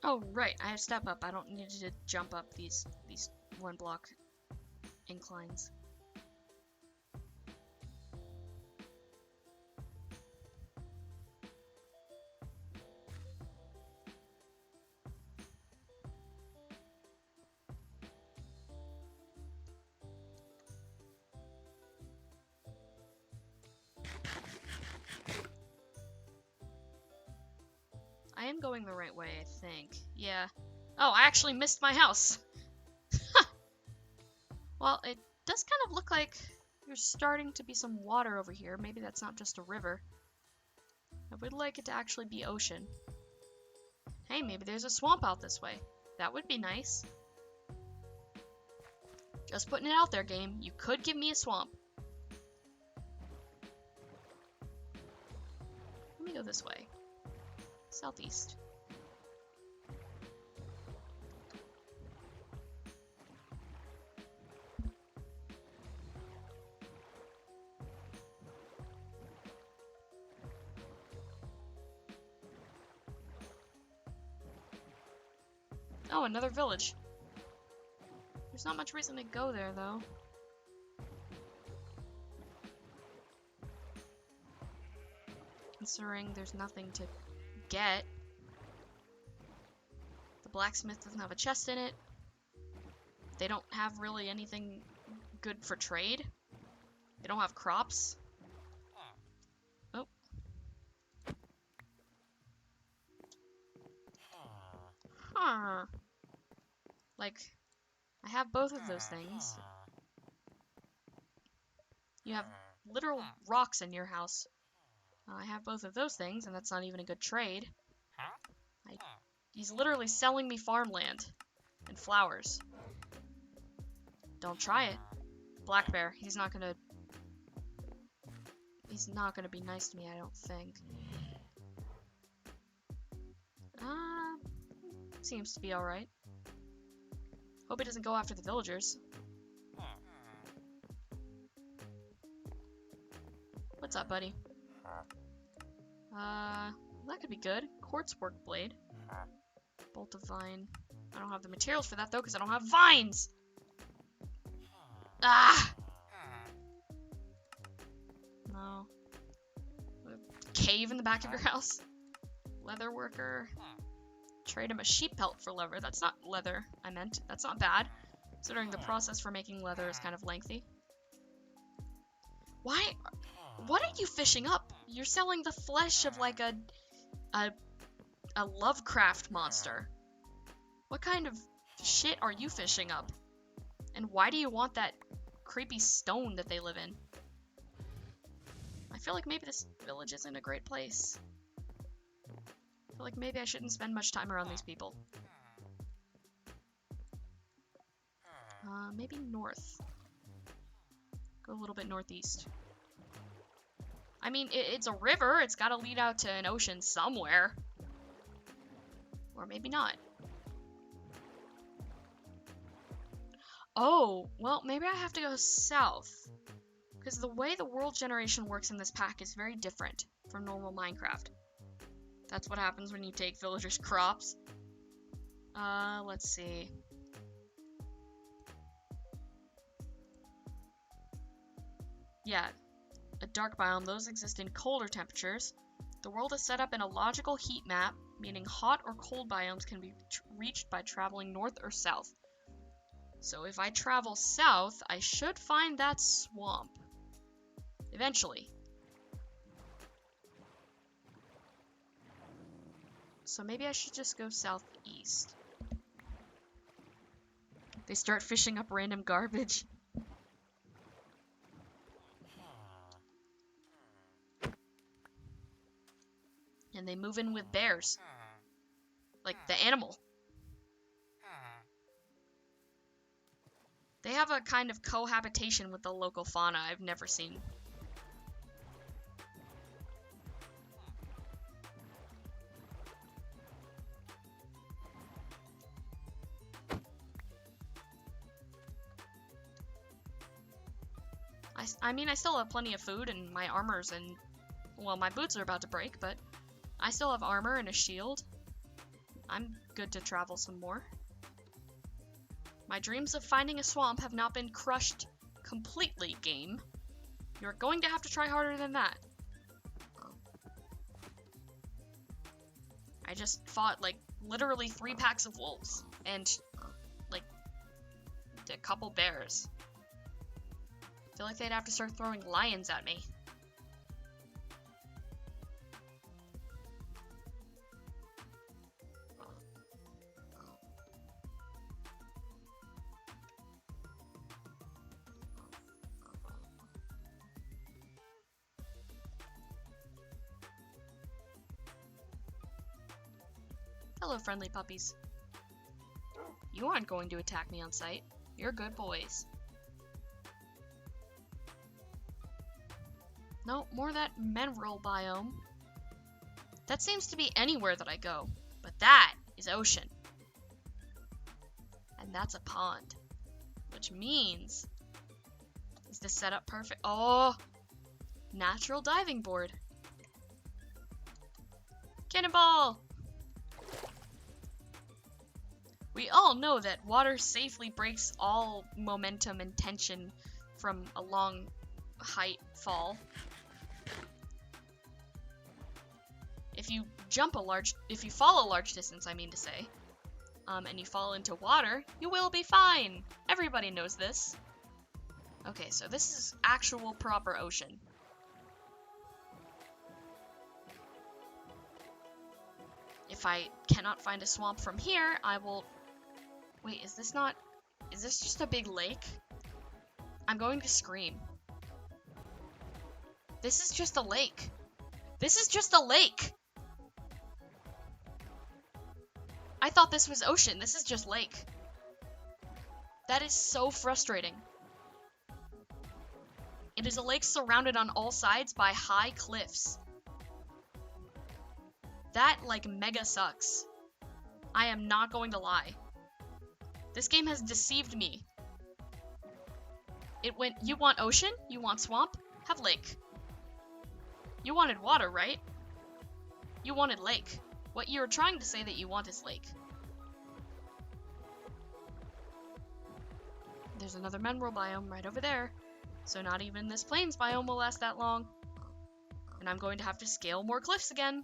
Speaker 1: Oh, right, I have step up. I don't need to jump up these 1 block inclines. I am going the right way, I think. Yeah. Oh, I actually missed my house. Well, it does kind of look like there's starting to be some water over here. Maybe that's not just a river. I would like it to actually be ocean. Hey, maybe there's a swamp out this way. That would be nice. Just putting it out there, game. You could give me a swamp. Let me go this way. Southeast. Oh, another village. There's not much reason to go there, though. Considering there's nothing to get. The blacksmith doesn't have a chest in it. They don't have really anything good for trade. They don't have crops. Oh. Huh. Like, I have both of those things. You have literal rocks in your house. I have both of those things, and that's not even a good trade. He's literally selling me farmland and flowers. Don't try it. Black Bear, he's not gonna be nice to me, I don't think. Seems to be alright. Hope he doesn't go after the villagers. What's up, buddy? That could be good. Quartz work blade. Bolt of vine. I don't have the materials for that, though, because I don't have vines! Ah! No. A cave in the back of your house? Leather worker. Trade him a sheep pelt for leather. That's not leather, I meant. That's not bad, considering the process for making leather is kind of lengthy. Why? What are you fishing up? You're selling the flesh of like a Lovecraft monster. What kind of shit are you fishing up? And why do you want that creepy stone that they live in? I feel like maybe this village isn't a great place. I feel like maybe I shouldn't spend much time around these people. Maybe north. Go a little bit northeast. I mean, it's a river. It's gotta lead out to an ocean somewhere. Or maybe not. Oh, well, maybe I have to go south. Because the way the world generation works in this pack is very different from normal Minecraft. That's what happens when you take villagers' crops. Let's see. Yeah, a dark biome. Those exist in colder temperatures. The world is set up in a logical heat map, meaning hot or cold biomes can be reached by traveling north or south. So if I travel south, I should find that swamp. Eventually. So maybe I should just go southeast. They start fishing up random garbage. And they move in with bears. Like the animal. They have a kind of cohabitation with the local fauna I've never seen. I mean, I still have plenty of food and my armor's and... Well, my boots are about to break, but I still have armor and a shield. I'm good to travel some more. My dreams of finding a swamp have not been crushed completely, game. You're going to have to try harder than that. I just fought, like, literally 3 packs of wolves, and, like, a couple bears. I feel like they'd have to start throwing lions at me. Hello, friendly puppies. You aren't going to attack me on sight. You're good boys. No, more of that mineral biome. That seems to be anywhere that I go, but that is ocean. And that's a pond, which means is the setup perfect? Oh, natural diving board. Cannonball! We all know that water safely breaks all momentum and tension from a long height fall. If you fall a large distance, I mean to say, and you fall into water, you will be fine. Everybody knows this. Okay, so this is actual proper ocean. If I cannot find a swamp from here, I will... Wait, is this just a big lake? I'm going to scream. This is just a lake. This is just a lake! I thought this was ocean. This is just lake. That is so frustrating. It is a lake surrounded on all sides by high cliffs. That, like, mega sucks. I am not going to lie. This game has deceived me. It went, you want ocean? You want swamp? Have lake. You wanted water, right? You wanted lake. What you're trying to say that you want is lake. There's another mineral biome right over there. So not even this plains biome will last that long. And I'm going to have to scale more cliffs again.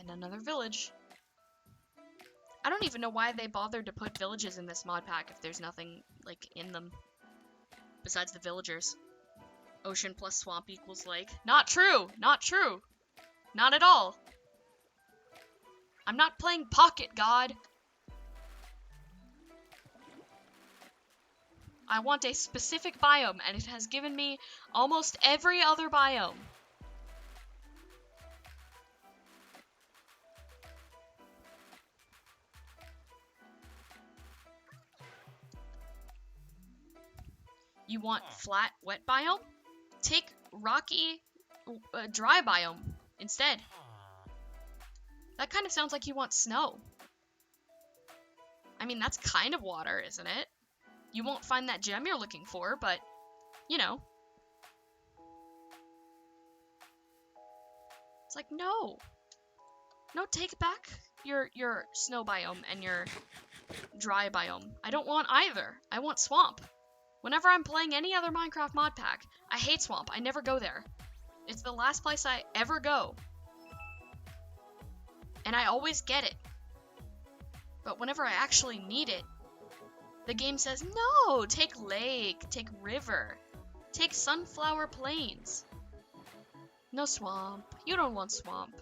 Speaker 1: And another village. I don't even know why they bothered to put villages in this mod pack if there's nothing, like, in them. Besides the villagers. Ocean plus swamp equals lake. Not true! Not true! Not at all! I'm not playing Pocket God! I want a specific biome, and it has given me almost every other biome. You want flat, wet biome? Take rocky, dry biome instead. That kind of sounds like you want snow. I mean, that's kind of water, isn't it? You won't find that gem you're looking for, but, you know. It's like, no. No, take back your snow biome and your dry biome. I don't want either. I want swamp. Whenever I'm playing any other Minecraft mod pack, I hate swamp. I never go there. It's the last place I ever go. And I always get it. But whenever I actually need it, the game says, no, take lake, take river, take sunflower plains. No swamp. You don't want swamp.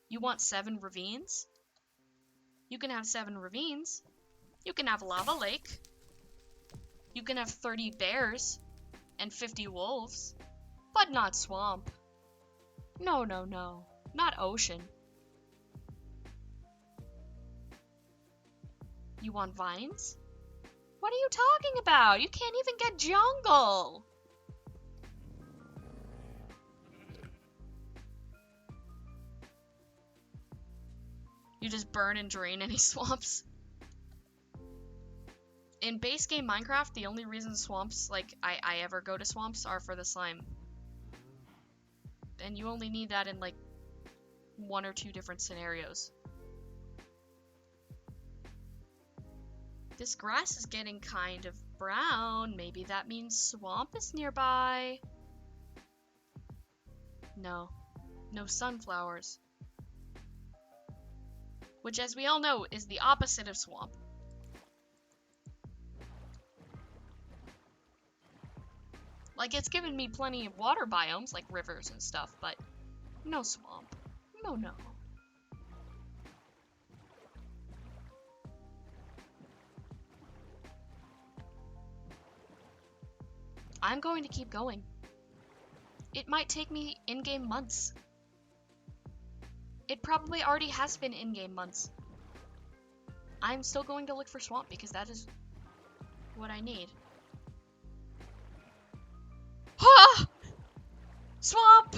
Speaker 1: You want 7 ravines? You can have 7 ravines. You can have lava lake. You can have 30 bears and 50 wolves, but not swamp. No, no, no. Not ocean. You want vines? What are you talking about? You can't even get jungle. You just burn and drain any swamps. In base game Minecraft, the only reason swamps, like, I ever go to swamps are for the slime. And you only need that in, like, 1 or 2 different scenarios. This grass is getting kind of brown. Maybe that means swamp is nearby. No. No sunflowers. Which, as we all know, is the opposite of swamp. Like, it's given me plenty of water biomes, like rivers and stuff, but no swamp. No, no. I'm going to keep going. It might take me in-game months. It probably already has been in-game months. I'm still going to look for swamp because that is what I need. Ah! Swamp!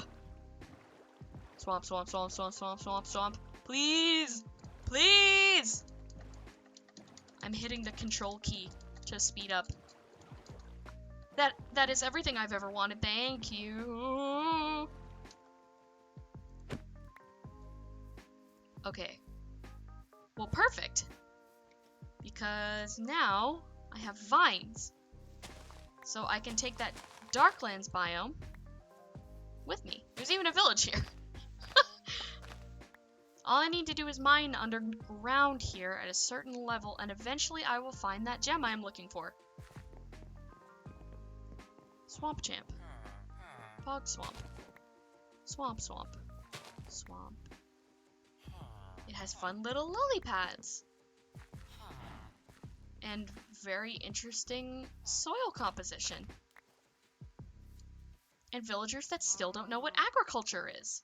Speaker 1: Swamp, swamp, swamp, swamp, swamp, swamp, swamp. Please! Please! I'm hitting the control key to speed up. That is everything I've ever wanted. Thank you. Okay. Well, perfect. Because now I have vines. So I can take that Darklands biome with me. There's even a village here. All I need to do is mine underground here at a certain level, and eventually I will find that gem I'm looking for. Swamp champ. Fog swamp. Swamp swamp. Swamp. It has fun little lily pads. And very interesting soil composition. And villagers that still don't know what agriculture is.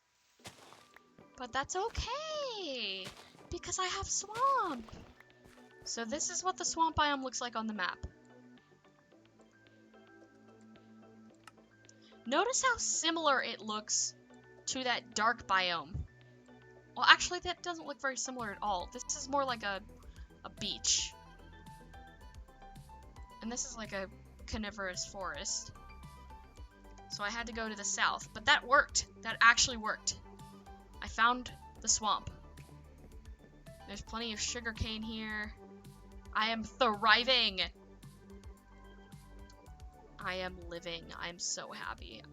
Speaker 1: But that's okay, because I have swamp. So this is what the swamp biome looks like on the map. Notice how similar it looks to that dark biome. Well, actually, that doesn't look very similar at all. This is more like a beach. And this is like a coniferous forest. So I had to go to the south, but that worked. That actually worked. I found the swamp. There's plenty of sugarcane here. I am thriving. I am living. I'm so happy.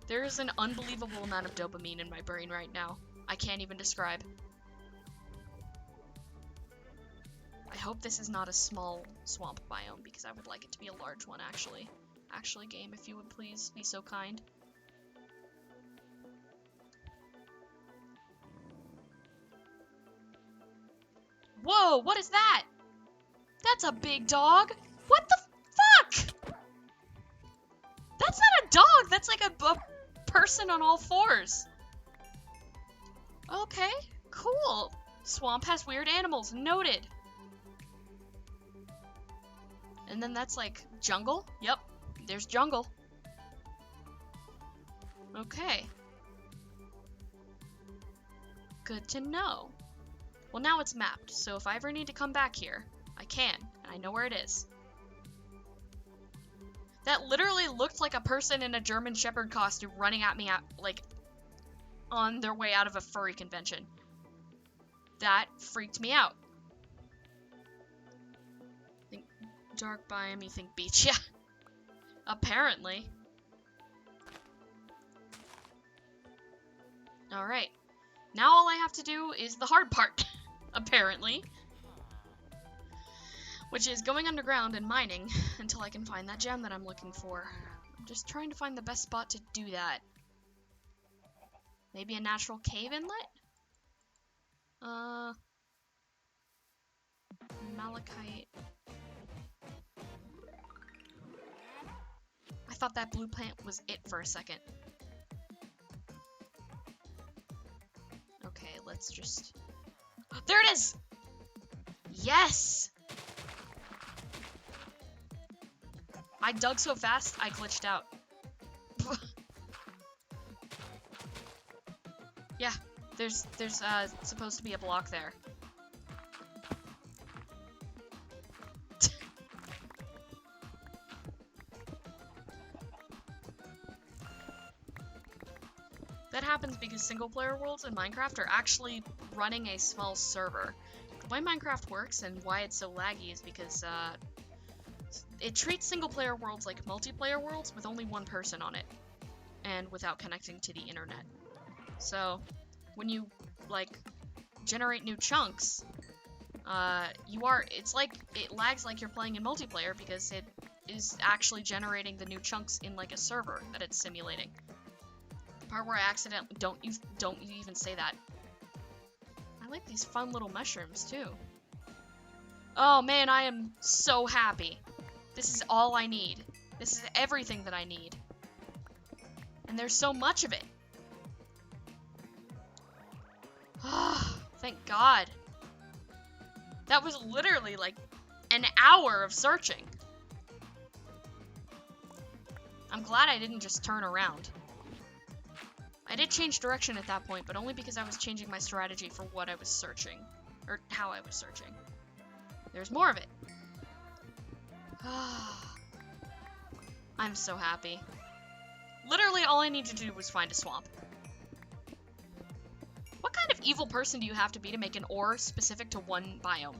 Speaker 1: There is an unbelievable amount of dopamine in my brain right now. I can't even describe. I hope this is not a small swamp biome, because I would like it to be a large one, actually. Actually, game, if you would please be so kind. Whoa, what is that? That's a big dog. What the fuck? That's not a dog. That's like a person on all fours. Okay, cool. Swamp has weird animals. Noted. And then that's like jungle. Yep, there's jungle. Okay. Good to know. Well, now it's mapped, so if I ever need to come back here, I can, and I know where it is. That literally looked like a person in a German Shepherd costume running at me like, on their way out of a furry convention. That freaked me out. Think dark biome, you think beach? Yeah. Apparently. Alright. Now all I have to do is the hard part. Apparently. Which is going underground and mining until I can find that gem that I'm looking for. I'm just trying to find the best spot to do that. Maybe a natural cave inlet? Malachite. I thought that blue plant was it for a second. Okay, let's just... There it is! Yes! I dug so fast, I glitched out. Yeah, there's supposed to be a block there. That happens because single-player worlds in Minecraft are actually running a small server. The way Minecraft works and why it's so laggy is because it treats single-player worlds like multiplayer worlds with only one person on it, and without connecting to the internet. So, when you, like, generate new chunks, it's like, it lags like you're playing in multiplayer because it is actually generating the new chunks in, like, a server that it's simulating. The part where I accidentally, don't you even say that. I like these fun little mushrooms, too. Oh man, I am so happy. This is all I need. This is everything that I need. And there's so much of it. Thank God. That was literally like an hour of searching. I'm glad I didn't just turn around. I did change direction at that point, but only because I was changing my strategy for what I was searching. Or how I was searching. There's more of it. I'm so happy. Literally all I need to do was find a swamp. What kind of evil person do you have to be to make an ore specific to one biome?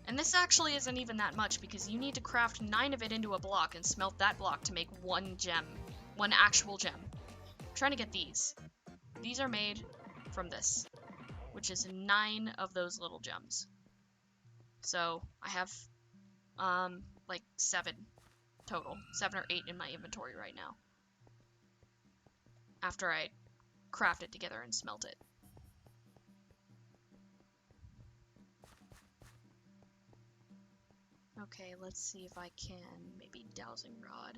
Speaker 1: And this actually isn't even that much because you need to craft 9 of it into a block and smelt that block to make one gem. One actual gem. I'm trying to get these. These are made from this, which is 9 of those little gems. So I have like 7 total. 7 or 8 in my inventory right now. After I craft it together and smelt it. Okay, let's see if I can maybe dowsing rod.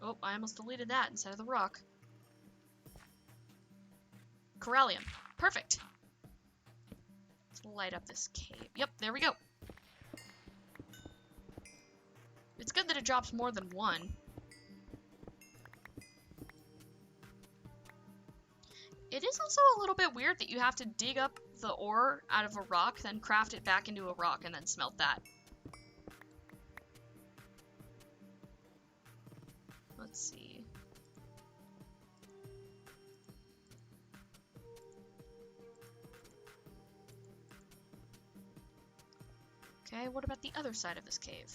Speaker 1: Oh, I almost deleted that instead of the rock. Corallium. Perfect. Let's light up this cave. Yep, there we go. It's good that it drops more than 1. It is also a little bit weird that you have to dig up the ore out of a rock, then craft it back into a rock, and then smelt that. Let's see. Okay, what about the other side of this cave?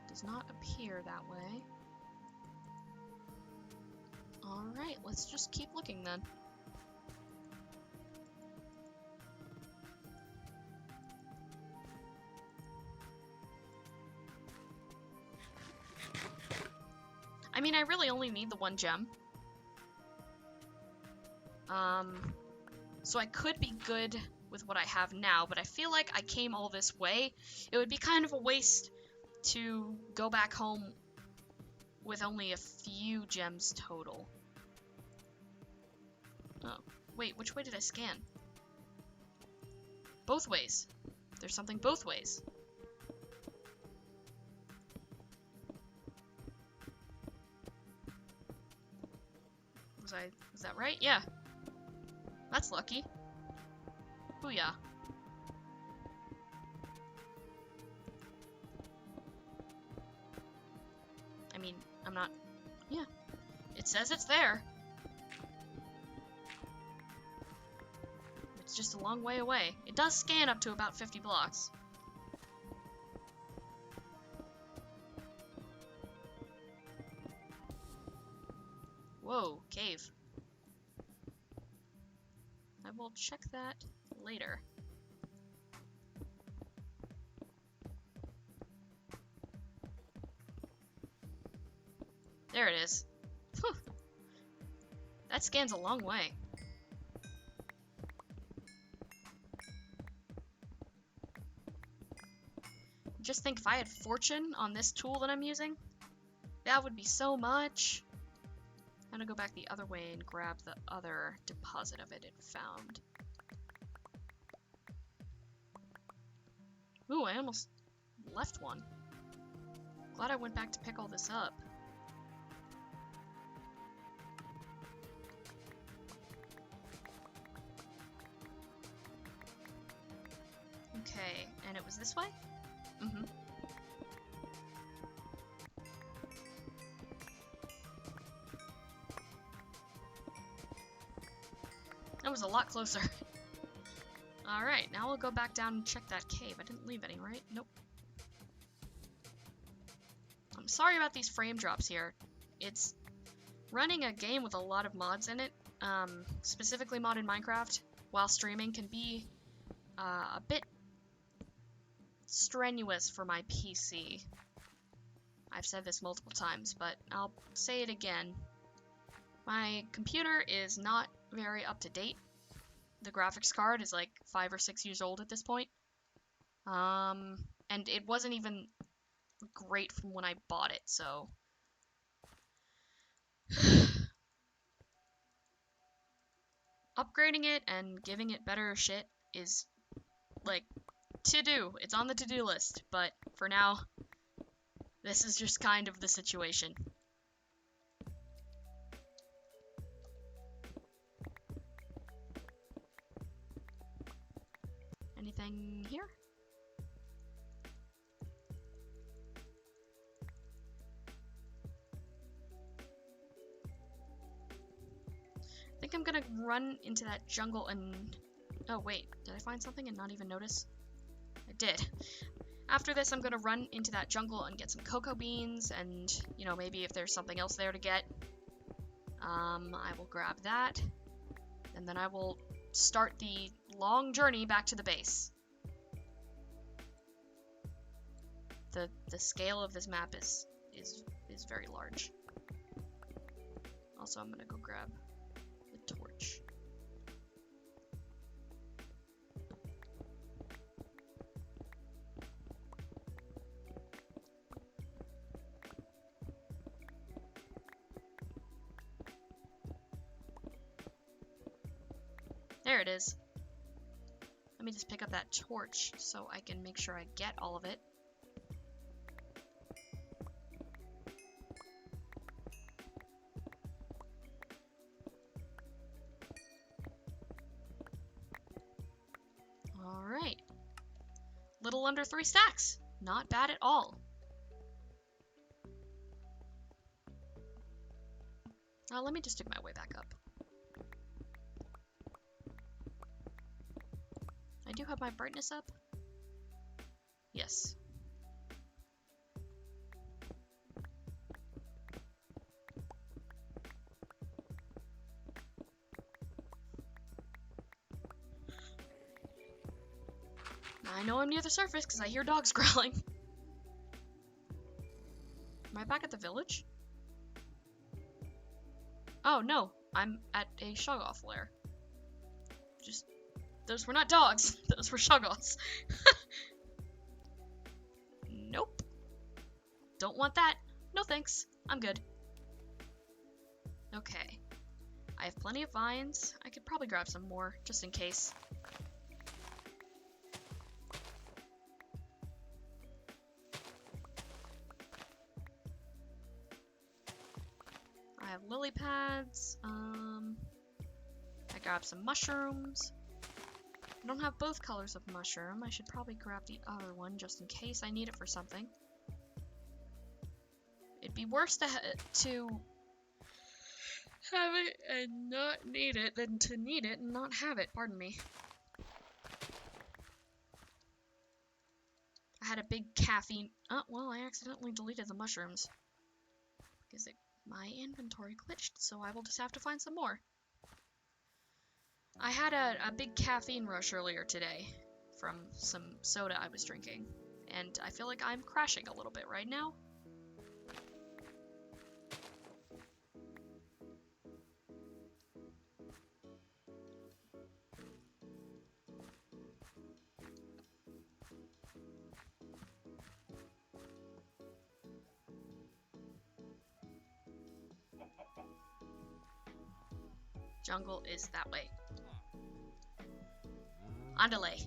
Speaker 1: Does not appear that way. Alright, let's just keep looking then. I mean, I really only need the 1 gem. So I could be good with what I have now, but I feel like I came all this way. It would be kind of a waste to go back home with only a few gems total. Oh, wait, which way did I scan? Both ways. There's something both ways. Was that right? Yeah. That's lucky. Booyah. I mean, I'm not... Yeah. It says it's there. It's just a long way away. It does scan up to about 50 blocks. Whoa, cave. I will check that later. There it is. Whew. That scans a long way. Just think if I had fortune on this tool that I'm using, that would be so much. I'm gonna go back the other way and grab the other deposit of it found. Ooh, I almost left one. Glad I went back to pick all this up. Okay, and it was this way? Mm-hmm. That was a lot closer. Alright, now we'll go back down and check that cave. I didn't leave any, right? Nope. I'm sorry about these frame drops here. It's running a game with a lot of mods in it, specifically modded Minecraft, while streaming can be a bit strenuous for my PC. I've said this multiple times, but I'll say it again. My computer is not very up to date. The graphics card is like 5 or 6 years old at this point. And it wasn't even great from when I bought it, so upgrading it and giving it better shit is like to do. It's on the to-do list, but for now, this is just kind of the situation. Anything here? I think I'm gonna run into that jungle and... Oh wait, did I find something and not even notice? I did. After this, I'm gonna run into that jungle and get some cocoa beans, and, you know, maybe if there's something else there to get, I will grab that, and then I will start the long journey back to the base. The scale of this map is very large. Also, I'm gonna go grab the torch. There it is. Let me just pick up that torch so I can make sure I get all of it. Alright. Little under 3 stacks. Not bad at all. Let me just dig my way back up. I do have my brightness up. Yes. I know I'm near the surface because I hear dogs growling. Am I back at the village? Oh no, I'm at a Shoggoth lair. Just, those were not dogs, those were Shoggoths. Nope. Don't want that. No thanks, I'm good. Okay. I have plenty of vines. I could probably grab some more, just in case. I have lily pads. I grabbed some mushrooms. I don't have both colors of mushroom. I should probably grab the other one just in case I need it for something. It'd be worse to have it and not need it than to need it and not have it. Pardon me. I had a big caffeine. Oh, well, I accidentally deleted the mushrooms because my inventory glitched, so I will just have to find some more. I had a big caffeine rush earlier today from some soda I was drinking, and I feel like I'm crashing a little bit right now. Jungle is that way. Andale.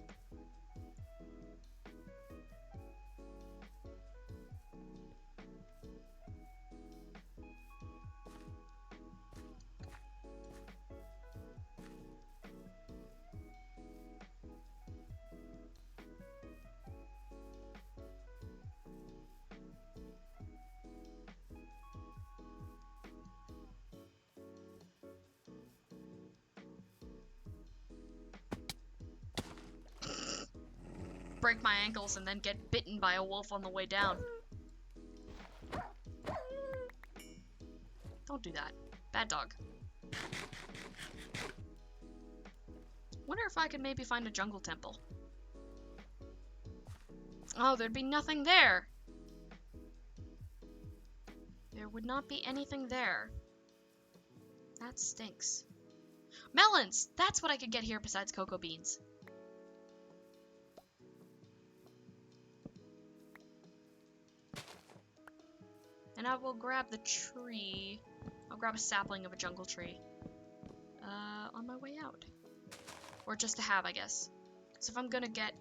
Speaker 1: Break my ankles and then get bitten by a wolf on the way down. Don't do that. Bad dog. Wonder if I could maybe find a jungle temple. Oh, there'd be nothing there. There would not be anything there. That stinks. Melons! That's what I could get here besides cocoa beans. And I will grab the tree. I'll grab a sapling of a jungle tree. On my way out. Or just to have, I guess. So if I'm gonna get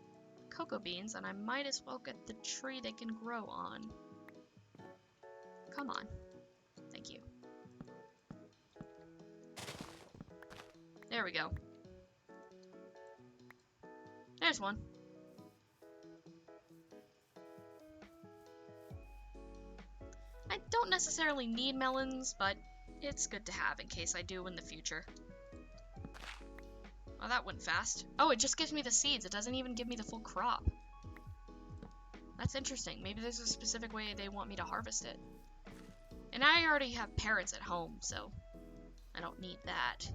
Speaker 1: cocoa beans, then I might as well get the tree they can grow on. Come on. Thank you. There we go. There's one. I don't necessarily need melons, but it's good to have in case I do in the future. Oh, that went fast. Oh, it just gives me the seeds. It doesn't even give me the full crop. That's interesting. Maybe there's a specific way they want me to harvest it. And I already have parrots at home, so I don't need that.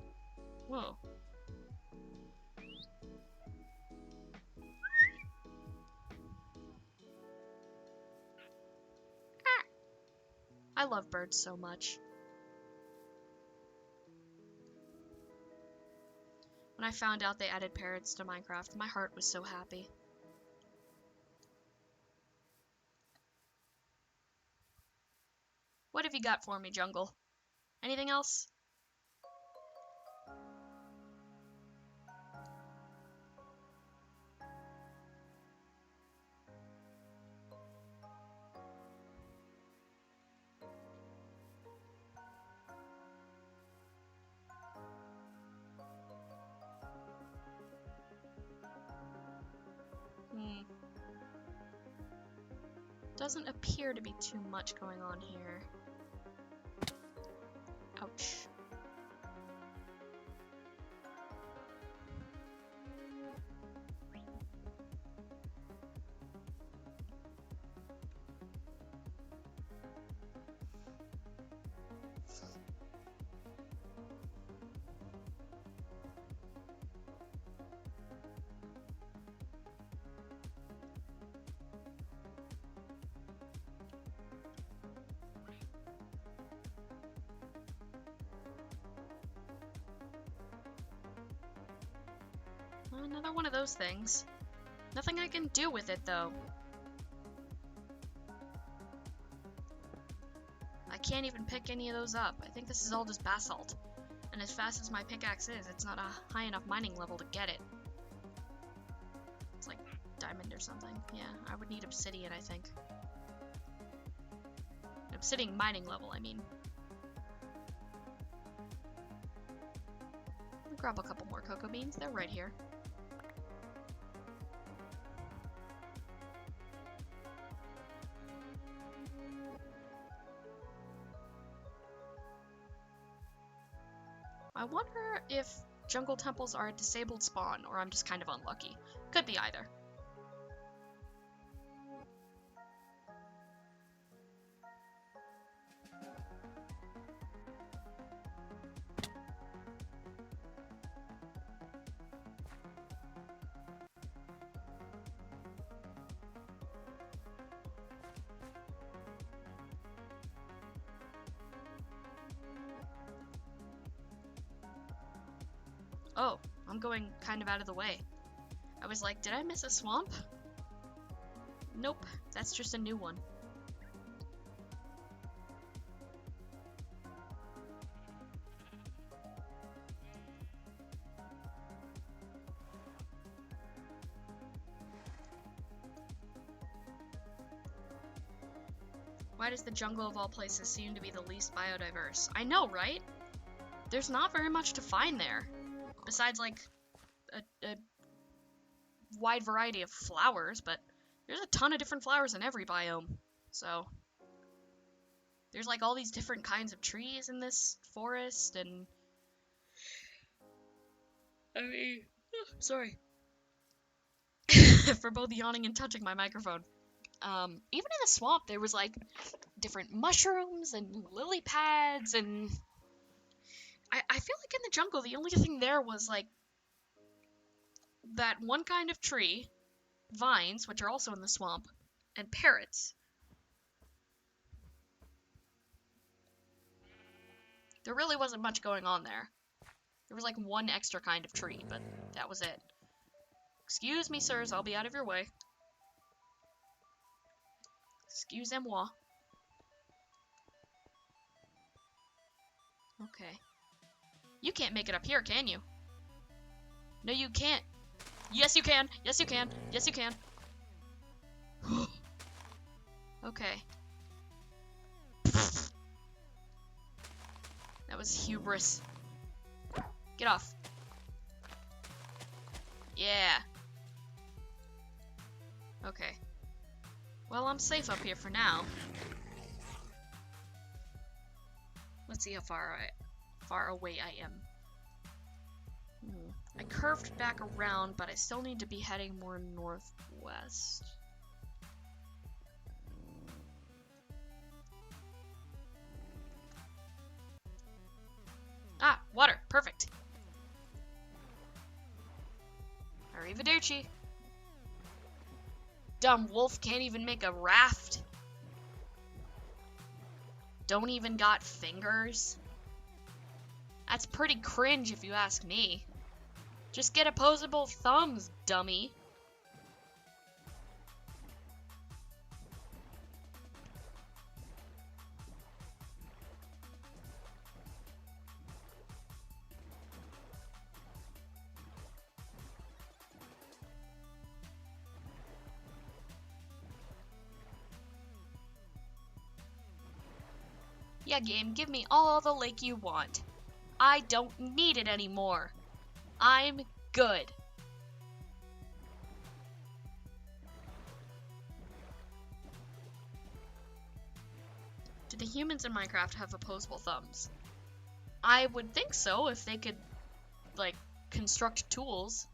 Speaker 1: Whoa. I love birds so much. When I found out they added parrots to Minecraft, my heart was so happy. What have you got for me, Jungle? Anything else? Doesn't appear to be too much going on here. Ouch. Another one of those things. Nothing I can do with it, though. I can't even pick any of those up. I think this is all just basalt. And as fast as my pickaxe is, it's not a high enough mining level to get it. It's like diamond or something. Yeah, I would need obsidian, I think. Obsidian mining level, I mean. I'll grab a couple more cocoa beans. They're right here. I wonder if jungle temples are a disabled spawn, or I'm just kind of unlucky. Could be either. Oh, I'm going kind of out of the way. I was like, did I miss a swamp? Nope, that's just a new one. Why does the jungle of all places seem to be the least biodiverse? I know, right? There's not very much to find there. Besides, like, a wide variety of flowers, but there's a ton of different flowers in every biome. So, there's, like, all these different kinds of trees in this forest, and... I mean... sorry. For both yawning and touching my microphone. Even in the swamp, there was, like, different mushrooms and lily pads, and... I feel like in the jungle, the only thing there was, like, that one kind of tree, vines, which are also in the swamp, and parrots. There really wasn't much going on there. There was, like, one extra kind of tree, but that was it. Excuse me, sirs, I'll be out of your way. Excusez-moi. Okay. You can't make it up here, can you? No, you can't. Yes, you can. Yes, you can. Yes, you can. Okay. That was hubris. Get off. Yeah. Okay. Well, I'm safe up here for now. Let's see how far away I am. I curved back around, but I still need to be heading more northwest. Ah, water. Perfect. Arrivederci. Dumb wolf can't even make a raft. Don't even got fingers. That's pretty cringe if you ask me. Just get opposable thumbs, dummy. Yeah, game, give me all the lake you want. I don't need it anymore. I'm good. Do the humans in Minecraft have opposable thumbs? I would think so if they could, like, construct tools.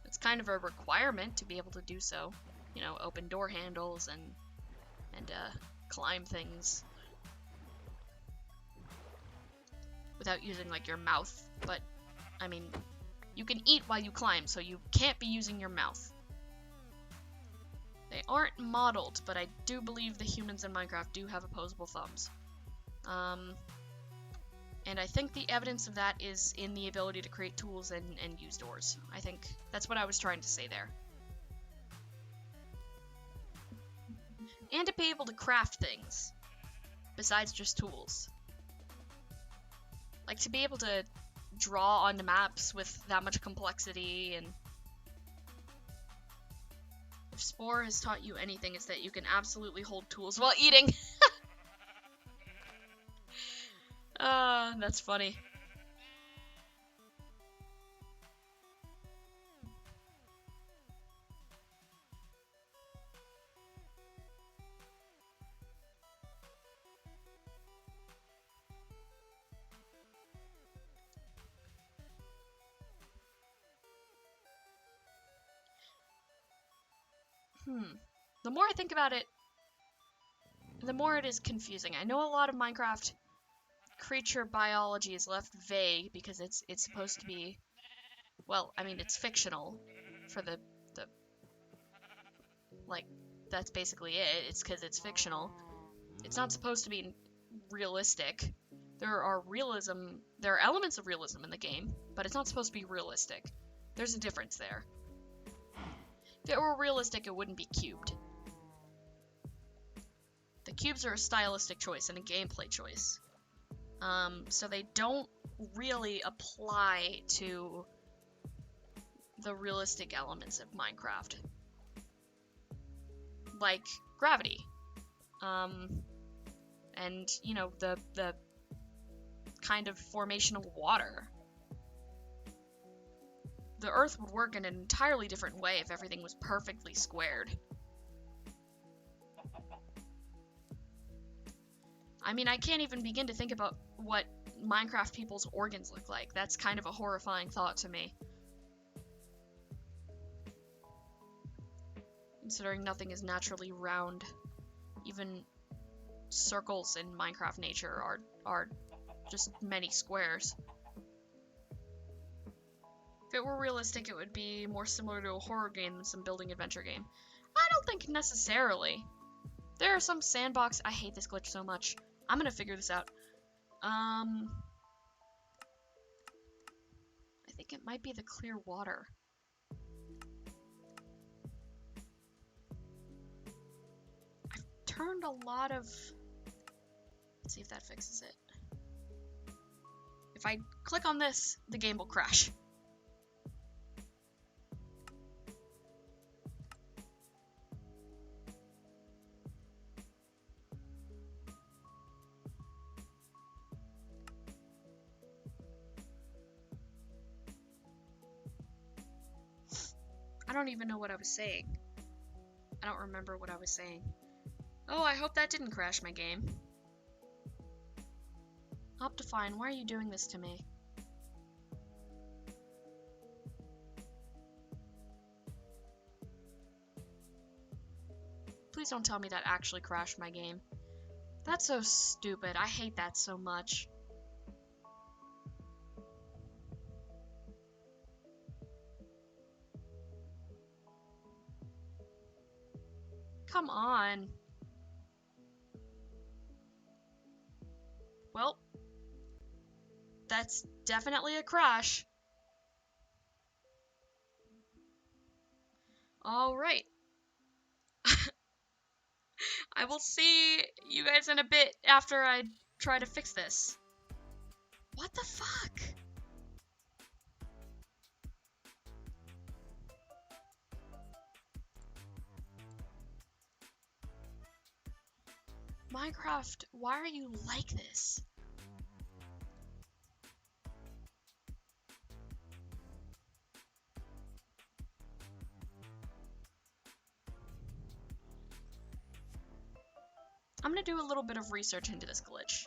Speaker 1: It's kind of a requirement to be able to do so. You know, open door handles and climb things. Without using, like, your mouth, but, I mean, you can eat while you climb, so you can't be using your mouth. They aren't modeled, but I do believe the humans in Minecraft do have opposable thumbs. And I think the evidence of that is in the ability to create tools and use doors. I think that's what I was trying to say there. And to be able to craft things, besides just tools. Like, to be able to draw onto maps with that much complexity, and... If Spore has taught you anything, it's that you can absolutely hold tools while eating. That's funny. The more I think about it, the more it is confusing. I know a lot of Minecraft creature biology is left vague because it's supposed to be, well, I mean, it's fictional for the like, that's basically it. It's because it's fictional. It's not supposed to be realistic. There are elements of realism in the game, but it's not supposed to be realistic. There's a difference there. If it were realistic, it wouldn't be cubed. The cubes are a stylistic choice and a gameplay choice. So they don't really apply to the realistic elements of Minecraft. Like gravity. And, you know, the kind of formation of water. The Earth would work in an entirely different way if everything was perfectly squared. I mean, I can't even begin to think about what Minecraft people's organs look like. That's kind of a horrifying thought to me. Considering nothing is naturally round. Even circles in Minecraft nature are just many squares. If it were realistic, it would be more similar to a horror game than some building adventure game. I don't think necessarily. There are some sandbox. I hate this glitch so much. I'm gonna figure this out. I think it might be the clear water. I've turned a lot of... Let's see if that fixes it. If I click on this, the game will crash. I don't even know what I was saying. I don't remember what I was saying. Oh, I hope that didn't crash my game. Optifine, why are you doing this to me? Please don't tell me that actually crashed my game. That's so stupid. I hate that so much. Come on. Well, that's definitely a crash. Alright. I will see you guys in a bit after I try to fix this. What the fuck? Minecraft, why are you like this? I'm gonna do a little bit of research into this glitch.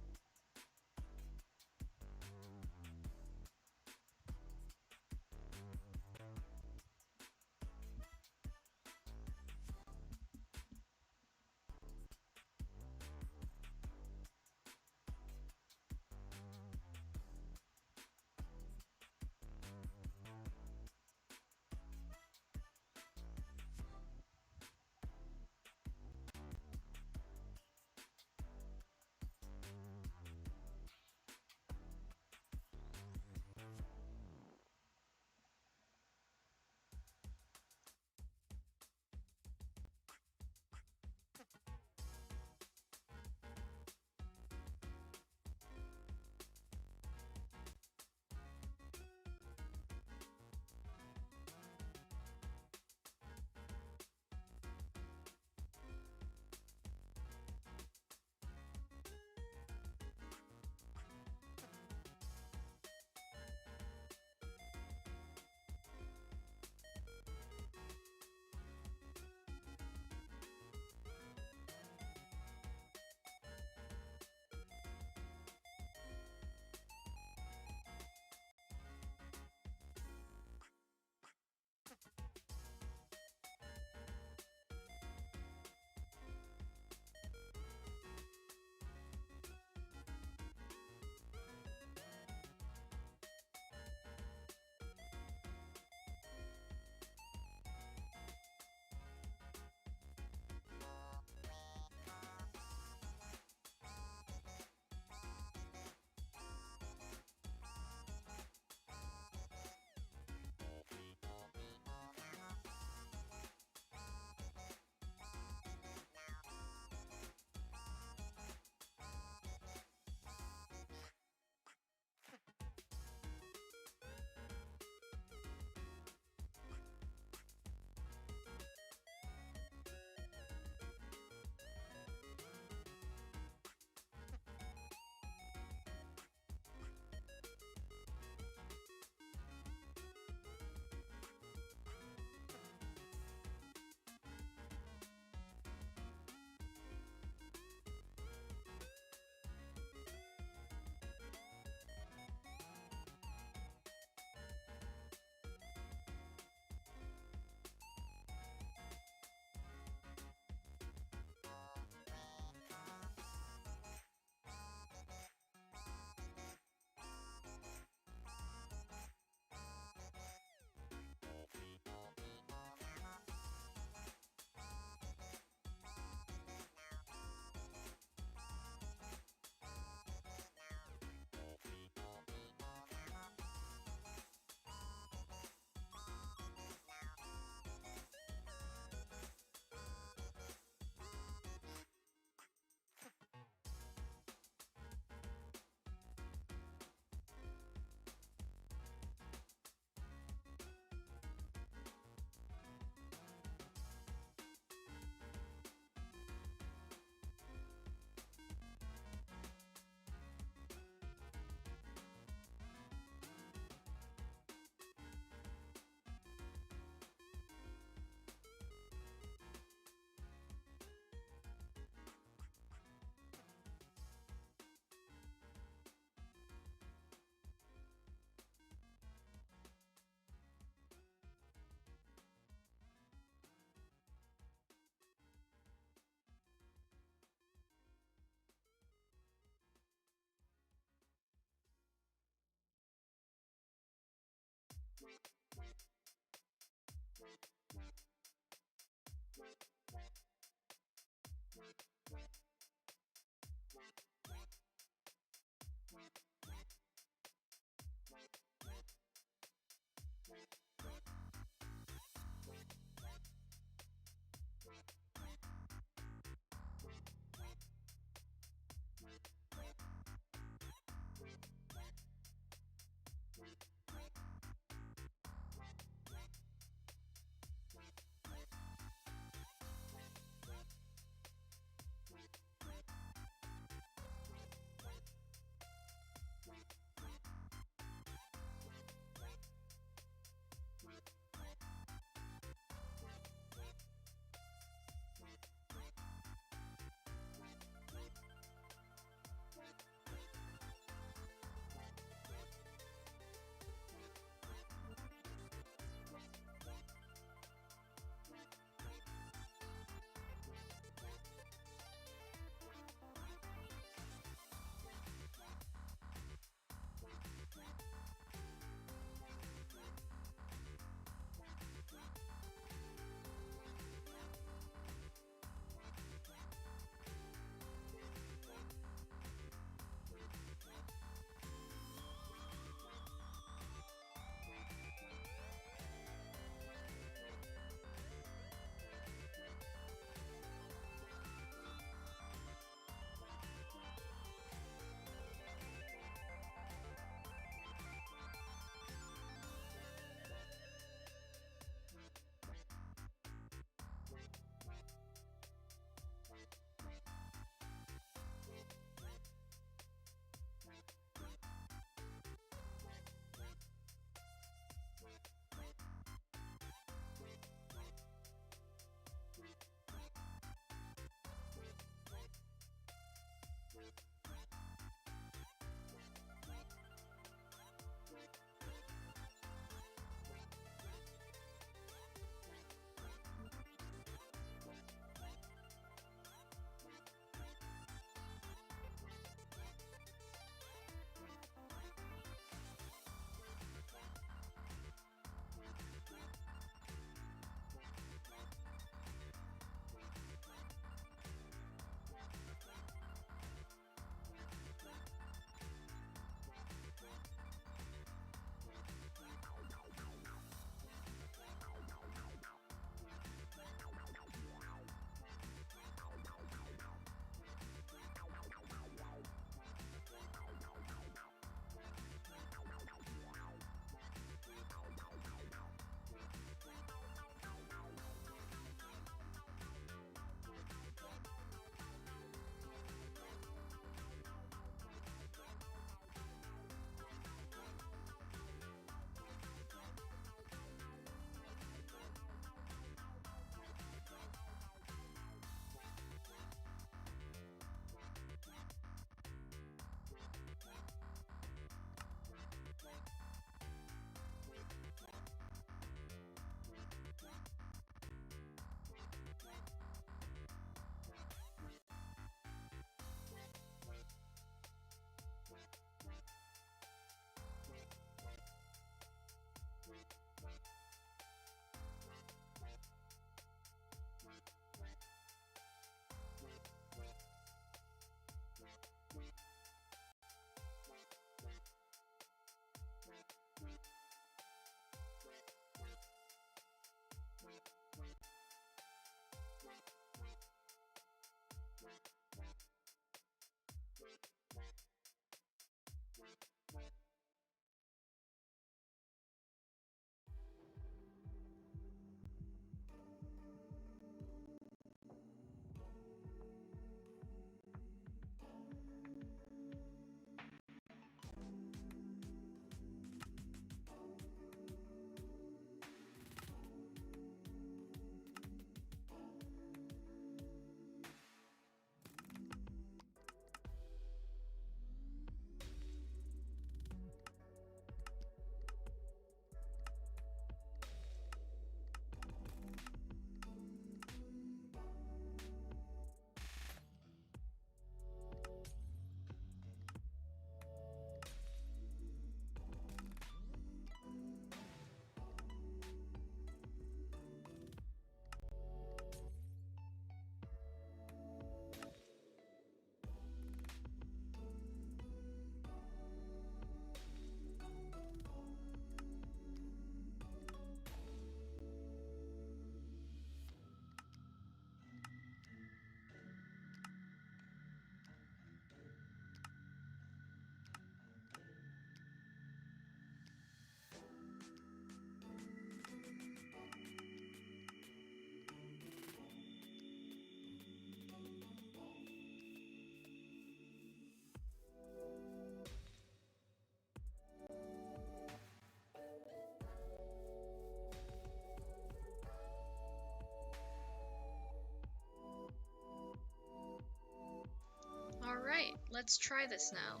Speaker 1: let's try this now.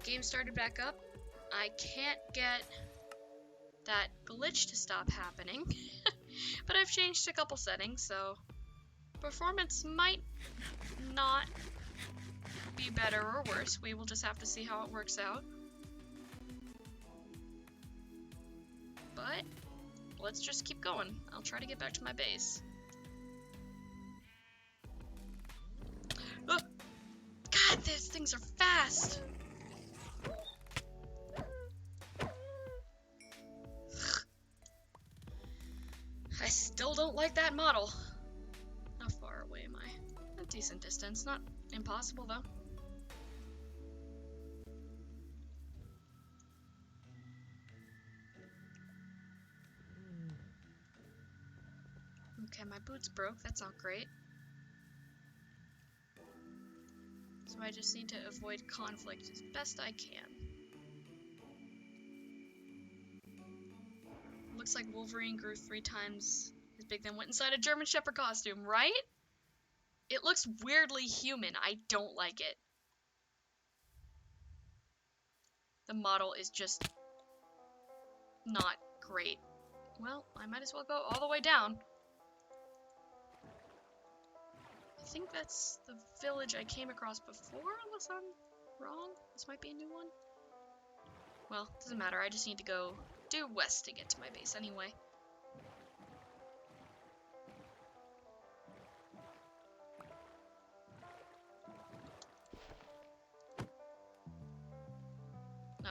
Speaker 1: Game started back up. I can't get that glitch to stop happening, but I've changed a couple settings, so performance might not be better or worse. We will just have to see how it works out. But let's just keep going. I'll try to get back to my base. Oh! God, these things are fast! I still don't like that model. How far away am I? A decent distance. Not impossible, though. Okay, my boots broke. That's not great. So I just need to avoid conflict as best I can. Looks like Wolverine grew 3 times as big, then went inside a German Shepherd costume, right? It looks weirdly human. I don't like it. The model is just not great. Well, I might as well go all the way down. I think that's the village I came across before, unless I'm wrong. This might be a new one. Well, doesn't matter. I just need to go due west to get to my base anyway. No.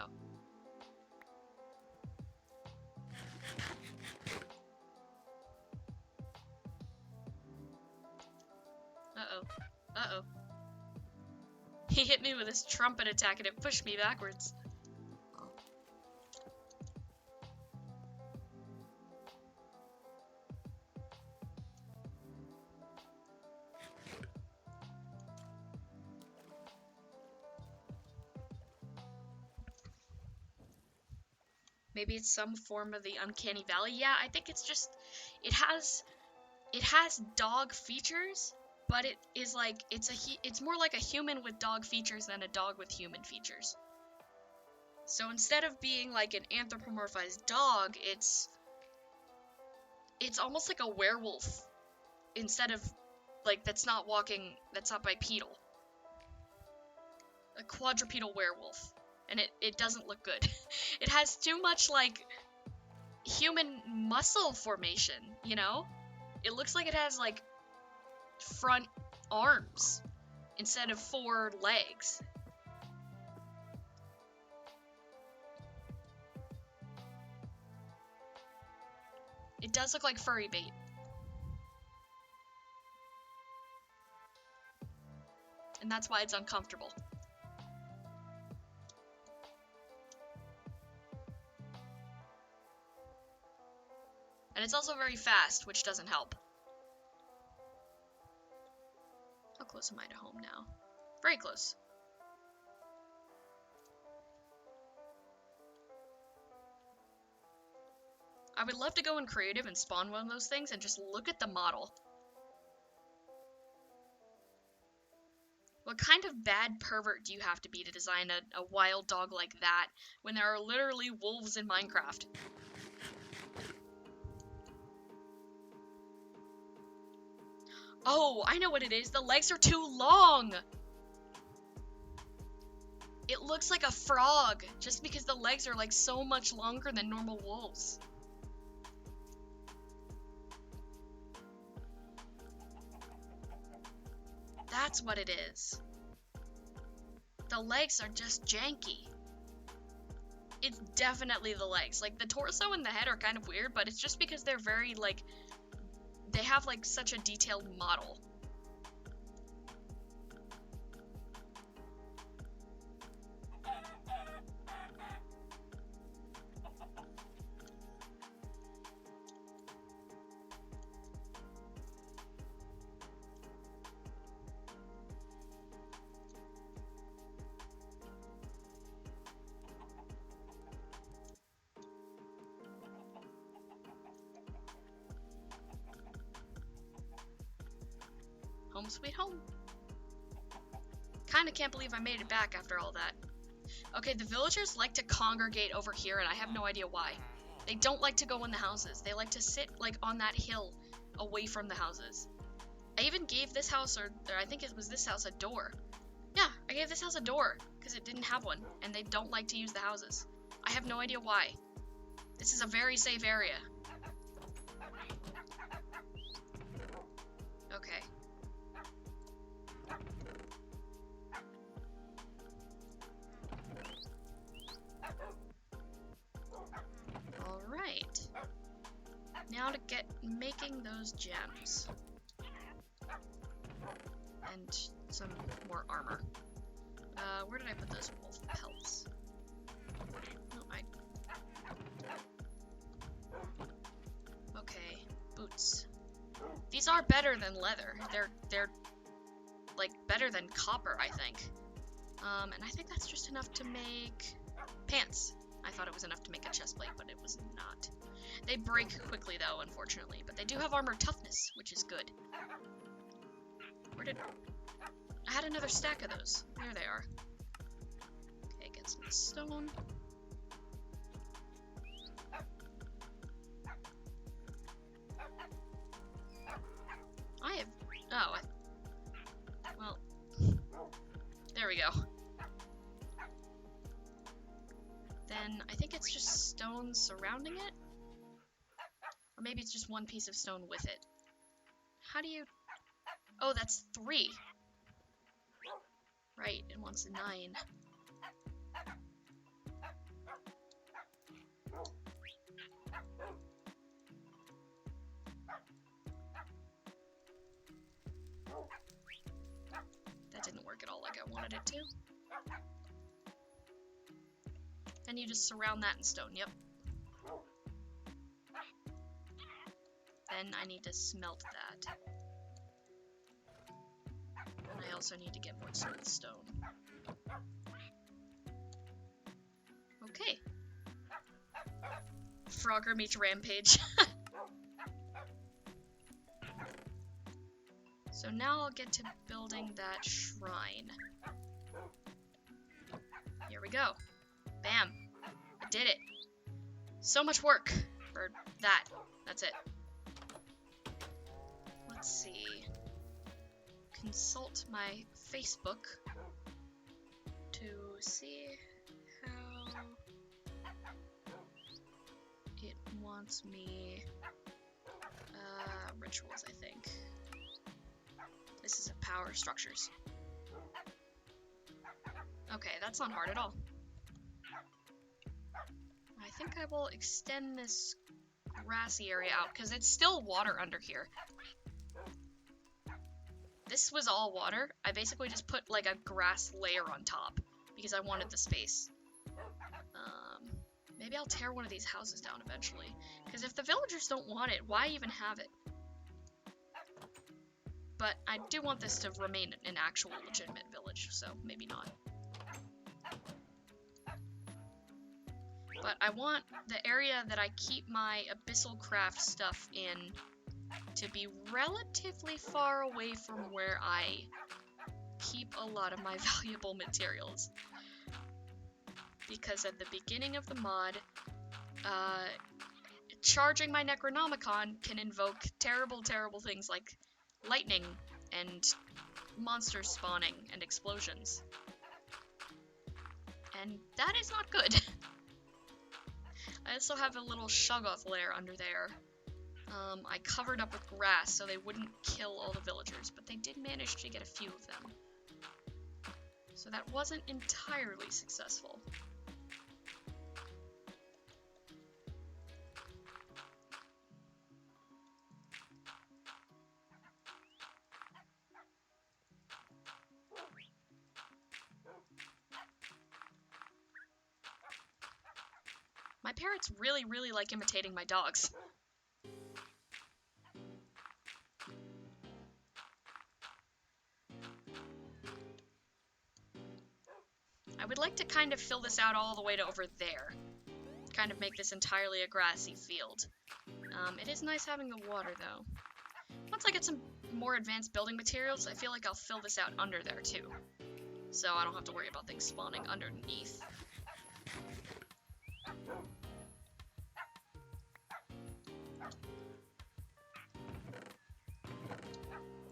Speaker 1: Uh-oh. Uh-oh. He hit me with his trumpet attack and it pushed me backwards. Maybe it's some form of the uncanny valley. Yeah, I think it's just it has dog features, but it is like it's more like a human with dog features than a dog with human features. So instead of being like an anthropomorphized dog, it's almost like a werewolf instead of like that's not bipedal. A quadrupedal werewolf. And it doesn't look good. It has too much, like, human muscle formation, you know? It looks like it has, like, front arms instead of 4 legs. It does look like furry bait. And that's why it's uncomfortable. And it's also very fast, which doesn't help. How close am I to home now? Very close. I would love to go in creative and spawn one of those things and just look at the model. What kind of bad pervert do you have to be to design a wild dog like that when there are literally wolves in Minecraft? Oh, I know what it is. The legs are too long. It looks like a frog, just because the legs are like so much longer than normal wolves. That's what it is. The legs are just janky. It's definitely the legs. Like, the torso and the head are kind of weird, but it's just because they're very, like, they have, like, such a detailed model. Home sweet home. kind of can't believe I made it back after all that. Okay, the villagers like to congregate over here, and I have no idea why. They don't like to go in the houses. They like to sit, like, on that hill away from the houses. I even gave this house, or I think it was this house, a door. Yeah, I gave this house a door, because it didn't have one, and they don't like to use the houses. I have no idea why. This is a very safe area. Okay. Alright. Now to get making those gems. And some more armor. Where did I put those wolf pelts? No, Okay, boots. These are better than leather. They're like better than copper, I think. And I think that's just enough to make pants. I thought it was enough to make a chest plate, but it was not. They break quickly though, unfortunately, but they do have armor toughness, which is good. Where did I had another stack of those. There they are. Okay, get some stone. Well, there we go. Then I think it's just stone surrounding it? Or maybe it's just one piece of stone with it. How do you... Oh, that's 3. Right, it wants 9. That didn't work at all like I wanted it to. Then you just surround that in stone, yep. Then I need to smelt that. And I also need to get more smooth stone. Okay. Frogger meets Rampage. So now I'll get to building that shrine. Here we go. Bam. I did it. So much work for that. That's it. Let's see. Consult my Facebook to see how it wants me. Rituals, I think. This is a power structures. Okay, that's not hard at all. I think I will extend this grassy area out because it's still water under here. This was all water. I basically just put like a grass layer on top because I wanted the space. Maybe I'll tear one of these houses down eventually. Because if the villagers don't want it, why even have it? But I do want this to remain an actual legitimate village, so maybe not. But I want the area that I keep my abyssal craft stuff in to be relatively far away from where I keep a lot of my valuable materials. Because at the beginning of the mod, charging my Necronomicon can invoke terrible, terrible things like lightning and monsters spawning and explosions. And that is not good. I also have a little Shoggoth lair under there. I covered up with grass so they wouldn't kill all the villagers, but they did manage to get a few of them. So that wasn't entirely successful. My parrots really, really like imitating my dogs. I would like to kind of fill this out all the way to over there. Kind of make this entirely a grassy field. It is nice having the water, though. Once I get some more advanced building materials, I feel like I'll fill this out under there, too. so I don't have to worry about things spawning underneath.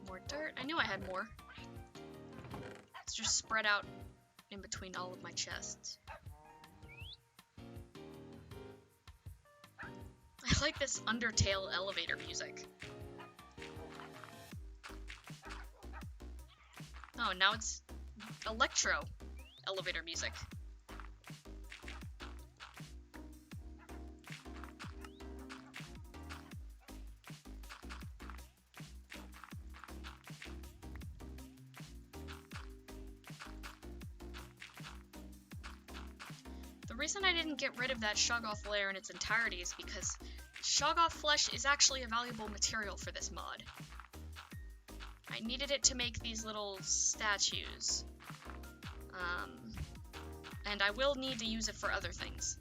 Speaker 1: More dirt. I knew I had more. It's just spread out in between all of my chests. I like this Undertale elevator music. Oh, now it's electro elevator music. The reason I didn't get rid of that Shoggoth layer in its entirety is because Shoggoth flesh is actually a valuable material for this mod. I needed it to make these little statues. And I will need to use it for other things.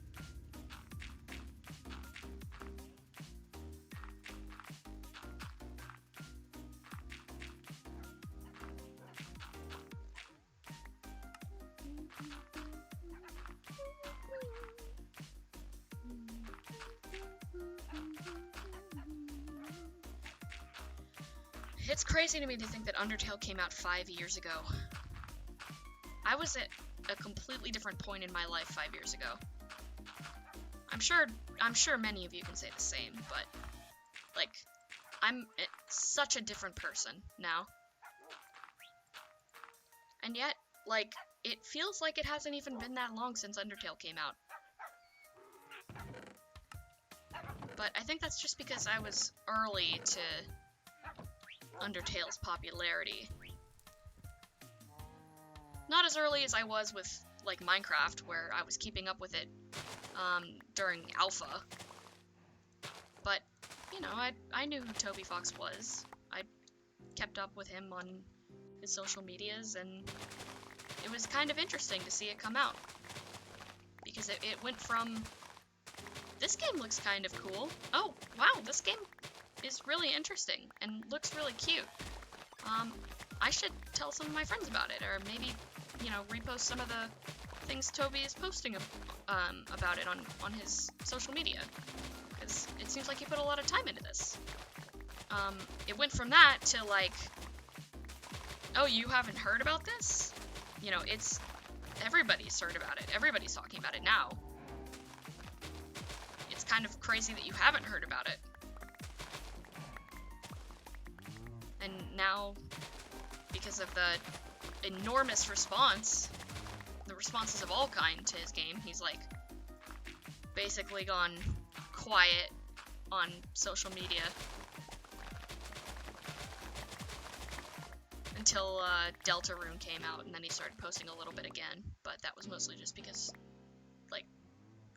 Speaker 1: It's crazy to me to think that Undertale came out 5 years ago. I was at a completely different point in my life 5 years ago. I'm sure many of you can say the same, but like I'm such a different person now. And yet, like, it feels like it hasn't even been that long since Undertale came out. But I think that's just because I was early to Undertale's popularity. Not as early as I was with, like, Minecraft, where I was keeping up with it during alpha. But, you know, I knew who Toby Fox was. I kept up with him on his social medias, and it was kind of interesting to see it come out. Because it went from, this game looks kind of cool. Oh, wow, this game is really interesting and looks really cute. I should tell some of my friends about it, or maybe, you know, repost some of the things Toby is posting about it on his social media, because it seems like he put a lot of time into this. It went from that to, like, oh, you haven't heard about this? You know, it's, everybody's heard about it. Everybody's talking about it now. It's kind of crazy that you haven't heard about it. And now, because of the enormous response, the responses of all kind to his game, he's like basically gone quiet on social media until Deltarune came out, and then he started posting a little bit again, but that was mostly just because, like,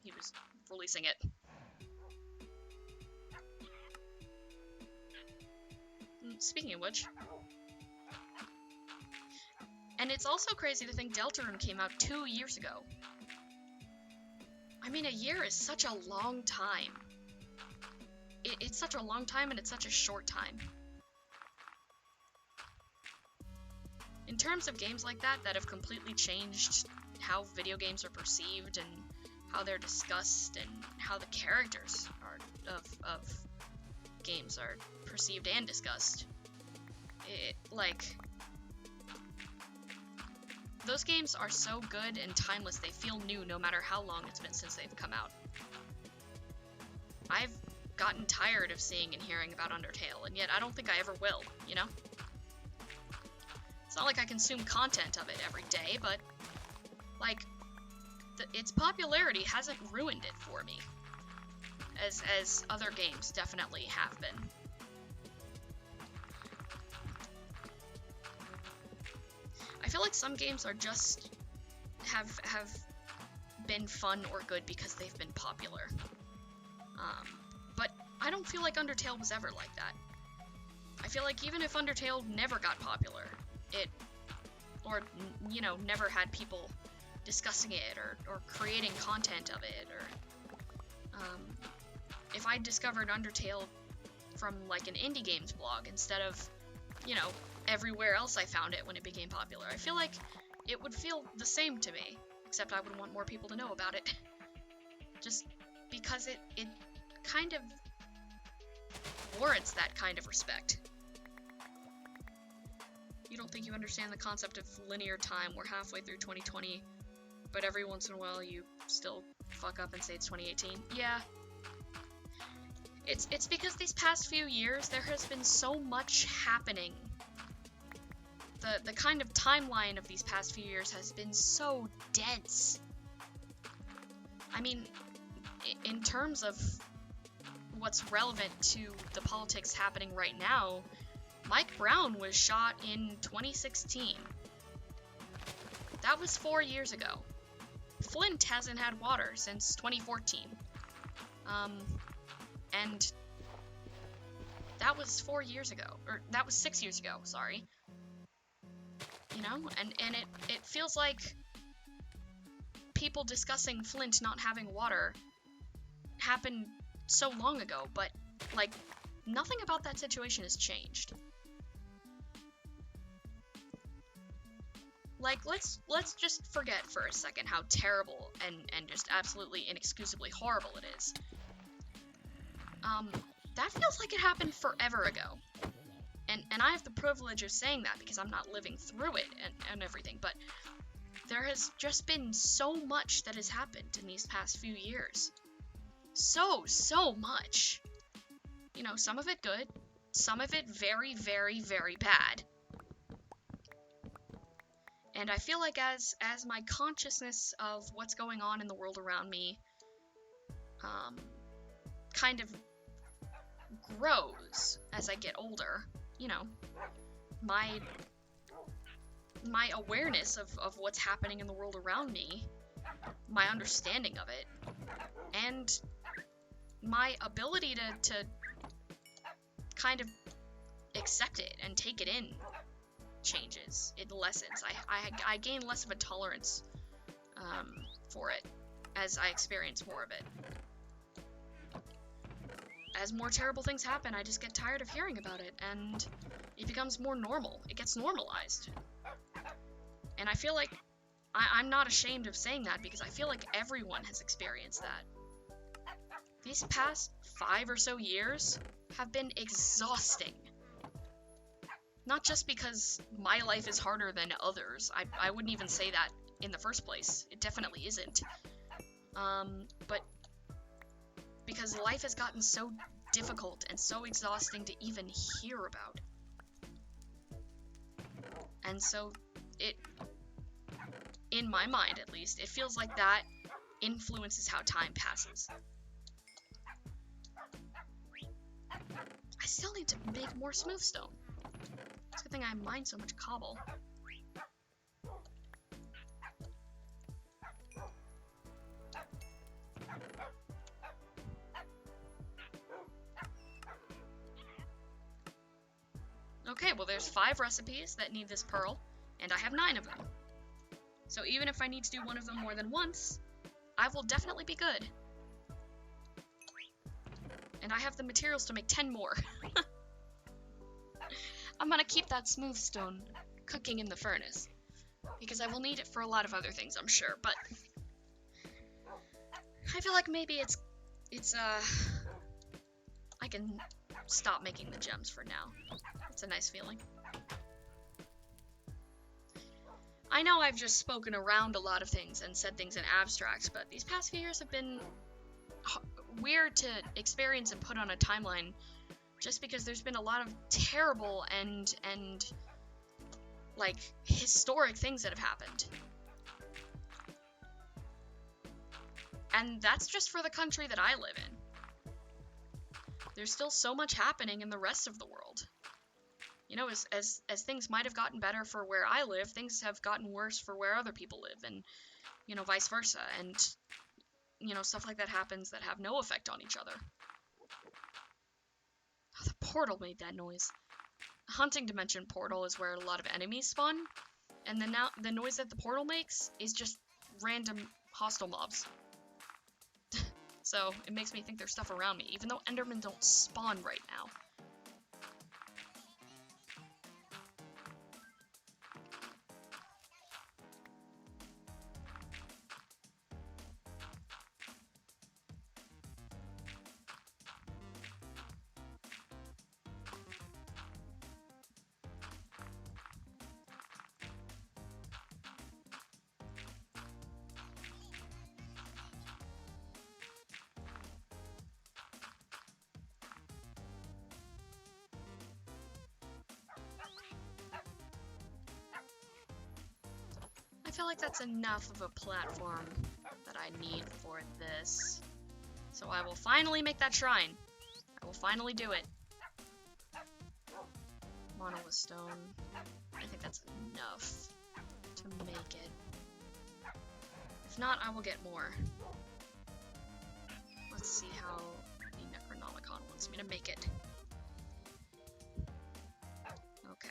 Speaker 1: he was releasing it. Speaking of which, and it's also crazy to think Deltarune came out 2 years ago. I mean, a year is such a long time. It's such a long time, and it's such a short time. In terms of games like that have completely changed how video games are perceived and how they're discussed and how the characters of games are perceived and discussed. Those games are so good and timeless, they feel new no matter how long it's been since they've come out. I've gotten tired of seeing and hearing about Undertale, and yet I don't think I ever will, you know? It's not like I consume content of it every day, but, like, its popularity hasn't ruined it for me, as other games definitely have been. I feel like some games are just have been fun or good because they've been popular. But I don't feel like Undertale was ever like that. I feel like even if Undertale never got popular, or, you know, never had people discussing it or creating content of it, or if I discovered Undertale from, like, an indie games blog instead of, you know, everywhere else I found it when it became popular, I feel like it would feel the same to me, except I would want more people to know about it. Just because it kind of warrants that kind of respect. You don't think you understand the concept of linear time? We're halfway through 2020, but every once in a while you still fuck up and say it's 2018. Yeah. It's because these past few years there has been so much happening. The kind of timeline of these past few years has been so dense. I mean, in terms of what's relevant to the politics happening right now, Mike Brown was shot in 2016. That was 4 years ago. Flint hasn't had water since 2014. And that was 4 years ago, or that was 6 years ago, sorry. You know, and it feels like people discussing Flint not having water happened so long ago, but, like, nothing about that situation has changed. Like, let's just forget for a second how terrible and just absolutely inexcusably horrible it is. That feels like it happened forever ago. And I have the privilege of saying that because I'm not living through it and everything, but there has just been so much that has happened in these past few years. So much. You know, some of it good, some of it very, very, very bad. And I feel like as my consciousness of what's going on in the world around me kind of grows as I get older, you know, my awareness of what's happening in the world around me, my understanding of it, and my ability to kind of accept it and take it in changes. It lessens. I gain less of a tolerance for it as I experience more of it. As more terrible things happen, I just get tired of hearing about it, and it becomes more normal. It gets normalized. And I feel like I'm not ashamed of saying that because I feel like everyone has experienced that. These past 5 or so years have been exhausting. Not just because my life is harder than others. I wouldn't even say that in the first place. It definitely isn't. But because life has gotten so difficult and so exhausting to even hear about. And so it, in my mind at least, it feels like that influences how time passes. I still need to make more smooth stone. It's a good thing I mined so much cobble. Okay, well there's 5 recipes that need this pearl, and I have 9 of them. So even if I need to do one of them more than once, I will definitely be good. And I have the materials to make 10 more. I'm gonna keep that smooth stone cooking in the furnace, because I will need it for a lot of other things, I'm sure, but I feel like maybe I can stop making the gems for now. It's a nice feeling. I know I've just spoken around a lot of things and said things in abstract, but these past few years have been weird to experience and put on a timeline just because there's been a lot of terrible and like historic things that have happened. And that's just for the country that I live in. There's still so much happening in the rest of the world. You know, as things might have gotten better for where I live, things have gotten worse for where other people live, and, you know, vice versa, and, you know, stuff like that happens that have no effect on each other. Oh, the portal made that noise. A hunting dimension portal is where a lot of enemies spawn, and then now the noise that the portal makes is just random hostile mobs. So it makes me think there's stuff around me, even though Endermen don't spawn right now. feel like that's enough of a platform that I need for this. So I will finally make that shrine. I will finally do it. Monolith stone. I think that's enough to make it. If not, I will get more. Let's see how the Necronomicon wants me to make it. Okay.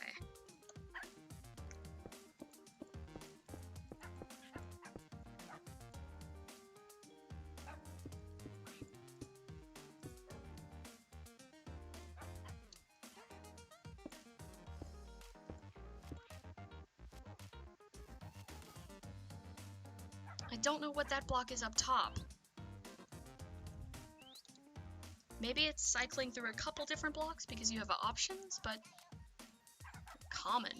Speaker 1: I don't know what that block is up top. Maybe it's cycling through a couple different blocks because you have options, but common.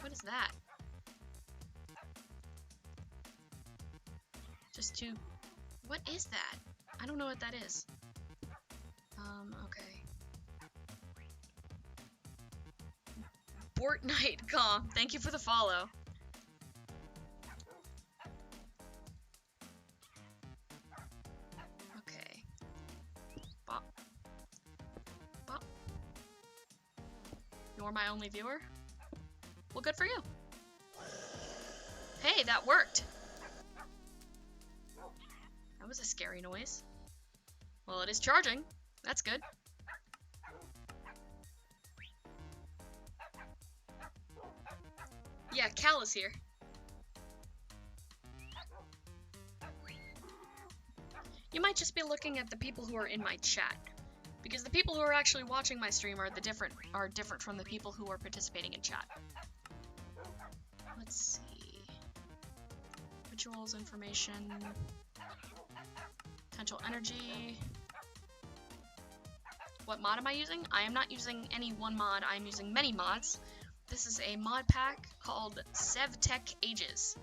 Speaker 1: What is that? Just to... What is that? I don't know what that is. Okay. Fortnite Com, thank you for the follow. Okay. Bop. Bop. You're my only viewer? Well, good for you. Hey, that worked. That was a scary noise. Well, it is charging. That's good. Yeah, Cal is here. You might just be looking at the people who are in my chat, because the people who are actually watching my stream are different from the people who are participating in chat. Let's see. Rituals, information, potential energy. What mod am I using? I am not using any one mod, I am using many mods. This is a mod pack called Sevtech Ages.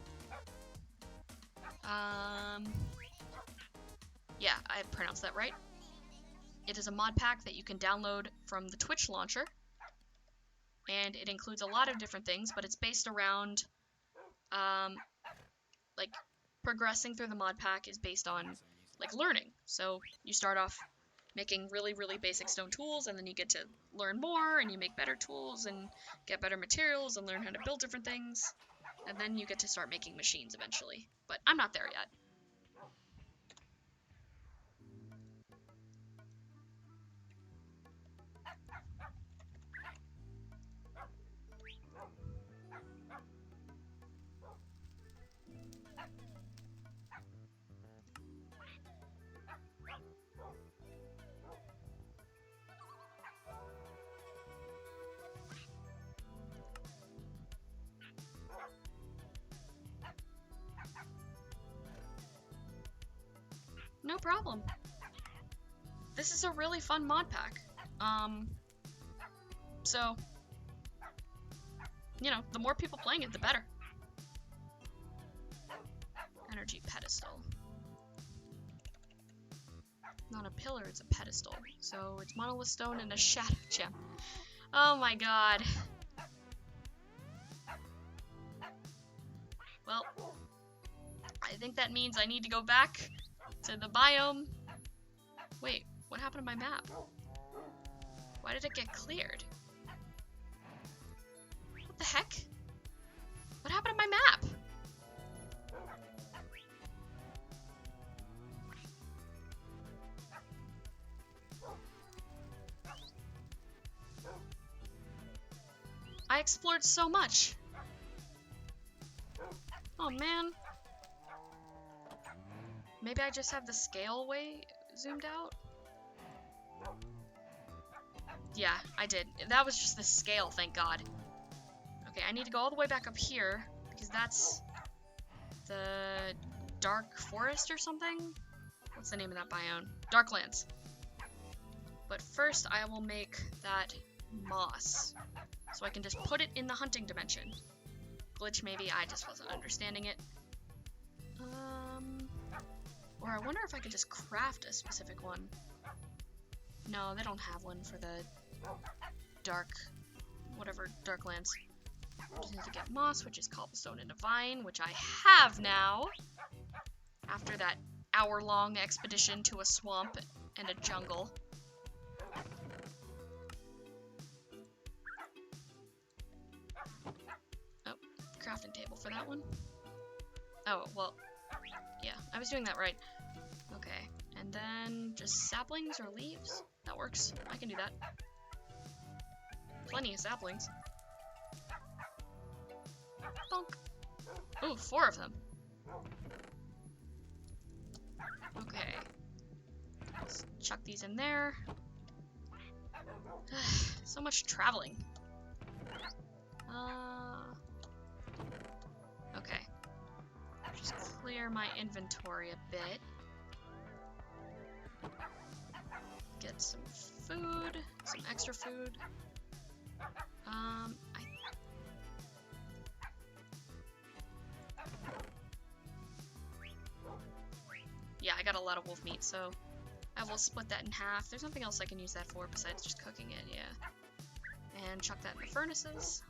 Speaker 1: Yeah, I pronounced that right. It is a mod pack that you can download from the Twitch launcher. And it includes a lot of different things, but it's based around, like, progressing through the mod pack is based on, like, learning. So you start off making really, really basic stone tools, and then you get to learn more, and you make better tools, and get better materials, and learn how to build different things. And then you get to start making machines eventually. But I'm not there yet. No problem. This is a really fun mod pack. So, you know, the more people playing it, the better. Energy pedestal. Not a pillar, it's a pedestal. So it's monolith stone and a shadow gem. Oh my god. Well, I think that means I need to go back to the biome. Wait, what happened to my map? Why did it get cleared? What the heck? What happened to my map? I explored so much. Oh man. Maybe I just have the scale way zoomed out? Yeah, I did. That was just the scale, thank god. Okay, I need to go all the way back up here, because that's the dark forest or something? What's the name of that biome? Darklands. But first I will make that moss, so I can just put it in the hunting dimension. Glitch maybe, I just wasn't understanding it. Or I wonder if I could just craft a specific one. No, they don't have one for the dark, whatever, Darklands. Just need to get moss, which is cobblestone and a vine, which I have now. After that hour-long expedition to a swamp and a jungle. Oh, crafting table for that one. Oh, well, yeah, I was doing that right. Okay, and then just saplings or leaves? That works. I can do that. Plenty of saplings. Bonk. Ooh, 4 of them. Okay. Let's chuck these in there. So much traveling. Okay. Just clear my inventory a bit. Get some food, some extra food. Yeah, I got a lot of wolf meat, so I will split that in half. There's nothing else I can use that for besides just cooking it, yeah. And chuck that in the furnaces.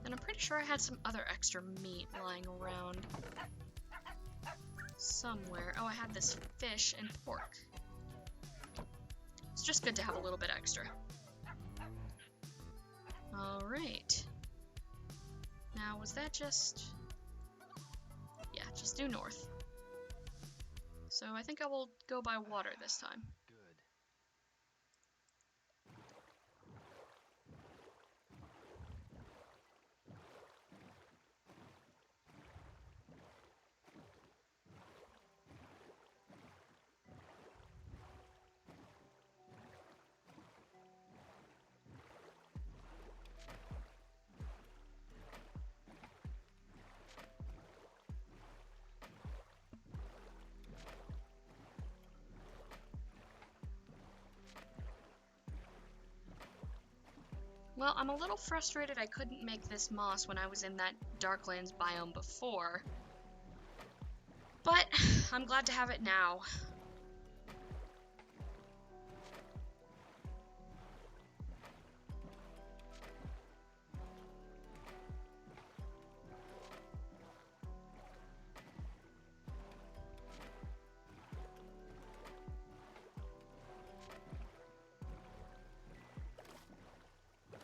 Speaker 1: And I'm pretty sure I had some other extra meat lying around somewhere. Oh, I had this fish and pork. It's just good to have a little bit extra. Alright. Now, was that just... Yeah, just due north. So I think I will go by water this time. Well, I'm a little frustrated I couldn't make this moss when I was in that Darklands biome before. But I'm glad to have it now.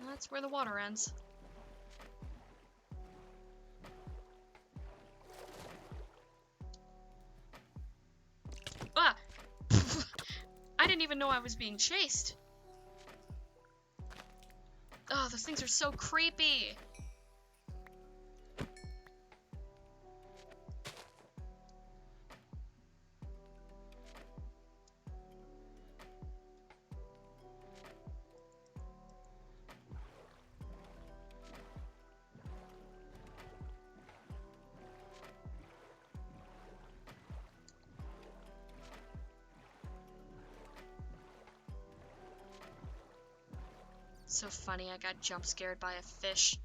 Speaker 1: That's where the water ends. Ah! I didn't even know I was being chased. Oh, those things are so creepy. So funny, I got jump scared by a fish.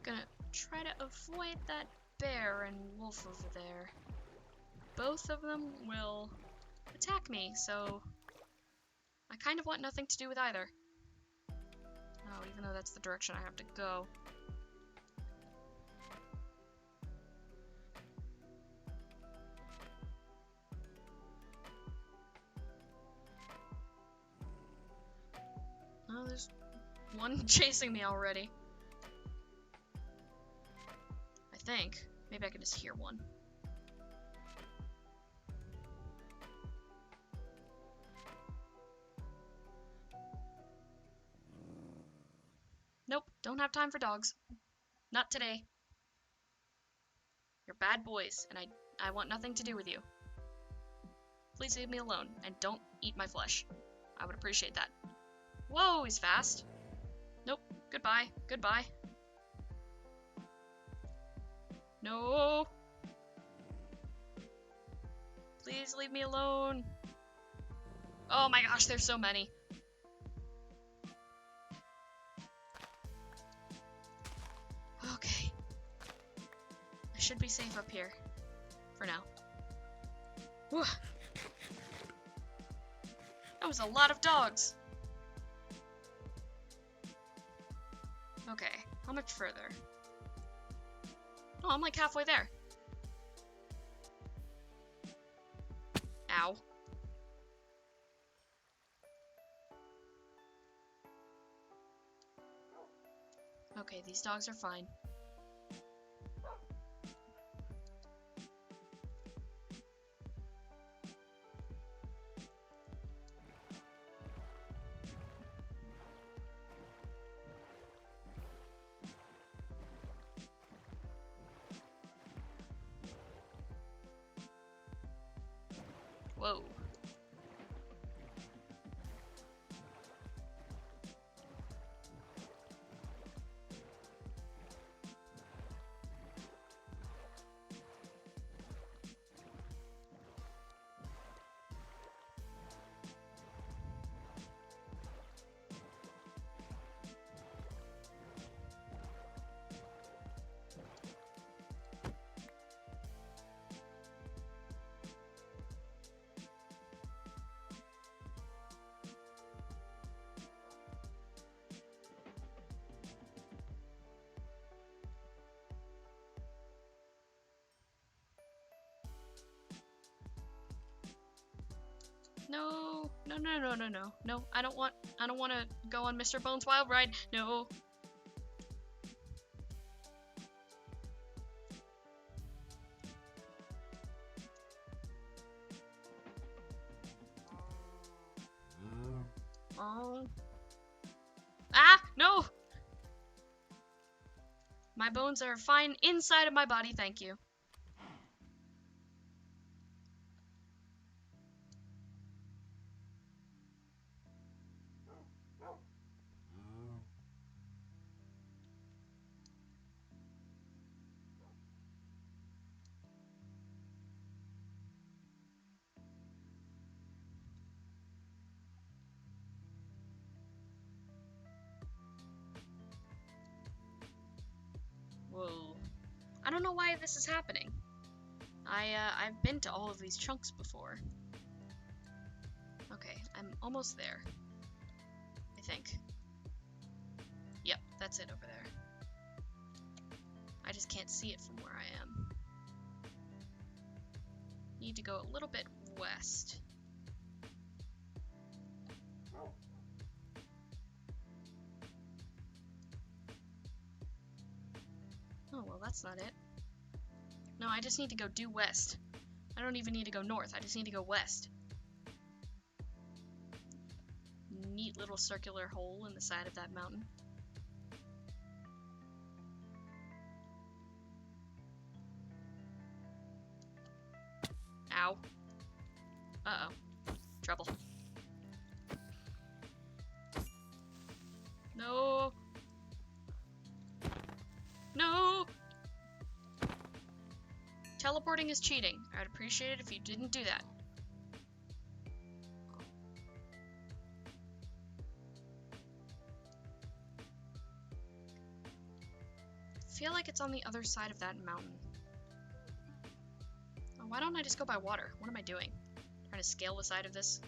Speaker 1: Gonna try to avoid that bear and wolf over there. Both of them will attack me, so I kind of want nothing to do with either. Oh, even though that's the direction I have to go. Oh, there's one chasing me already. I think. Maybe I can just hear one. Nope, don't have time for dogs. Not today. You're bad boys, and I want nothing to do with you. Please leave me alone, and don't eat my flesh. I would appreciate that. Whoa, he's fast. Nope, goodbye, goodbye. No! Please leave me alone. Oh my gosh, there's so many. Okay. I should be safe up here. For now. Whew. That was a lot of dogs. Okay, how much further? Oh, I'm like halfway there. Ow. Okay, these dogs are fine. Whoa. No, no, no, no, no, no, no. I don't want to go on Mr. Bones' wild ride. No. Oh. Ah, no. My bones are fine inside of my body, thank you. Whoa. I don't know why this is happening. I've been to all of these chunks before. Okay, I'm almost there. I think. Yep, that's it over there. I just can't see it from where I am. Need to go a little bit west. Oh, well, that's not it. No, I just need to go due west. I don't even need to go north. I just need to go west. Neat little circular hole in the side of that mountain. Ow. Uh-oh. Trouble. No. No! Teleporting is cheating. I'd appreciate it if you didn't do that. I feel like it's on the other side of that mountain. Oh, why don't I just go by water? What am I doing? Trying to scale the side of this?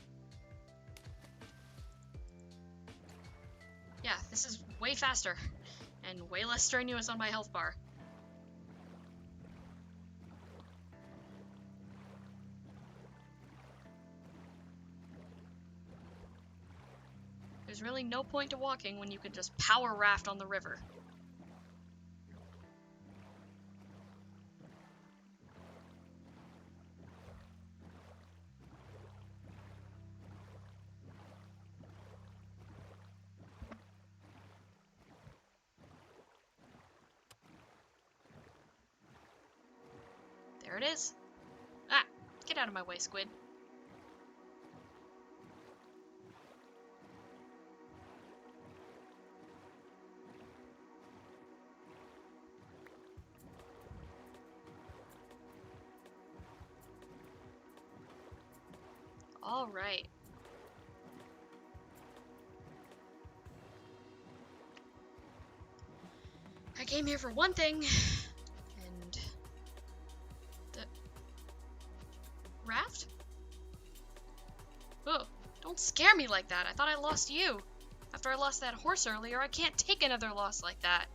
Speaker 1: Yeah, this is way faster and way less strenuous on my health bar. There's really no point to walking when you can just power raft on the river. There it is. Ah, get out of my way, squid. All right. I came here for one thing, and the raft? Oh, don't scare me like that. I thought I lost you. After I lost that horse earlier, I can't take another loss like that.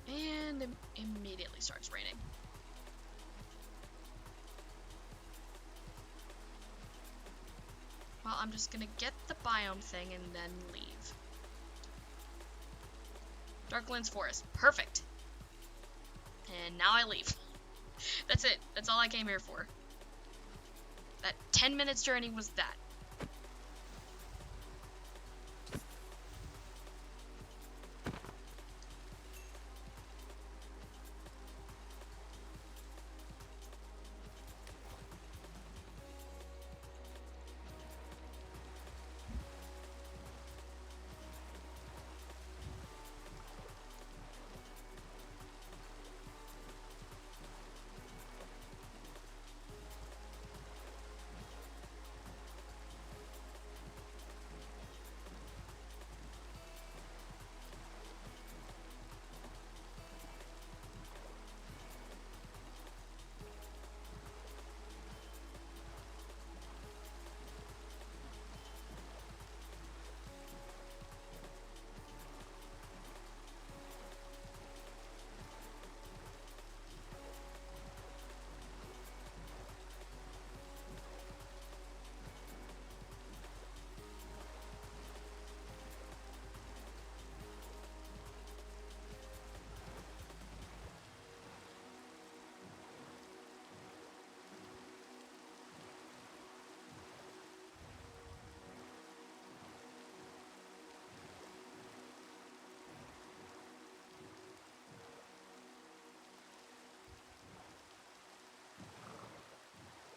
Speaker 1: And it immediately starts raining. Well, I'm just gonna get the biome thing and then leave. Darklands Forest. Perfect. And now I leave. That's it. That's all I came here for. That 10 minutes journey was that.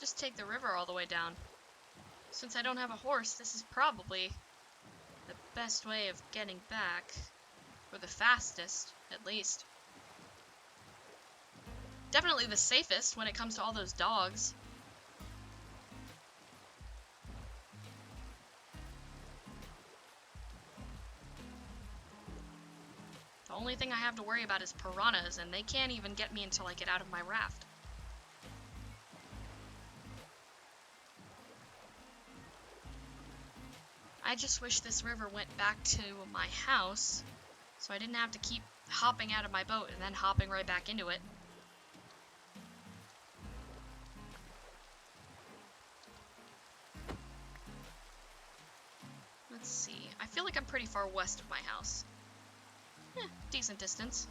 Speaker 1: Just take the river all the way down. Since I don't have a horse, this is probably the best way of getting back. Or the fastest, at least. Definitely the safest when it comes to all those dogs. The only thing I have to worry about is piranhas, and they can't even get me until I get out of my raft. I just wish this river went back to my house, so I didn't have to keep hopping out of my boat and then hopping right back into it. Let's see. I feel like I'm pretty far west of my house. Decent distance.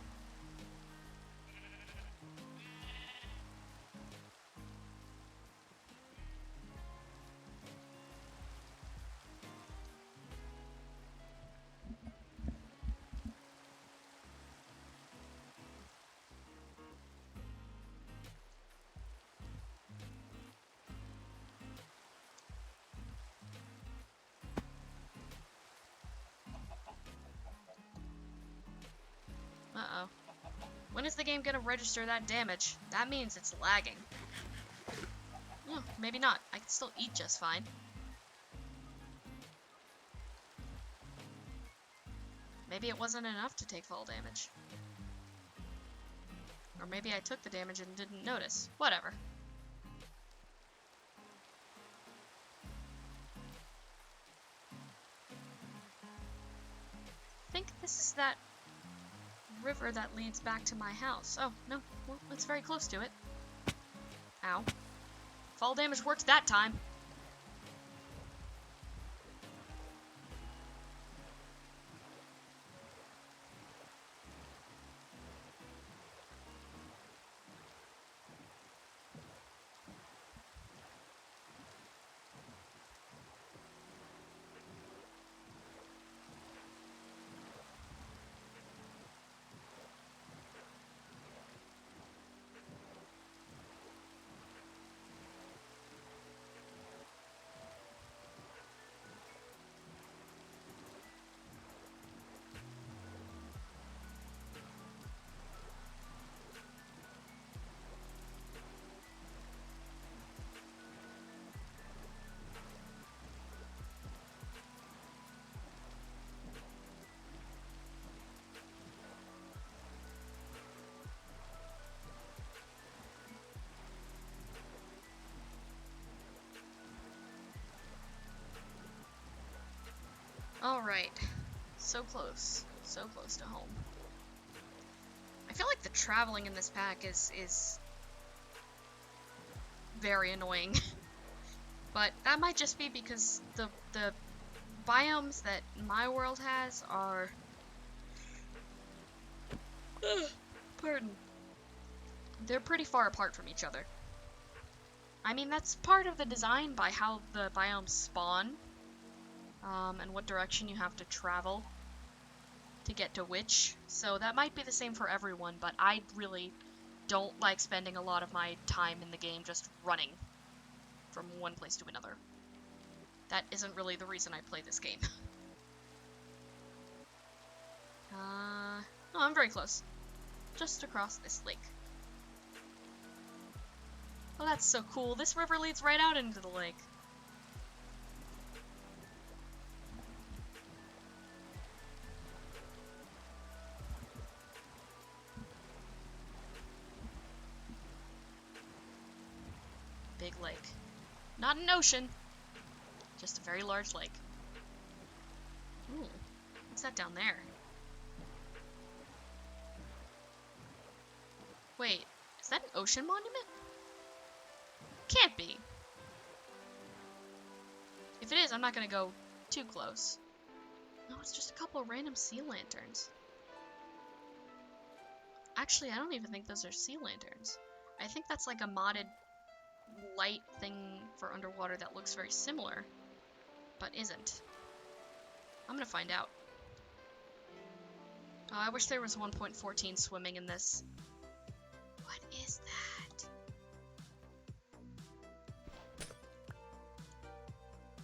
Speaker 1: Uh-oh. When is the game gonna register that damage? That means it's lagging. Oh, maybe not. I can still eat just fine. Maybe it wasn't enough to take fall damage. Or maybe I took the damage and didn't notice. Whatever. I think this is that river that leads back to my house. Oh, no. Well, it's very close to it. Ow. Fall damage works that time. Alright. So close. So close to home. I feel like the traveling in this pack is very annoying. But that might just be because the biomes that my world has are... Pardon. They're pretty far apart from each other. I mean, that's part of the design by how the biomes spawn. And what direction you have to travel to get to which. So that might be the same for everyone, but I really don't like spending a lot of my time in the game just running from one place to another. That isn't really the reason I play this game. Oh, I'm very close. Just across this lake. Oh, that's so cool. This river leads right out into the lake. Big lake. Not an ocean, just a very large lake. Ooh, what's that down there? Wait, is that an ocean monument? Can't be. If it is, I'm not gonna go too close. No, it's just a couple of random sea lanterns. Actually, I don't even think those are sea lanterns. I think that's like a modded light thing for underwater that looks very similar, but isn't. I'm gonna find out. Oh, I wish there was 1.14 swimming in this. What is that?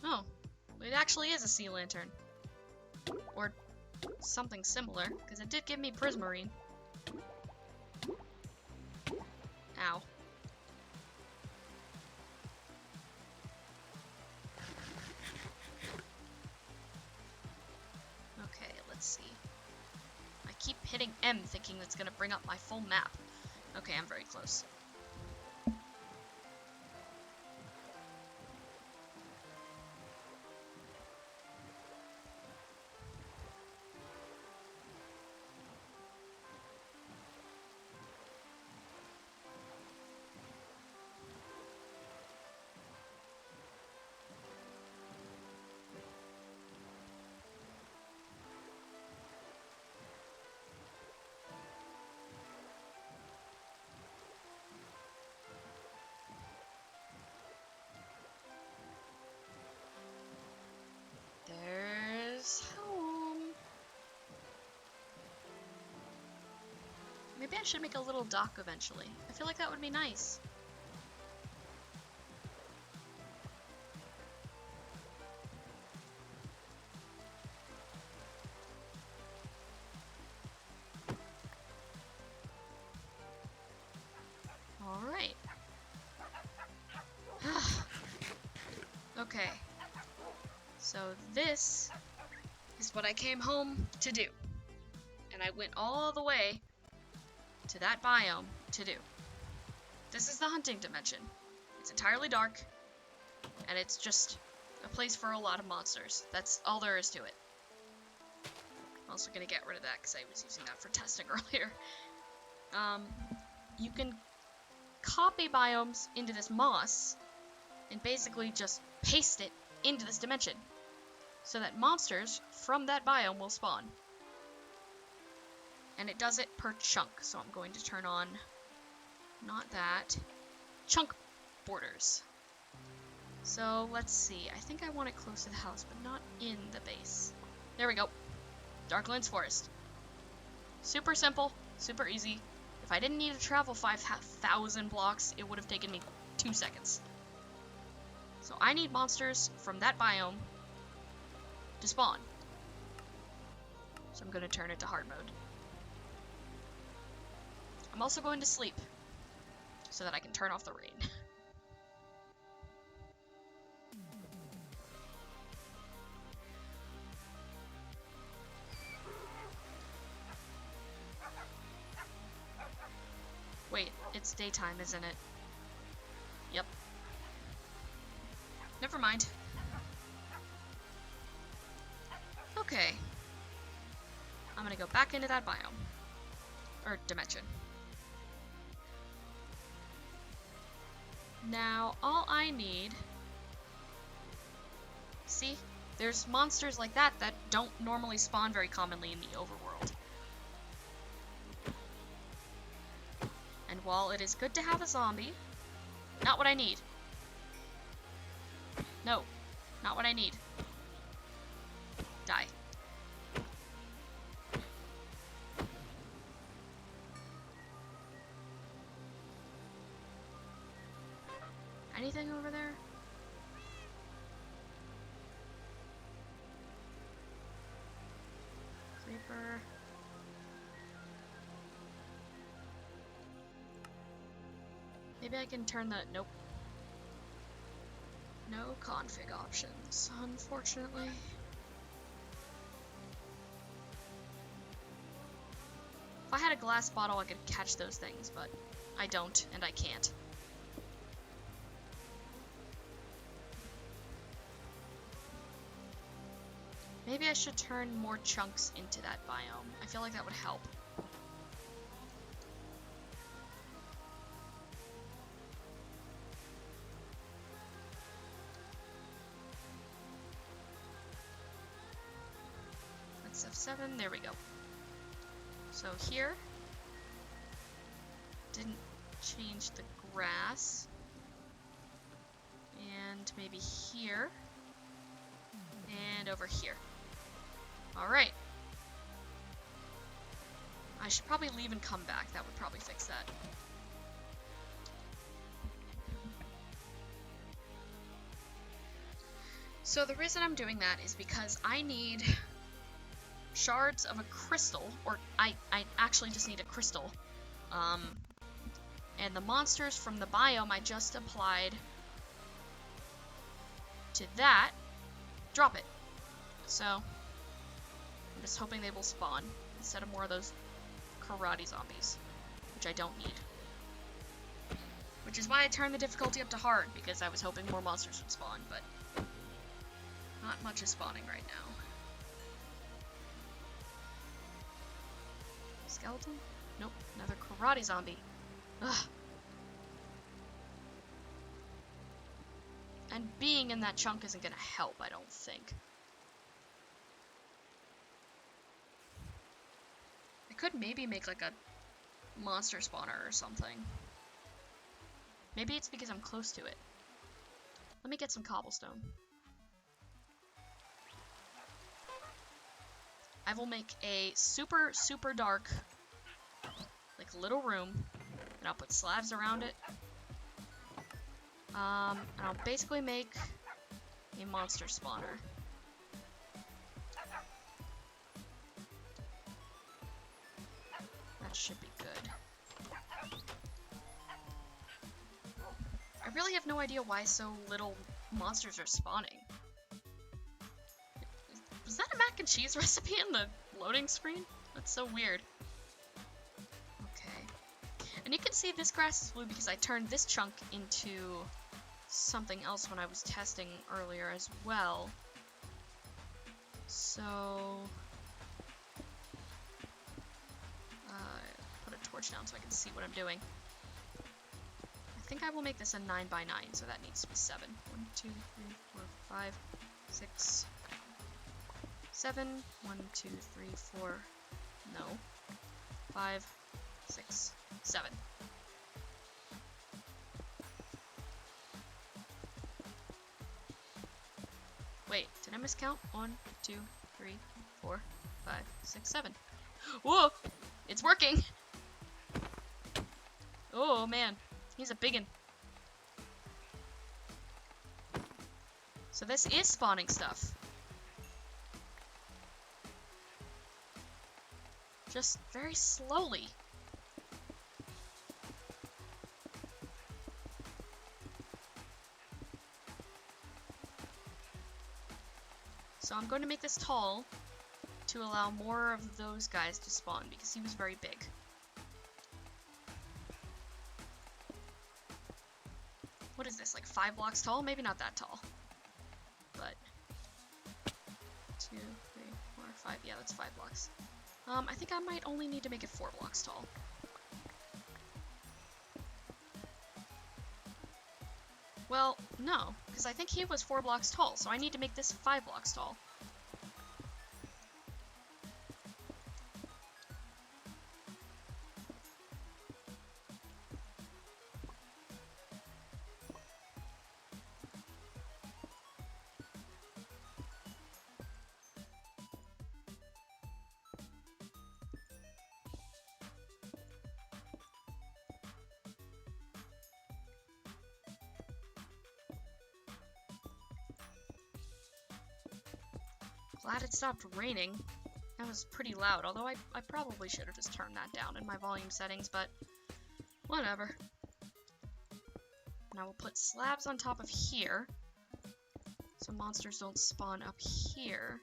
Speaker 1: Oh, it actually is a sea lantern. Or something similar, because it did give me prismarine. Ow. Okay, let's see. I keep hitting M thinking that's gonna bring up my full map. Okay, I'm very close. There's home. Maybe I should make a little dock eventually. I feel like that would be nice. Alright. Okay. So this is what I came home to do. And I went all the way to that biome to do. This is the hunting dimension. It's entirely dark, and it's just a place for a lot of monsters. That's all there is to it. I'm also gonna get rid of that because I was using that for testing earlier. You can copy biomes into this moss and basically just paste it into this dimension so that monsters from that biome will spawn. And it does it per chunk, so I'm going to turn on, not that, chunk borders. So let's see, I think I want it close to the house, but not in the base. There we go. Darklands Forest. Super simple, super easy. If I didn't need to travel 5,000 blocks, it would have taken me 2 seconds. So I need monsters from that biome to spawn. So I'm going to turn it to hard mode. I'm also going to sleep so that I can turn off the rain. Wait, it's daytime, isn't it? Yep. Never mind. Okay. I'm gonna go back into that biome. Or dimension. Now, all I need... See? There's monsters like that that don't normally spawn very commonly in the overworld. And while it is good to have a zombie, not what I need. No, not what I need. Die. Anything over there? Creeper. Maybe I can turn the... Nope. No config options, unfortunately. If I had a glass bottle, I could catch those things, but I don't, and I can't. Maybe I should turn more chunks into that biome. I feel like that would help. That's F7, there we go. So here, didn't change the grass. And maybe here, and over here. Alright. I should probably leave and come back. That would probably fix that. So the reason I'm doing that is because I need shards of a crystal, or I actually just need a crystal. And the monsters from the biome I just applied to that, drop it. So I'm just hoping they will spawn instead of more of those karate zombies, which I don't need. Which is why I turned the difficulty up to hard, because I was hoping more monsters would spawn, but not much is spawning right now. Skeleton? Nope, another karate zombie. Ugh. And being in that chunk isn't gonna help, I don't think. I could maybe make like a monster spawner or something. Maybe it's because I'm close to it. Let me get some cobblestone. I will make a super, super dark, like, little room, and I'll put slabs around it. And I'll basically make a monster spawner. That should be good. I really have no idea why so little monsters are spawning. Was that a mac and cheese recipe in the loading screen? That's so weird. Okay. And you can see this grass is blue because I turned this chunk into something else when I was testing earlier as well. So... put a torch down so I can see what I'm doing. I think I will make this a 9 by 9, so that needs to be 7. 1, 2, 3, 4, 5, 6... 7, 1, 2, 3, 4, no, 5, 6, 7. Wait, did I miscount? 1, 2, 3, 4, 5, 6, 7. Whoa! It's working! Oh man, he's a biggin. So this is spawning stuff. Just very slowly. So I'm going to make this tall to allow more of those guys to spawn because he was very big. What is this, like 5 blocks tall? Maybe not that tall. But 2, 3, 4, 5, yeah, that's 5 blocks. I think I might only need to make it 4 blocks tall. Well, no, because I think he was 4 blocks tall, so I need to make this 5 blocks tall. Glad it stopped raining. That was pretty loud, although I probably should have just turned that down in my volume settings, but whatever. Now we'll put slabs on top of here, so monsters don't spawn up here.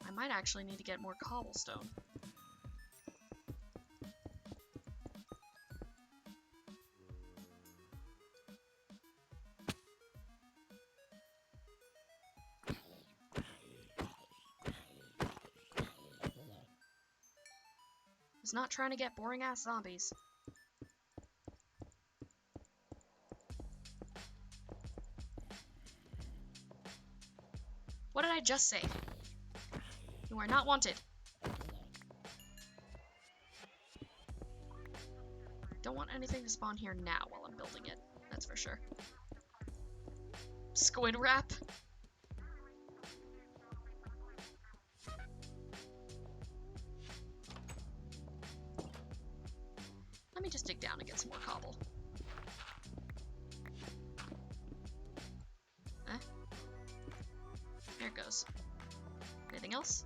Speaker 1: I might actually need to get more cobblestone. Was not trying to get boring ass zombies. What did I just say? You are not wanted. Don't want anything to spawn here now while I'm building it, that's for sure. Squid wrap? Let me just dig down and get some more cobble. There it goes. Anything else?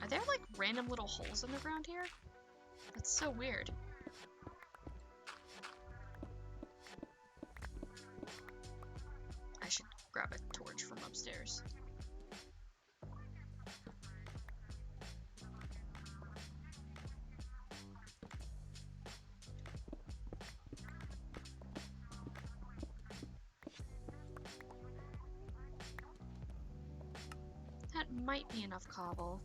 Speaker 1: Are there like random little holes in the ground here? That's so weird. I should grab a torch from upstairs. That might be enough cobble.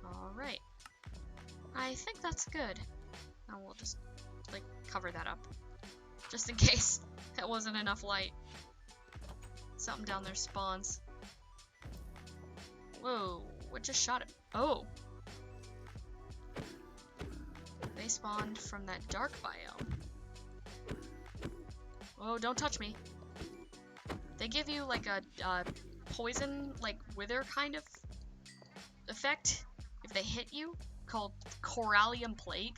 Speaker 1: Alright. I think that's good. Now we'll just, like, cover that up. Just in case that wasn't enough light. Something down there spawns. Whoa, what just shot it? Oh! They spawned from that dark biome. Oh, don't touch me. They give you, like, a poison, like, wither kind of effect if they hit you, called Corallium Plague.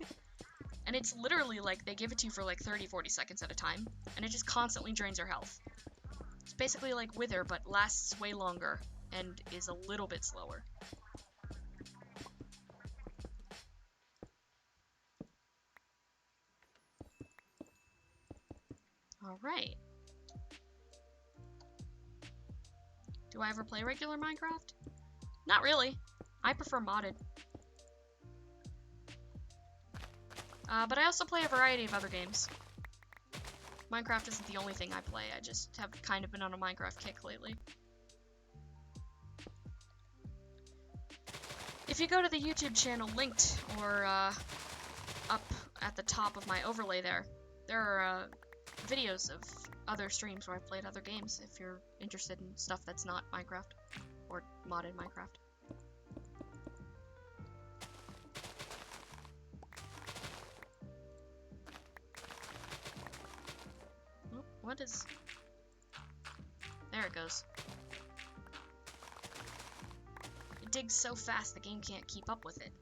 Speaker 1: And it's literally like they give it to you for like 30-40 seconds at a time, and it just constantly drains your health. It's basically like Wither, but lasts way longer and is a little bit slower. Alright. Do I ever play regular Minecraft? Not really. I prefer modded. But I also play a variety of other games. Minecraft isn't the only thing I play, I just have kind of been on a Minecraft kick lately. If you go to the YouTube channel linked or up at the top of my overlay there are videos of other streams where I've played other games if you're interested in stuff that's not Minecraft or modded Minecraft. What is... There it goes. It digs so fast the game can't keep up with it.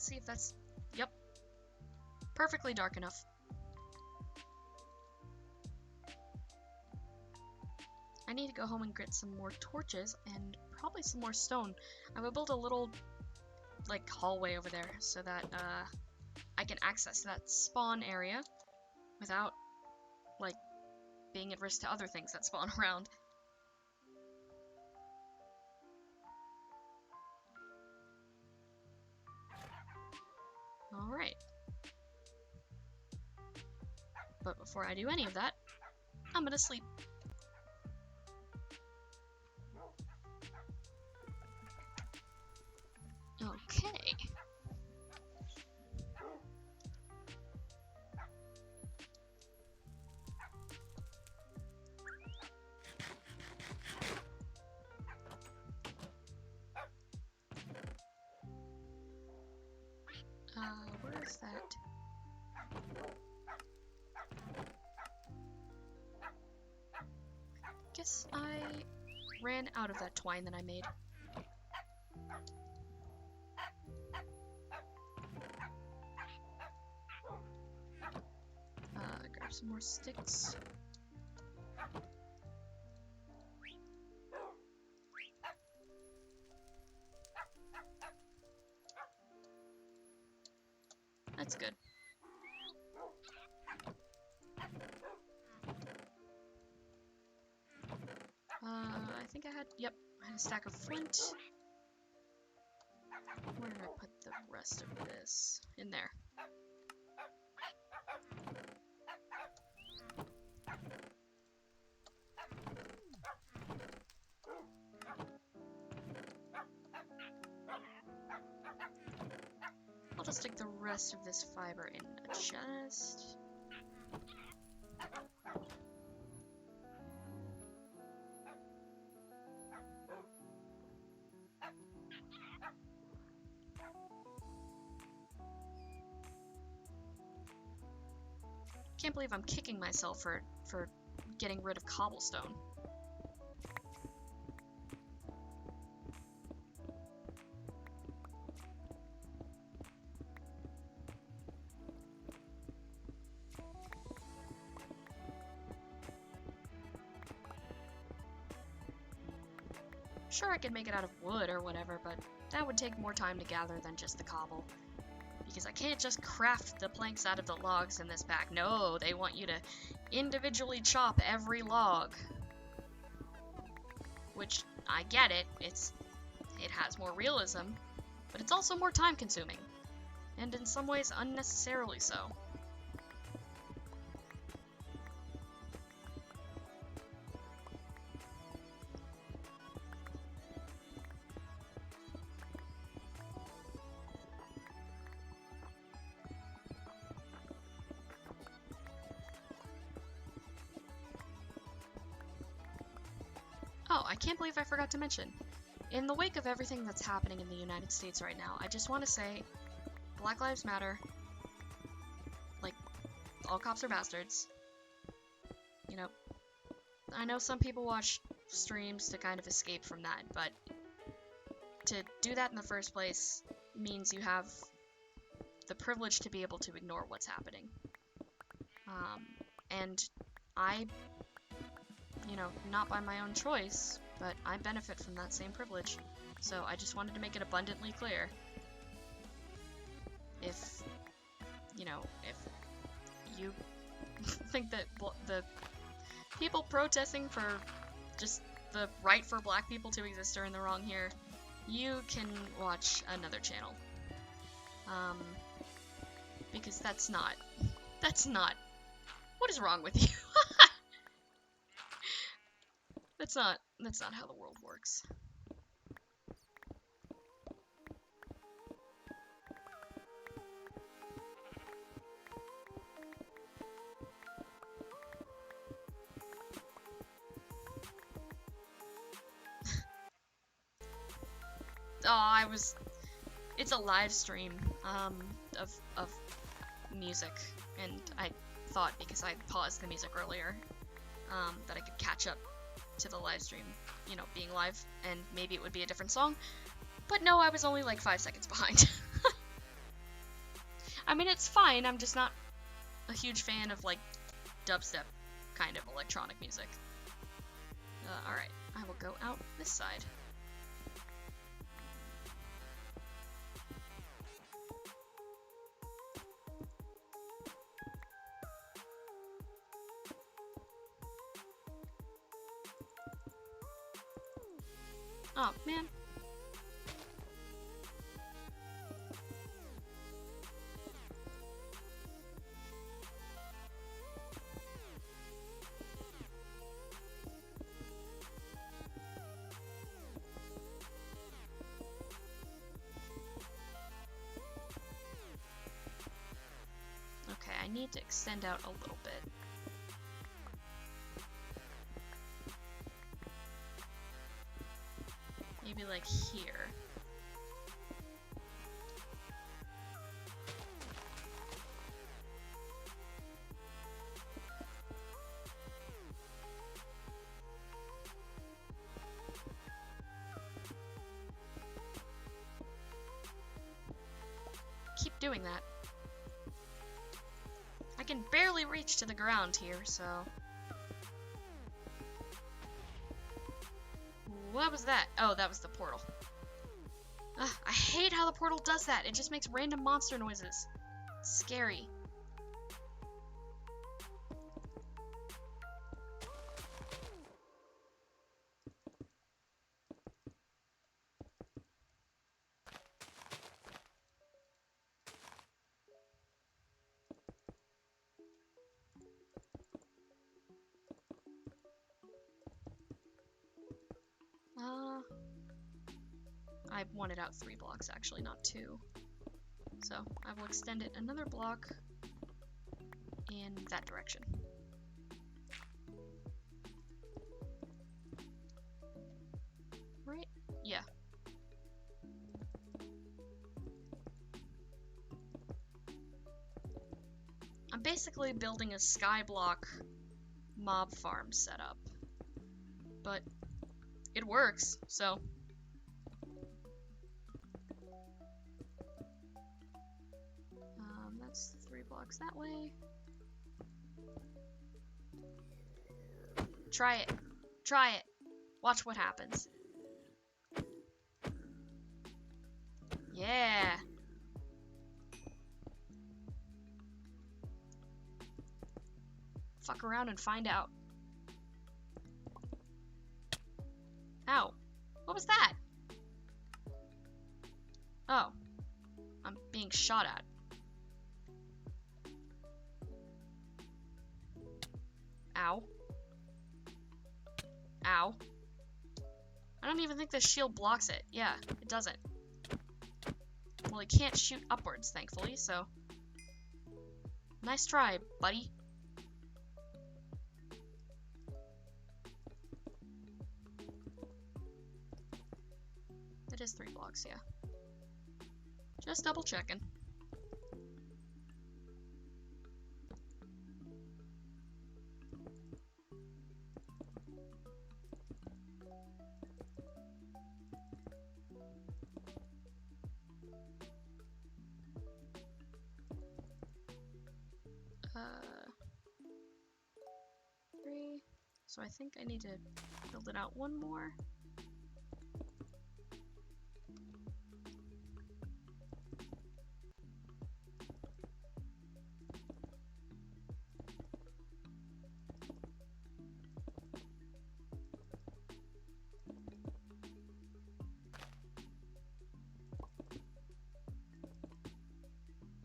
Speaker 1: Let's see if that's... Yep. Perfectly dark enough. I need to go home and get some more torches and probably some more stone. I will build a little, like, hallway over there so that, I can access that spawn area without, like, being at risk to other things that spawn around. Alright. But before I do any of that, I'm gonna sleep. Okay. Where is that? Guess I ran out of that twine that I made. Grab some more sticks. That's good. I think I had, yep, I had a stack of flint. Where did I put the rest of this? In there. I'll just stick the rest of this fiber in a chest. Can't believe I'm kicking myself for getting rid of cobblestone. Sure, I could make it out of wood or whatever, but that would take more time to gather than just the cobble. Because I can't just craft the planks out of the logs in this pack. No, they want you to individually chop every log. Which, I get it, it has more realism, but it's also more time consuming. And in some ways, unnecessarily so. Oh, I can't believe I forgot to mention. In the wake of everything that's happening in the United States right now, I just want to say, Black Lives Matter. Like, all cops are bastards. You know, I know some people watch streams to kind of escape from that, but to do that in the first place means you have the privilege to be able to ignore what's happening. And I, you know, not by my own choice, but I benefit from that same privilege. So I just wanted to make it abundantly clear. If, you know, if you think that the people protesting for just the right for black people to exist are in the wrong here, you can watch another channel. Because that's not, what is wrong with you? That's not how the world works. Oh, it's a live stream, of music, and I thought, because I paused the music earlier, that I could catch up to the live stream, you know, being live, and maybe it would be a different song, but no, I was only like 5 seconds behind. I mean, it's fine. I'm just not a huge fan of, like, dubstep kind of electronic music. Alright. I will go out this side. Oh, man. Okay, I need to extend out a little bit. Maybe like here. Keep doing that. I can barely reach to the ground here, so... What was that? Oh, that was the portal. Ugh, I hate how the portal does that. It just makes random monster noises. It's scary. I wanted out 3 blocks, actually, not 2. So, I will extend it another block in that direction. Right? Yeah. I'm basically building a skyblock mob farm setup. But it works, so... that's 3 blocks that way. Try it. Try it. Watch what happens. Yeah. Fuck around and find out. Ow. What was that? Oh. I'm being shot at. Ow. Ow. I don't even think the shield blocks it. Yeah, it doesn't. Well, it can't shoot upwards, thankfully, so... Nice try, buddy. It is 3 blocks, yeah. Just double checking. Three. So I think I need to build it out 1 more.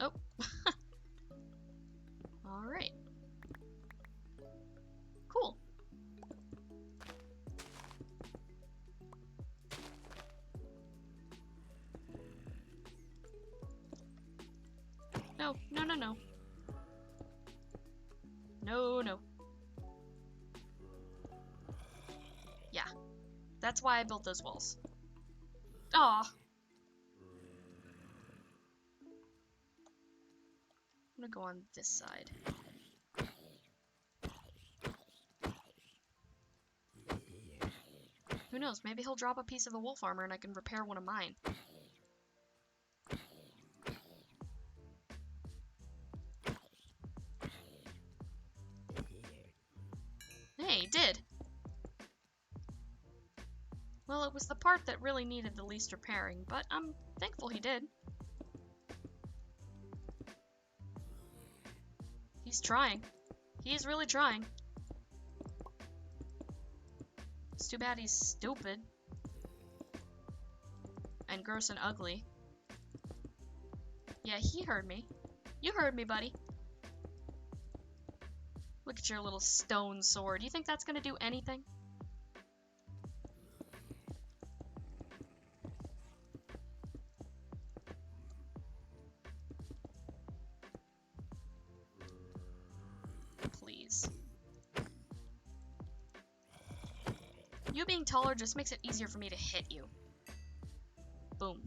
Speaker 1: Oh. Alright. Cool. No, no, no, no. No, no. Yeah. That's why I built those walls. Aw. I'm gonna go on this side. Who knows? Maybe he'll drop a piece of the wolf armor and I can repair one of mine. did. Well, it was the part that really needed the least repairing, but I'm thankful he did. He's trying. He's really trying. It's too bad he's stupid. And gross and ugly. Yeah, he heard me. You heard me, buddy. Look at your little stone sword. You think that's gonna do anything? Please. You being taller just makes it easier for me to hit you. Boom.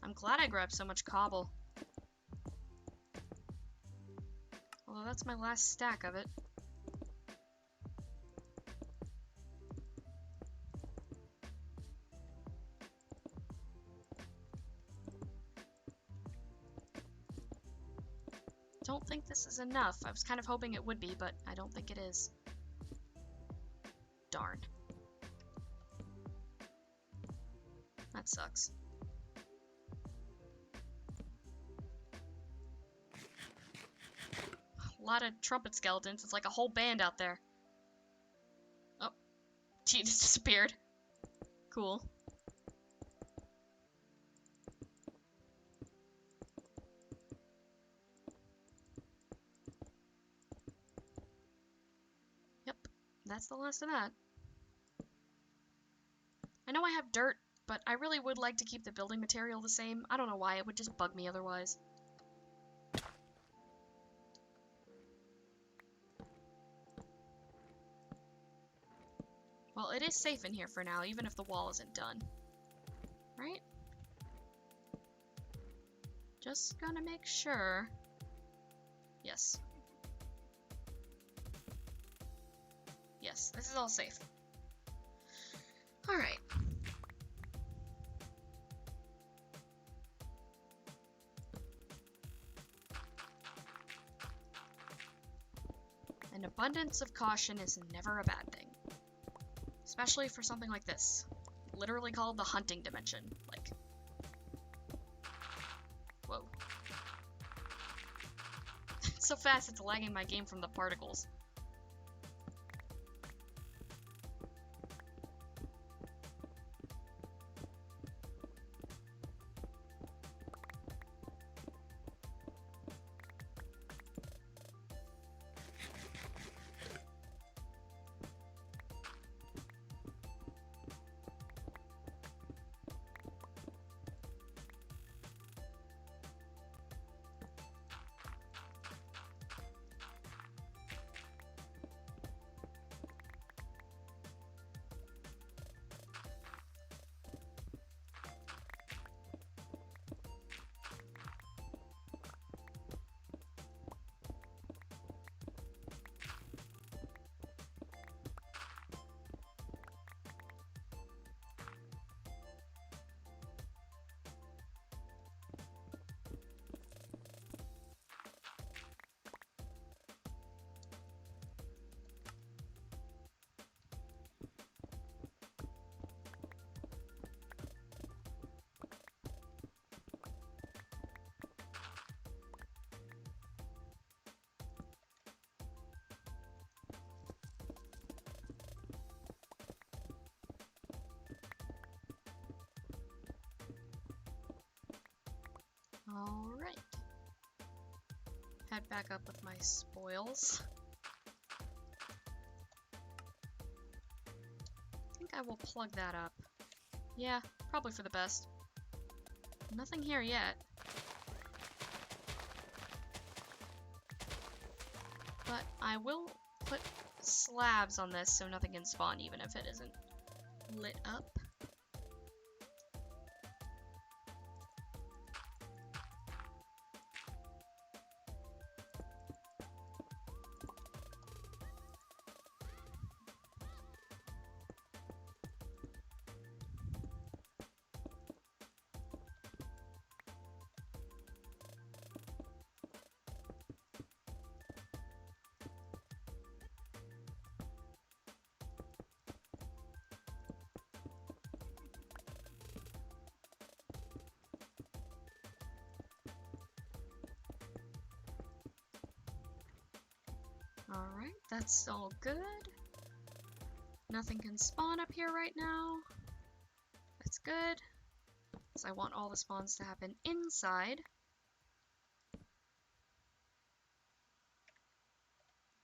Speaker 1: I'm glad I grabbed so much cobble. Although that's my last stack of it. Don't think this is enough. I was kind of hoping it would be, but I don't think it is. Darn. That sucks. A lot of trumpet skeletons. It's like a whole band out there. Oh. He just disappeared. Cool. Yep. That's the last of that. I know I have dirt, but I really would like to keep the building material the same. I don't know why. It would just bug me otherwise. Well, it is safe in here for now, even if the wall isn't done. Right? Just gonna make sure. Yes. Yes, this is all safe. Alright. An abundance of caution is never a bad thing. Especially for something like this. Literally called the hunting dimension. Like, whoa. It's so fast it's lagging my game from the particles. Alright. Head back up with my spoils. I think I will plug that up. Yeah, probably for the best. Nothing here yet. But I will put slabs on this so nothing can spawn even if it isn't lit up. Alright, that's all good. Nothing can spawn up here right now. That's good. So I want all the spawns to happen inside.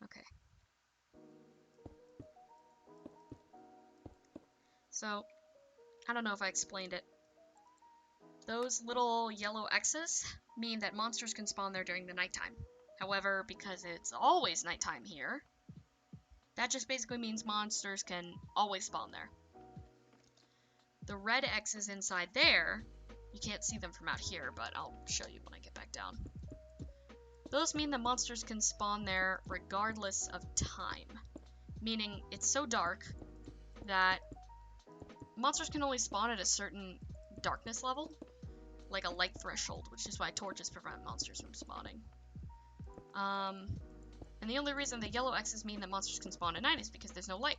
Speaker 1: Okay. So, I don't know if I explained it. Those little yellow X's mean that monsters can spawn there during the nighttime. However, because it's always nighttime here, that just basically means monsters can always spawn there. The red X's inside there, you can't see them from out here, but I'll show you when I get back down. Those mean that monsters can spawn there regardless of time, meaning it's so dark that monsters can only spawn at a certain darkness level, like a light threshold, which is why torches prevent monsters from spawning. And the only reason the yellow X's mean that monsters can spawn at night is because there's no light.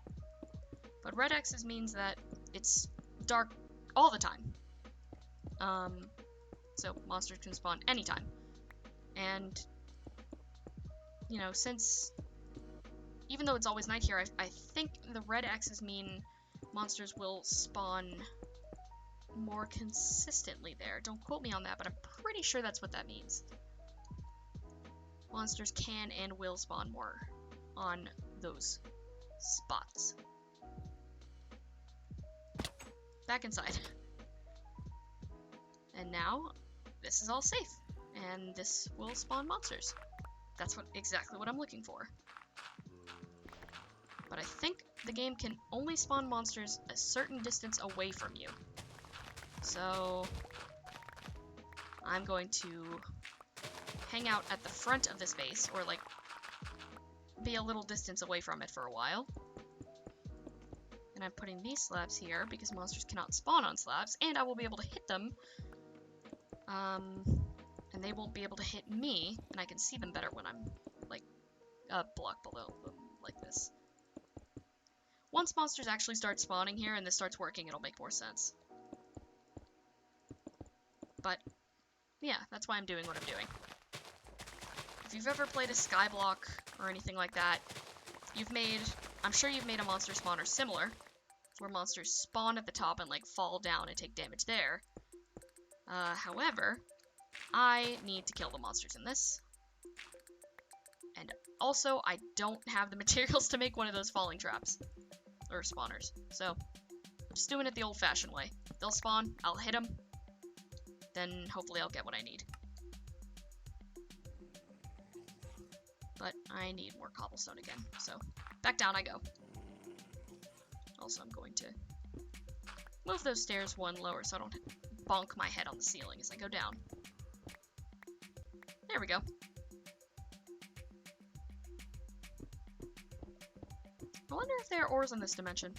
Speaker 1: But red X's means that it's dark all the time. So monsters can spawn anytime. And, you know, since, even though it's always night here, I think the red X's mean monsters will spawn more consistently there. Don't quote me on that, but I'm pretty sure that's what that means. Monsters can and will spawn more on those spots. Back inside. And now, this is all safe. And this will spawn monsters. That's exactly what I'm looking for. But I think the game can only spawn monsters a certain distance away from you. So, I'm going to hang out at the front of this base, or like, be a little distance away from it for a while. And I'm putting these slabs here because monsters cannot spawn on slabs, and I will be able to hit them. And they won't be able to hit me, and I can see them better when I'm, like, a block below them, like this. Once monsters actually start spawning here and this starts working, it'll make more sense. But, yeah, that's why I'm doing what I'm doing. If you've ever played a skyblock or anything like that, I'm sure you've made a monster spawner similar, where monsters spawn at the top and, like, fall down and take damage there. However, I need to kill the monsters in this. And also, I don't have the materials to make one of those falling traps. Or spawners. So, just doing it the old-fashioned way. They'll spawn, I'll hit them, then hopefully I'll get what I need. But I need more cobblestone again, so back down I go. Also, I'm going to move those stairs one lower so I don't bonk my head on the ceiling as I go down. There we go. I wonder if there are ores in this dimension.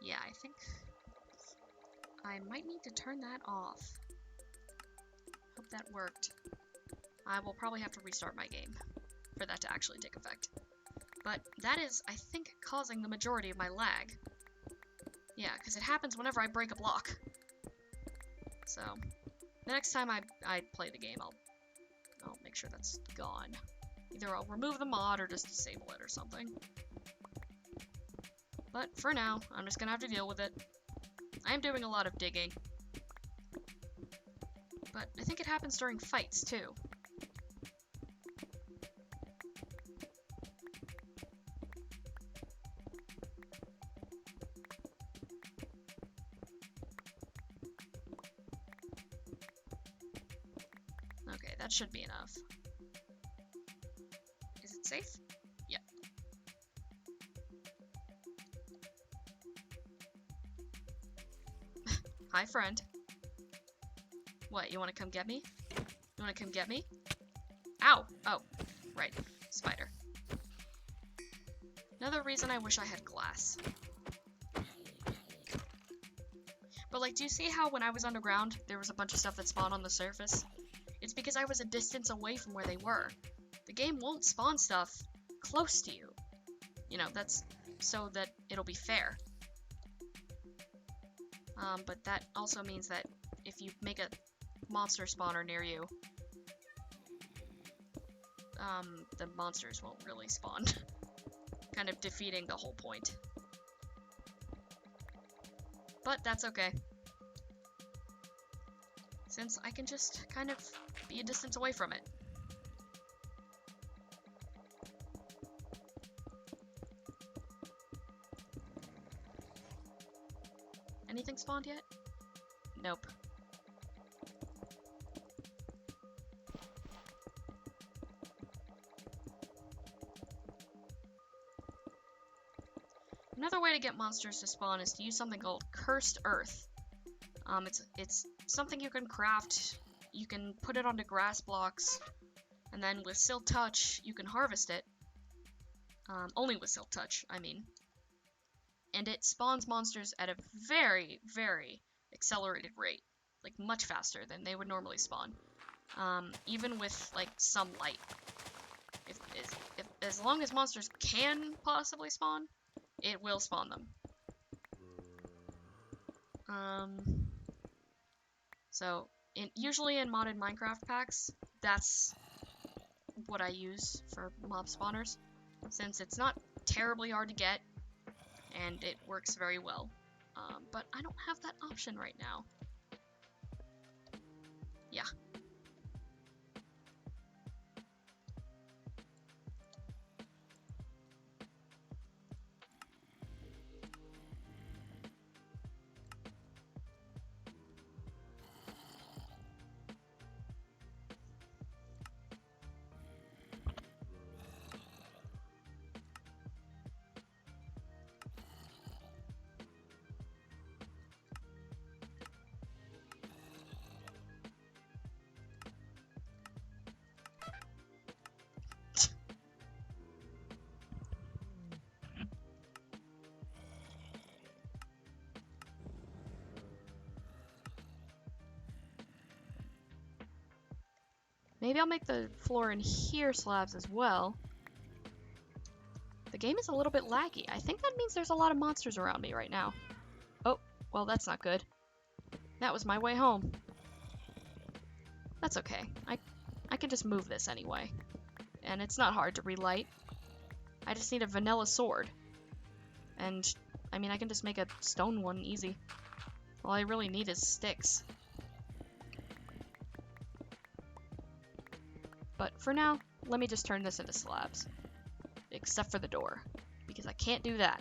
Speaker 1: Yeah, I think I might need to turn that off. Hope that worked. I will probably have to restart my game for that to actually take effect. But that is, I think, causing the majority of my lag. Yeah, because it happens whenever I break a block. So, the next time I play the game, I'll make sure that's gone. Either I'll remove the mod or just disable it or something. But for now, I'm just gonna have to deal with it. I am doing a lot of digging. But I think it happens during fights, too. Okay, that should be enough. Is it safe? Yep. Hi, friend. What, you want to come get me? You want to come get me? Ow! Oh, right. Spider. Another reason I wish I had glass. But, like, do you see how when I was underground, there was a bunch of stuff that spawned on the surface? It's because I was a distance away from where they were. The game won't spawn stuff close to you. You know, that's so that it'll be fair. But that also means that if you make a monster spawner near you, the monsters won't really spawn. Kind of defeating the whole point. But that's okay. Since I can just kind of be a distance away from it. Anything spawned yet? Nope. Another way to get monsters to spawn is to use something called Cursed Earth. It's something you can craft. You can put it onto grass blocks, and then with Silk Touch, you can harvest it. Only with Silk Touch, I mean. And it spawns monsters at a very, very accelerated rate. Like, much faster than they would normally spawn. Even with, like, some light. If as long as monsters can possibly spawn, it will spawn them. So, usually in modded Minecraft packs, that's what I use for mob spawners, since it's not terribly hard to get, and it works very well. But I don't have that option right now. Yeah. Maybe I'll make the floor in here slabs as well. The game is a little bit laggy. I think that means there's a lot of monsters around me right now. Oh, well, that's not good. That was my way home. That's okay. I can just move this anyway. And it's not hard to relight. I just need a vanilla sword. And, I mean, I can just make a stone one easy. All I really need is sticks. But for now, let me just turn this into slabs. Except for the door, because I can't do that.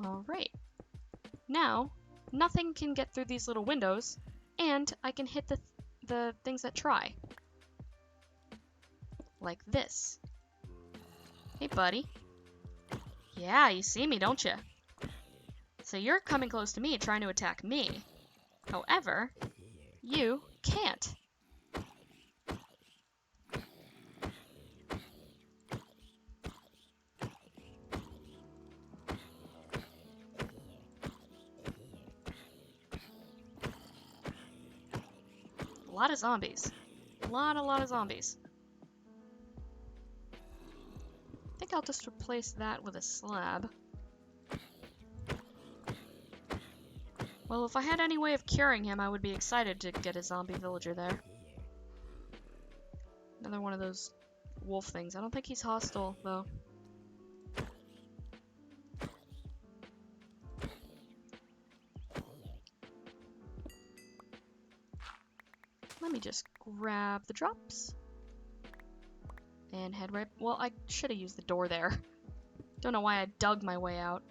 Speaker 1: Alright. Now, nothing can get through these little windows, and I can hit the things that try. Like this. Hey, buddy. Yeah, you see me, don't you? So you're coming close to me trying to attack me. However, you can't. A lot of zombies. A lot of zombies. I think I'll just replace that with a slab. Well, if I had any way of curing him, I would be excited to get a zombie villager there. Another one of those wolf things. I don't think he's hostile, though. Let me just grab the drops. And head right... Well, I should have used the door there. Don't know why I dug my way out.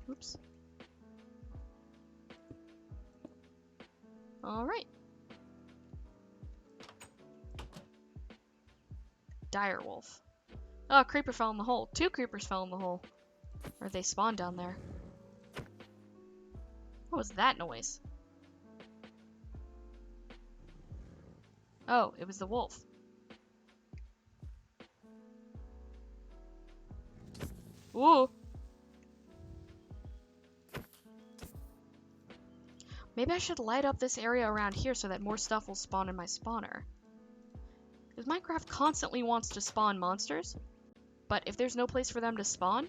Speaker 1: Oops. Alright. Dire wolf. Oh, a creeper fell in the hole. 2 creepers fell in the hole. Or they spawned down there. What was that noise? Oh, it was the wolf. Ooh. Maybe I should light up this area around here so that more stuff will spawn in my spawner. Because Minecraft constantly wants to spawn monsters, but if there's no place for them to spawn,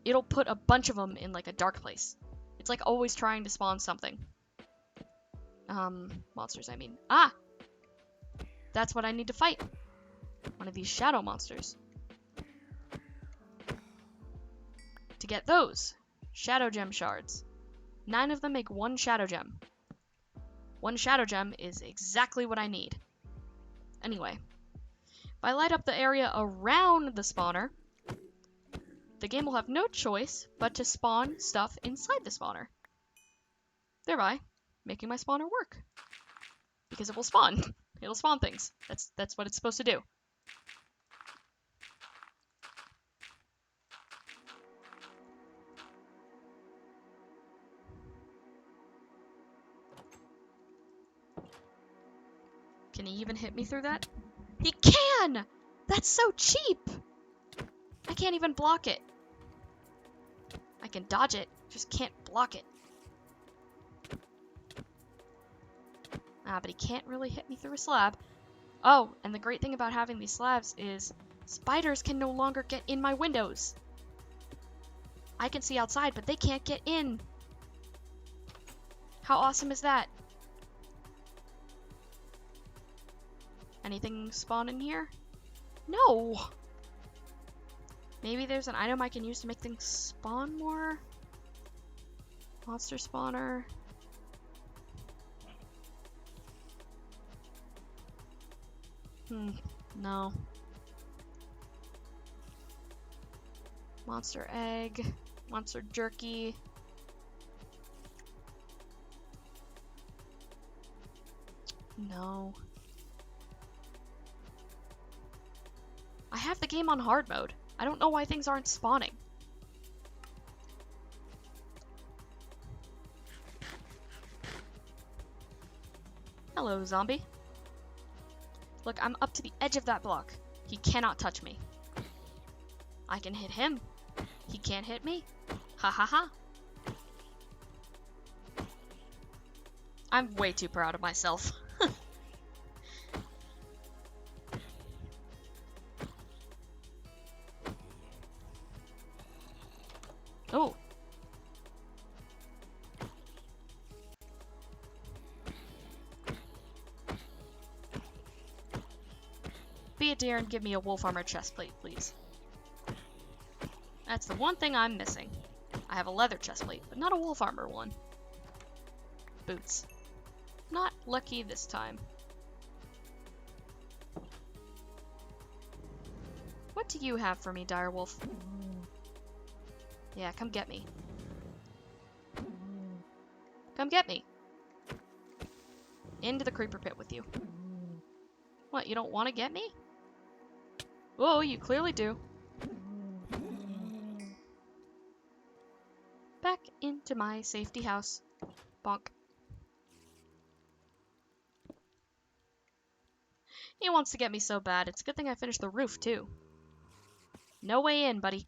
Speaker 1: it'll put a bunch of them in like a dark place. It's like always trying to spawn something. Monsters, I mean. Ah! That's what I need to fight. One of these shadow monsters. To get those shadow gem shards. 9 of them make 1 shadow gem. 1 shadow gem is exactly what I need. Anyway, if I light up the area around the spawner, the game will have no choice but to spawn stuff inside the spawner. Thereby, making my spawner work. Because it will spawn. It'll spawn things. That's what it's supposed to do. Can he even hit me through that? He can! That's so cheap! I can't even block it. I can dodge it, just can't block it. Ah, but he can't really hit me through a slab. Oh, and the great thing about having these slabs is spiders can no longer get in my windows. I can see outside, but they can't get in. How awesome is that? Anything spawn in here? No! Maybe there's an item I can use to make things spawn more? Monster spawner. No. Monster egg. Monster jerky. No. I have the game on hard mode. I don't know why things aren't spawning. Hello, zombie. Look, I'm up to the edge of that block. He cannot touch me. I can hit him. He can't hit me. Ha ha ha. I'm way too proud of myself. Oh. Be a dear and give me a wolf armor chestplate, please. That's the one thing I'm missing. I have a leather chestplate, but not a wolf armor one. Boots. Not lucky this time. What do you have for me, direwolf? Yeah, come get me. Come get me. Into the creeper pit with you. What, you don't want to get me? Oh, you clearly do. Back into my safety house. Bonk. He wants to get me so bad. It's a good thing I finished the roof, too. No way in, buddy.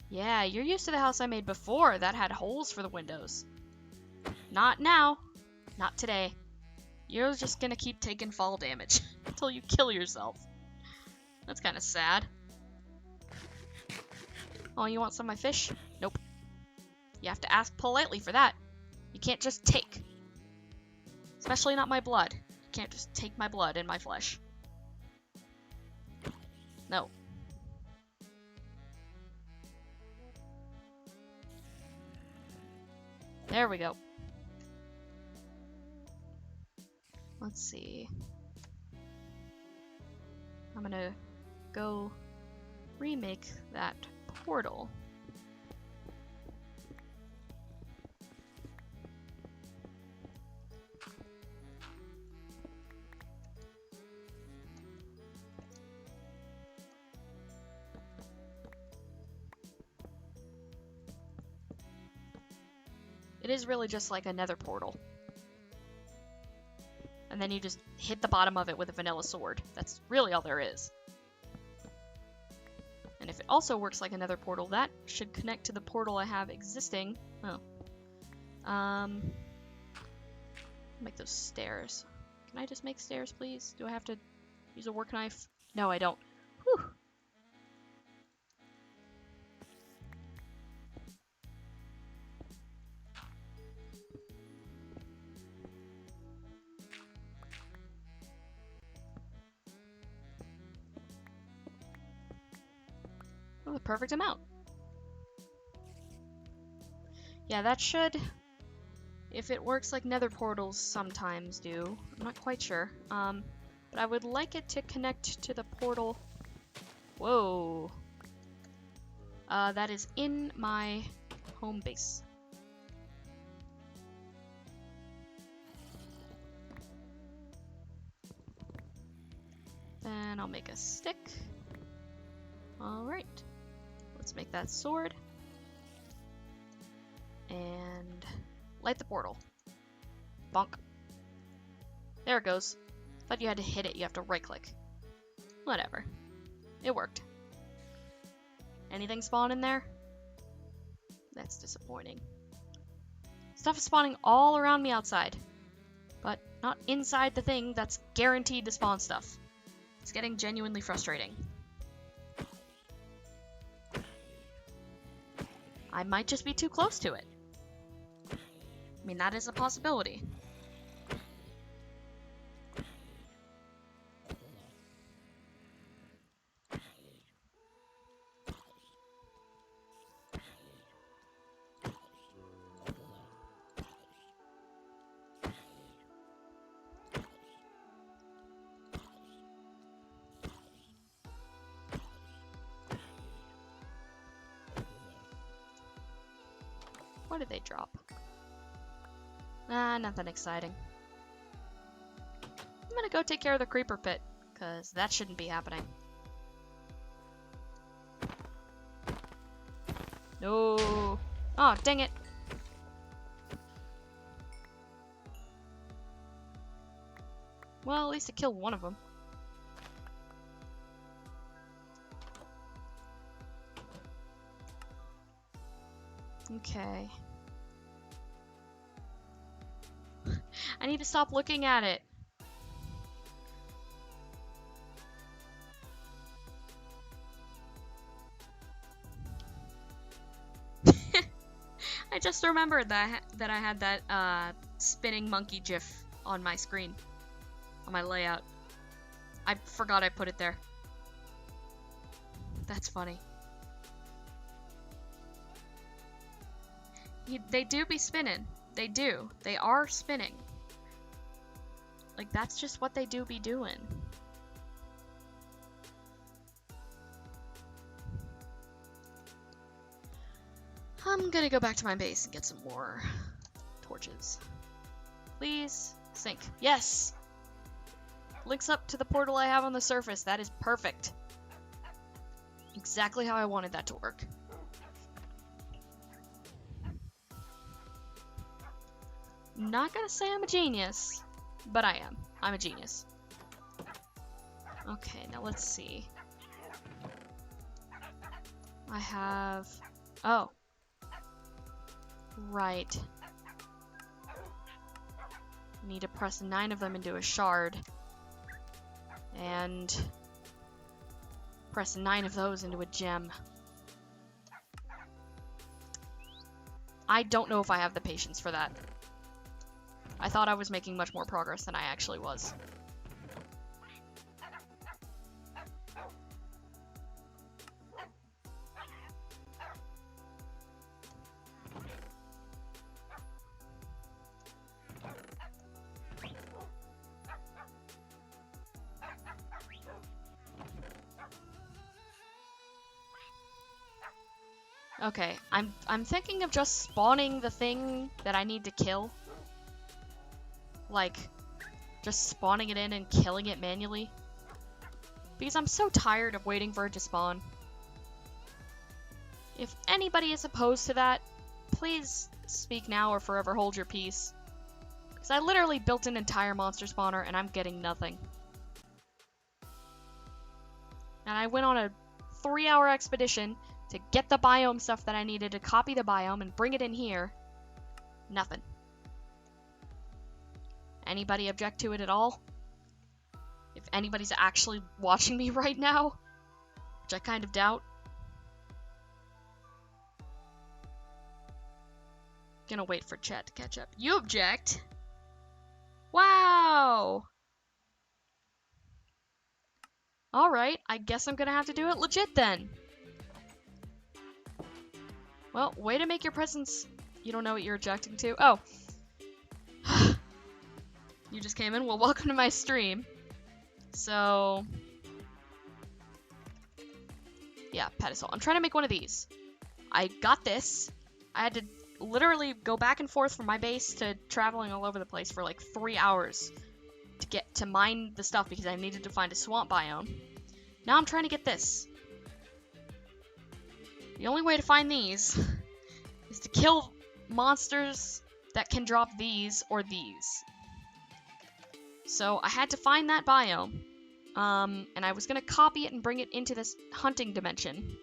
Speaker 1: Yeah, you're used to the house I made before that had holes for the windows. Not now. Not today. You're just gonna keep taking fall damage until you kill yourself. That's kind of sad. Oh, you want some of my fish? Nope. You have to ask politely for that. You can't just take. Especially not my blood. You can't just take my blood and my flesh. No. There we go. Let's see. I'm gonna go remake that portal. It is really just like a nether portal. And then you just hit the bottom of it with a vanilla sword. That's really all there is. And if it also works like a nether portal, that should connect to the portal I have existing. Oh. Make those stairs. Can I just make stairs, please? Do I have to use a work knife? No, I don't. Whew. Oh, the perfect amount. Yeah, that should, if it works like nether portals sometimes do. I'm not quite sure. But I would like it to connect to the portal. Whoa. That is in my home base. Then I'll make a stick. Alright. Let's make that sword. And light the portal. Bonk. There it goes. Thought you had to hit it, you have to right click. Whatever. It worked. Anything spawn in there? That's disappointing. Stuff is spawning all around me outside. But not inside the thing that's guaranteed to spawn stuff. It's getting genuinely frustrating. I might just be too close to it. I mean, that is a possibility. What did they drop? Nothing exciting. I'm gonna go take care of the creeper pit, because that shouldn't be happening. No! Oh, dang it! Well, at least I killed one of them. Okay. I need to stop looking at it. I just remembered that I had that spinning monkey gif on my screen, on my layout. I forgot I put it there. That's funny. They do be spinning. They do. They are spinning. Like, that's just what they do be doing. I'm gonna go back to my base and get some more torches. Please, sink. Yes! Links up to the portal I have on the surface. That is perfect. Exactly how I wanted that to work. Not gonna say I'm a genius, but I am. I'm a genius. Okay, now let's see. I have... Oh. Right. Need to press 9 of them into a shard. And... press 9 of those into a gem. I don't know if I have the patience for that. I thought I was making much more progress than I actually was. Okay, I'm thinking of just spawning the thing that I need to kill. Like, just spawning it in and killing it manually. Because I'm so tired of waiting for it to spawn. If anybody is opposed to that, please speak now or forever hold your peace. Because I literally built an entire monster spawner and I'm getting nothing. And I went on a 3-hour expedition to get the biome stuff that I needed to copy the biome and bring it in here. Nothing. Anybody object to it at all? If anybody's actually watching me right now, which I kind of doubt. Gonna wait for chat to catch up. You object? Wow! Alright, I guess I'm gonna have to do it legit then. Well, way to make your presence... You don't know what you're objecting to? Oh. You just came in? Well, welcome to my stream. So... yeah, pedestal. I'm trying to make one of these. I got this. I had to literally go back and forth from my base to traveling all over the place for like 3 hours to get to mine the stuff because I needed to find a swamp biome. Now I'm trying to get this. The only way to find these is to kill monsters that can drop these or these. So I had to find that biome, and I was going to copy it and bring it into this hunting dimension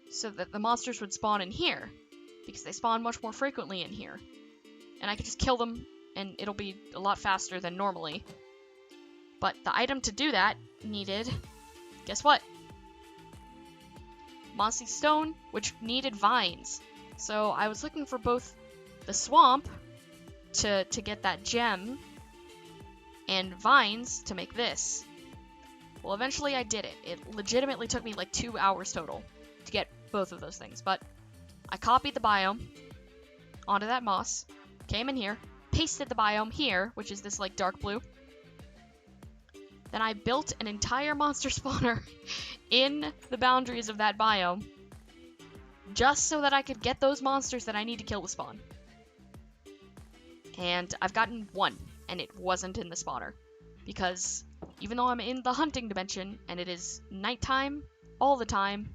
Speaker 1: so that the monsters would spawn in here, because they spawn much more frequently in here. And I could just kill them, and it'll be a lot faster than normally. But the item to do that needed, guess what? Mossy stone, which needed vines. So I was looking for both the swamp to get that gem and vines to make this. Well, eventually I did it. It legitimately took me like 2 hours total to get both of those things. But I copied the biome onto that moss, came in here, pasted the biome here, which is this like dark blue. Then I built an entire monster spawner in the boundaries of that biome just so that I could get those monsters that I need to kill to spawn. And I've gotten one, and it wasn't in the spawner. Because even though I'm in the hunting dimension, and it is nighttime all the time,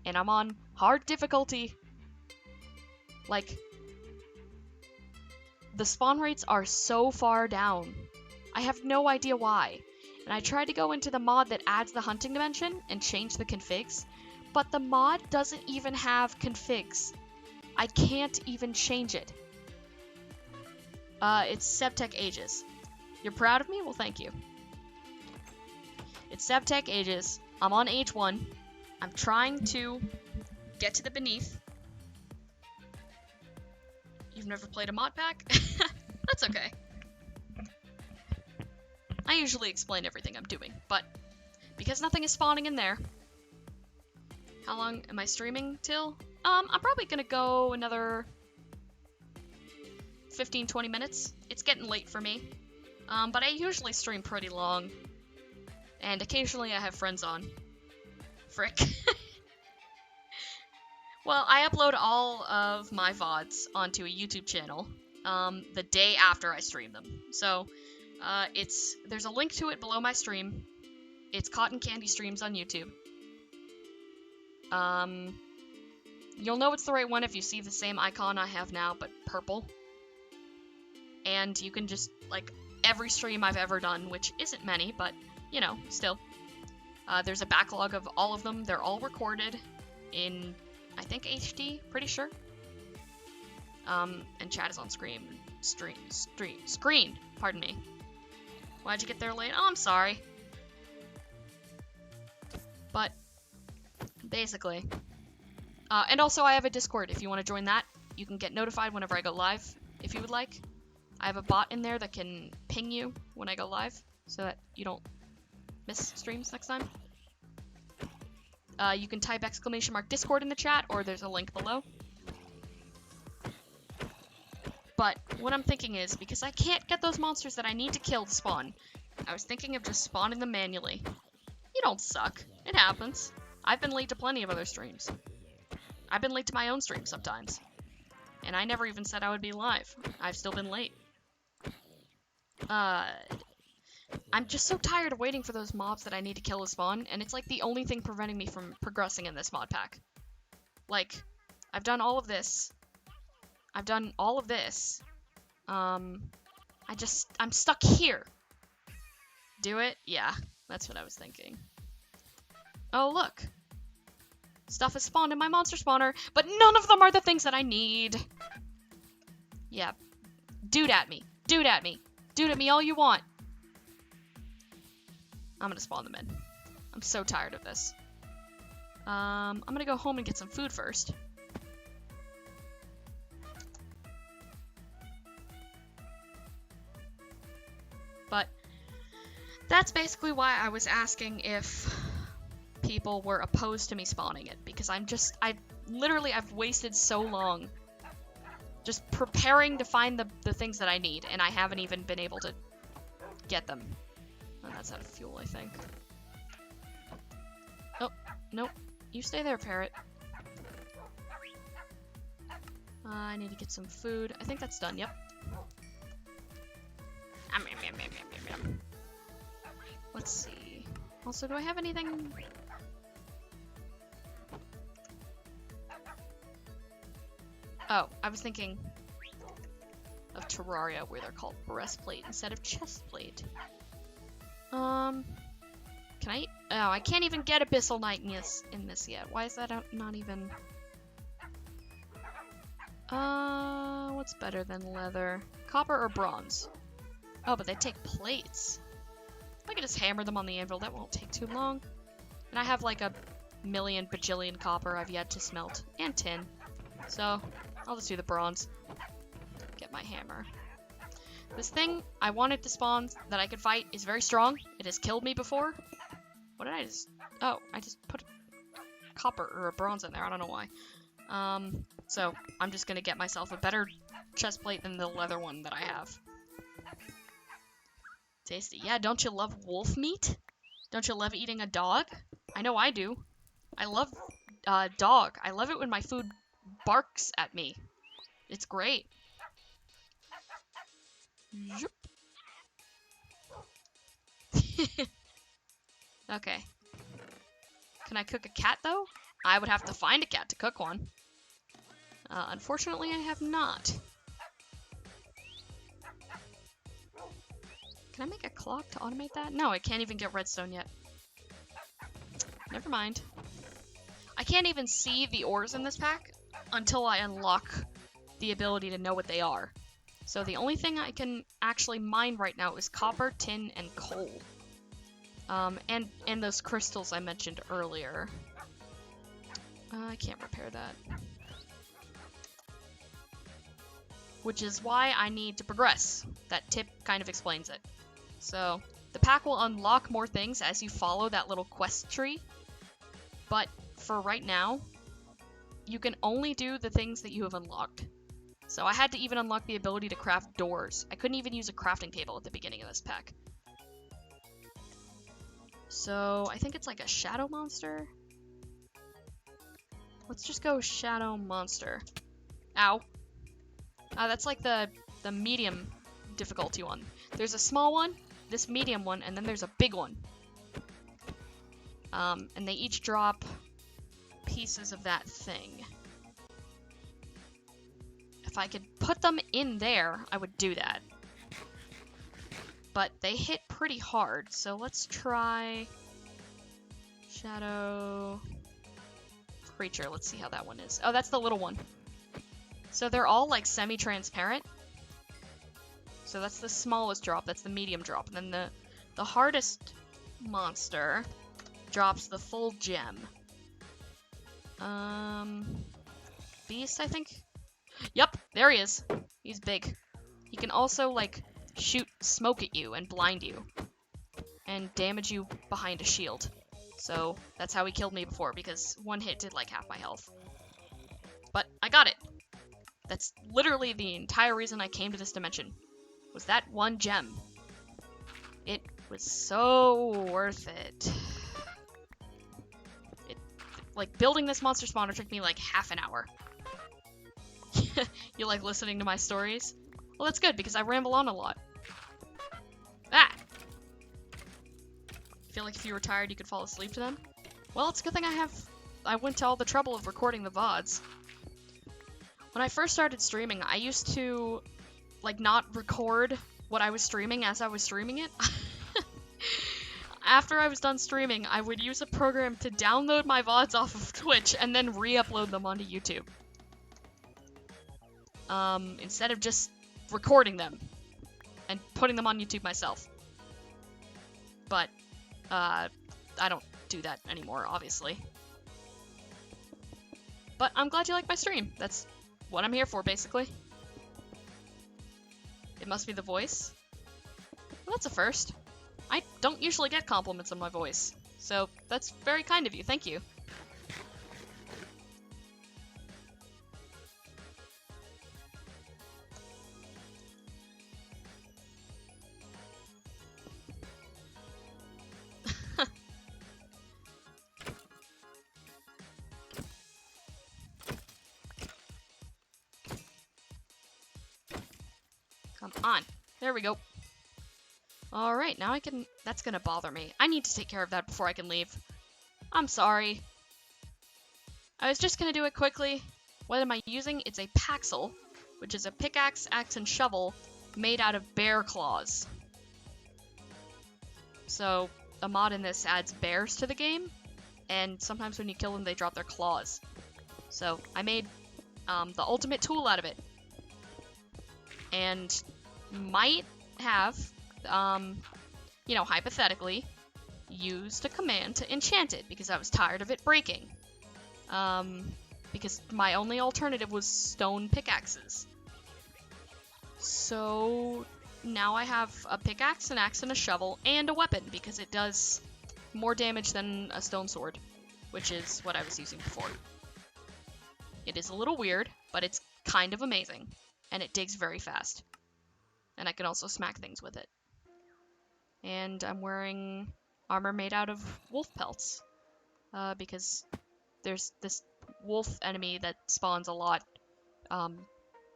Speaker 1: and I'm on hard difficulty, like, the spawn rates are so far down. I have no idea why. And I tried to go into the mod that adds the hunting dimension and change the configs, but the mod doesn't even have configs. I can't even change it. It's sevtech ages. You're proud of me? Well, thank you. It's sevtech ages. I'm on age 1. I'm trying to get to the beneath. You've never played a mod pack? That's okay. I usually explain everything I'm doing, but because nothing is spawning in there. How long am I streaming till? I'm probably gonna go another 15-20 minutes. It's getting late for me. But I usually stream pretty long. And occasionally I have friends on. Frick. Well, I upload all of my VODs onto a YouTube channel the day after I stream them. So there's a link to it below my stream. It's Cotton Candy Streams on YouTube. You'll know it's the right one if you see the same icon I have now, but purple. And you can just, like, every stream I've ever done, which isn't many, but, you know, still. There's a backlog of all of them. They're all recorded in, I think, HD, pretty sure. And chat is on screen, pardon me. Why'd you get there late? Oh, I'm sorry. But, basically. And also I have a Discord. If you want to join that, you can get notified whenever I go live, if you would like. I have a bot in there that can ping you when I go live, so that you don't miss streams next time. You can type !Discord in the chat, or there's a link below. But what I'm thinking is, because I can't get those monsters that I need to kill to spawn, I was thinking of just spawning them manually. You don't suck. It happens. I've been late to plenty of other streams. I've been late to my own stream sometimes. And I never even said I would be live. I've still been late. I'm just so tired of waiting for those mobs that I need to kill to spawn, and it's like the only thing preventing me from progressing in this mod pack. Like, I've done all of this. I've done all of this. I'm stuck here. Do it? Yeah, that's what I was thinking. Oh, look. Stuff is spawned in my monster spawner, but none of them are the things that I need. Yeah. Dude at me. Dude at me. Dude at me all you want. I'm gonna spawn them in. I'm so tired of this. I'm gonna go home and get some food first. But that's basically why I was asking if people were opposed to me spawning it, because I've wasted so long just preparing to find the things that I need, and I haven't even been able to get them. And that's out of fuel, I think. Oh, nope. You stay there, parrot. I need to get some food. I think that's done, yep. Let's see. Also, do I have anything? Oh, I was thinking of Terraria, where they're called breastplate instead of chestplate. Can I? Oh, I can't even get Abyssal Knight in this yet. Why is that not even? What's better than leather? Copper or bronze? Oh, but they take plates. I can just hammer them on the anvil. That won't take too long. And I have like a million bajillion copper I've yet to smelt, and tin. So I'll just do the bronze. Get my hammer. This thing I wanted to spawn that I could fight is very strong. It has killed me before. What did I just... Oh, I just put a copper or a bronze in there. I don't know why. So I'm just gonna get myself a better chest plate than the leather one that I have. Tasty. Yeah, don't you love wolf meat? Don't you love eating a dog? I know I do. I love dog. I love it when my food barks at me. It's great. Okay. Can I cook a cat, though? I would have to find a cat to cook one. Unfortunately, I have not. Can I make a clock to automate that? No, I can't even get redstone yet. Never mind. I can't even see the ores in this pack until I unlock the ability to know what they are. So the only thing I can actually mine right now is copper, tin, and coal. And those crystals I mentioned earlier. I can't repair that. Which is why I need to progress. That tip kind of explains it. So, the pack will unlock more things as you follow that little quest tree. But for right now, you can only do the things that you have unlocked. So I had to even unlock the ability to craft doors. I couldn't even use a crafting table at the beginning of this pack. So I think it's like a shadow monster. Let's just go shadow monster. Ow. That's like the medium difficulty one. There's a small one, this medium one, and then there's a big one. And they each drop pieces of that thing. If I could put them in there, I would do that. But they hit pretty hard, so let's try shadow creature. Let's see how that one is. Oh, that's the little one. So they're all like semi-transparent. So that's the smallest drop, that's the medium drop. And then the hardest monster drops the full gem. Beast, I think? Yep, there he is. He's big. He can also, like, shoot smoke at you and blind you. And damage you behind a shield. So that's how he killed me before, because one hit did like half my health. But I got it. That's literally the entire reason I came to this dimension. Was that one gem. It was so worth it. Like, building this monster spawner took me like half an hour. You like listening to my stories? Well, that's good, because I ramble on a lot. Ah! Feel like if you were tired, you could fall asleep to them? Well, it's a good thing I went to all the trouble of recording the VODs. When I first started streaming, I used to, like, not record what I was streaming as I was streaming it. After I was done streaming, I would use a program to download my VODs off of Twitch and then re-upload them onto YouTube. Instead of just recording them and putting them on YouTube myself. But, I don't do that anymore, obviously. But I'm glad you like my stream. That's what I'm here for, basically. It must be the voice. Well, that's a first. I don't usually get compliments on my voice, so that's very kind of you. Thank you. Come on. There we go. Alright, now I can... That's gonna bother me. I need to take care of that before I can leave. I'm sorry. I was just gonna do it quickly. What am I using? It's a paxel, which is a pickaxe, axe, and shovel made out of bear claws. So, a mod in this adds bears to the game, and sometimes when you kill them, they drop their claws. So, I made the ultimate tool out of it. And might have... you know, hypothetically, used a command to enchant it because I was tired of it breaking. Because my only alternative was stone pickaxes. So now I have a pickaxe, an axe, and a shovel, and a weapon because it does more damage than a stone sword, which is what I was using before. It is a little weird, but it's kind of amazing, and it digs very fast. And I can also smack things with it. And I'm wearing armor made out of wolf pelts, because there's this wolf enemy that spawns a lot,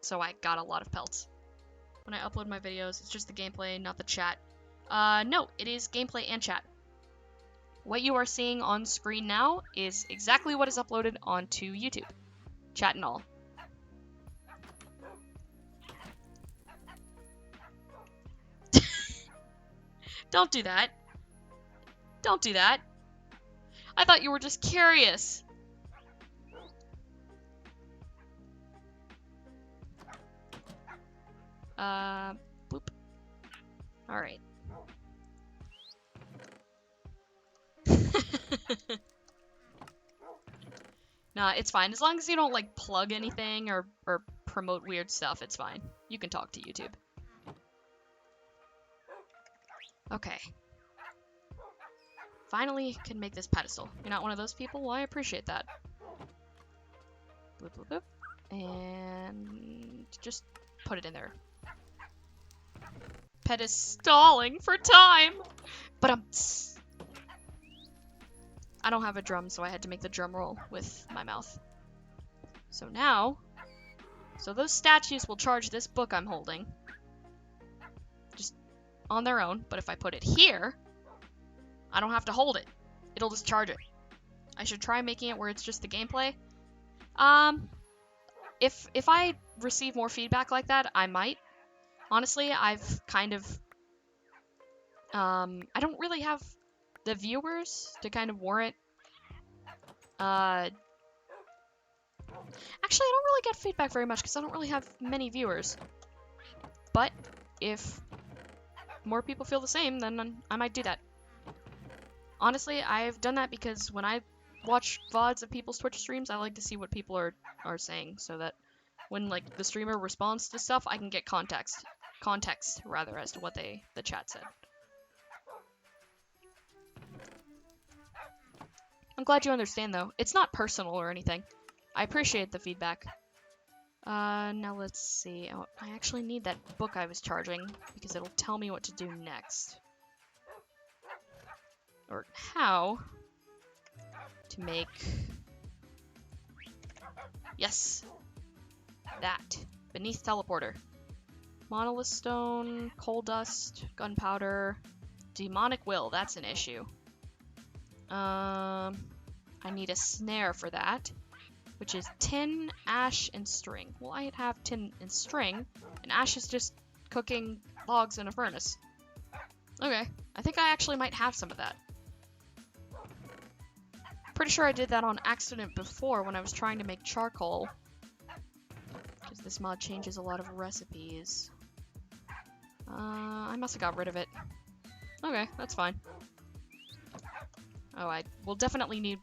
Speaker 1: so I got a lot of pelts. When I upload my videos, it's just the gameplay, not the chat. No, it is gameplay and chat. What you are seeing on screen now is exactly what is uploaded onto YouTube, chat and all. Don't do that. Don't do that. I thought you were just curious. Boop. Alright. Nah, it's fine. As long as you don't, like, plug anything or promote weird stuff, it's fine. You can talk to YouTube. Okay. Finally can make this pedestal. You're not one of those people? Well, I appreciate that. Boop, boop, boop. And just put it in there. Pet is stalling for time! But I don't have a drum, so I had to make the drum roll with my mouth. So now, those statues will charge this book I'm holding. Just on their own, but if I put it here, I don't have to hold it. It'll just charge it. I should try making it where it's just the gameplay. If I receive more feedback like that, I might. Honestly, I've kind of, I don't really have the viewers to kind of warrant, actually, I don't really get feedback very much because I don't really have many viewers. But if more people feel the same, then I might do that. Honestly, I've done that because when I watch VODs of people's Twitch streams, I like to see what people are saying, so that when like the streamer responds to stuff, I can get context rather as to what the chat said. I'm glad you understand though. It's not personal or anything. I appreciate the feedback. Now let's see. Oh, I actually need that book I was charging because it'll tell me what to do next. Or how to make, yes, that, beneath teleporter. Monolith stone, coal dust, gunpowder, demonic will, that's an issue. I need a snare for that, which is tin, ash, and string. Well, I have tin and string, and ash is just cooking logs in a furnace. Okay, I think I actually might have some of that. Pretty sure I did that on accident before when I was trying to make charcoal. Because this mod changes a lot of recipes. I must have got rid of it. Okay, that's fine. Oh, I will definitely need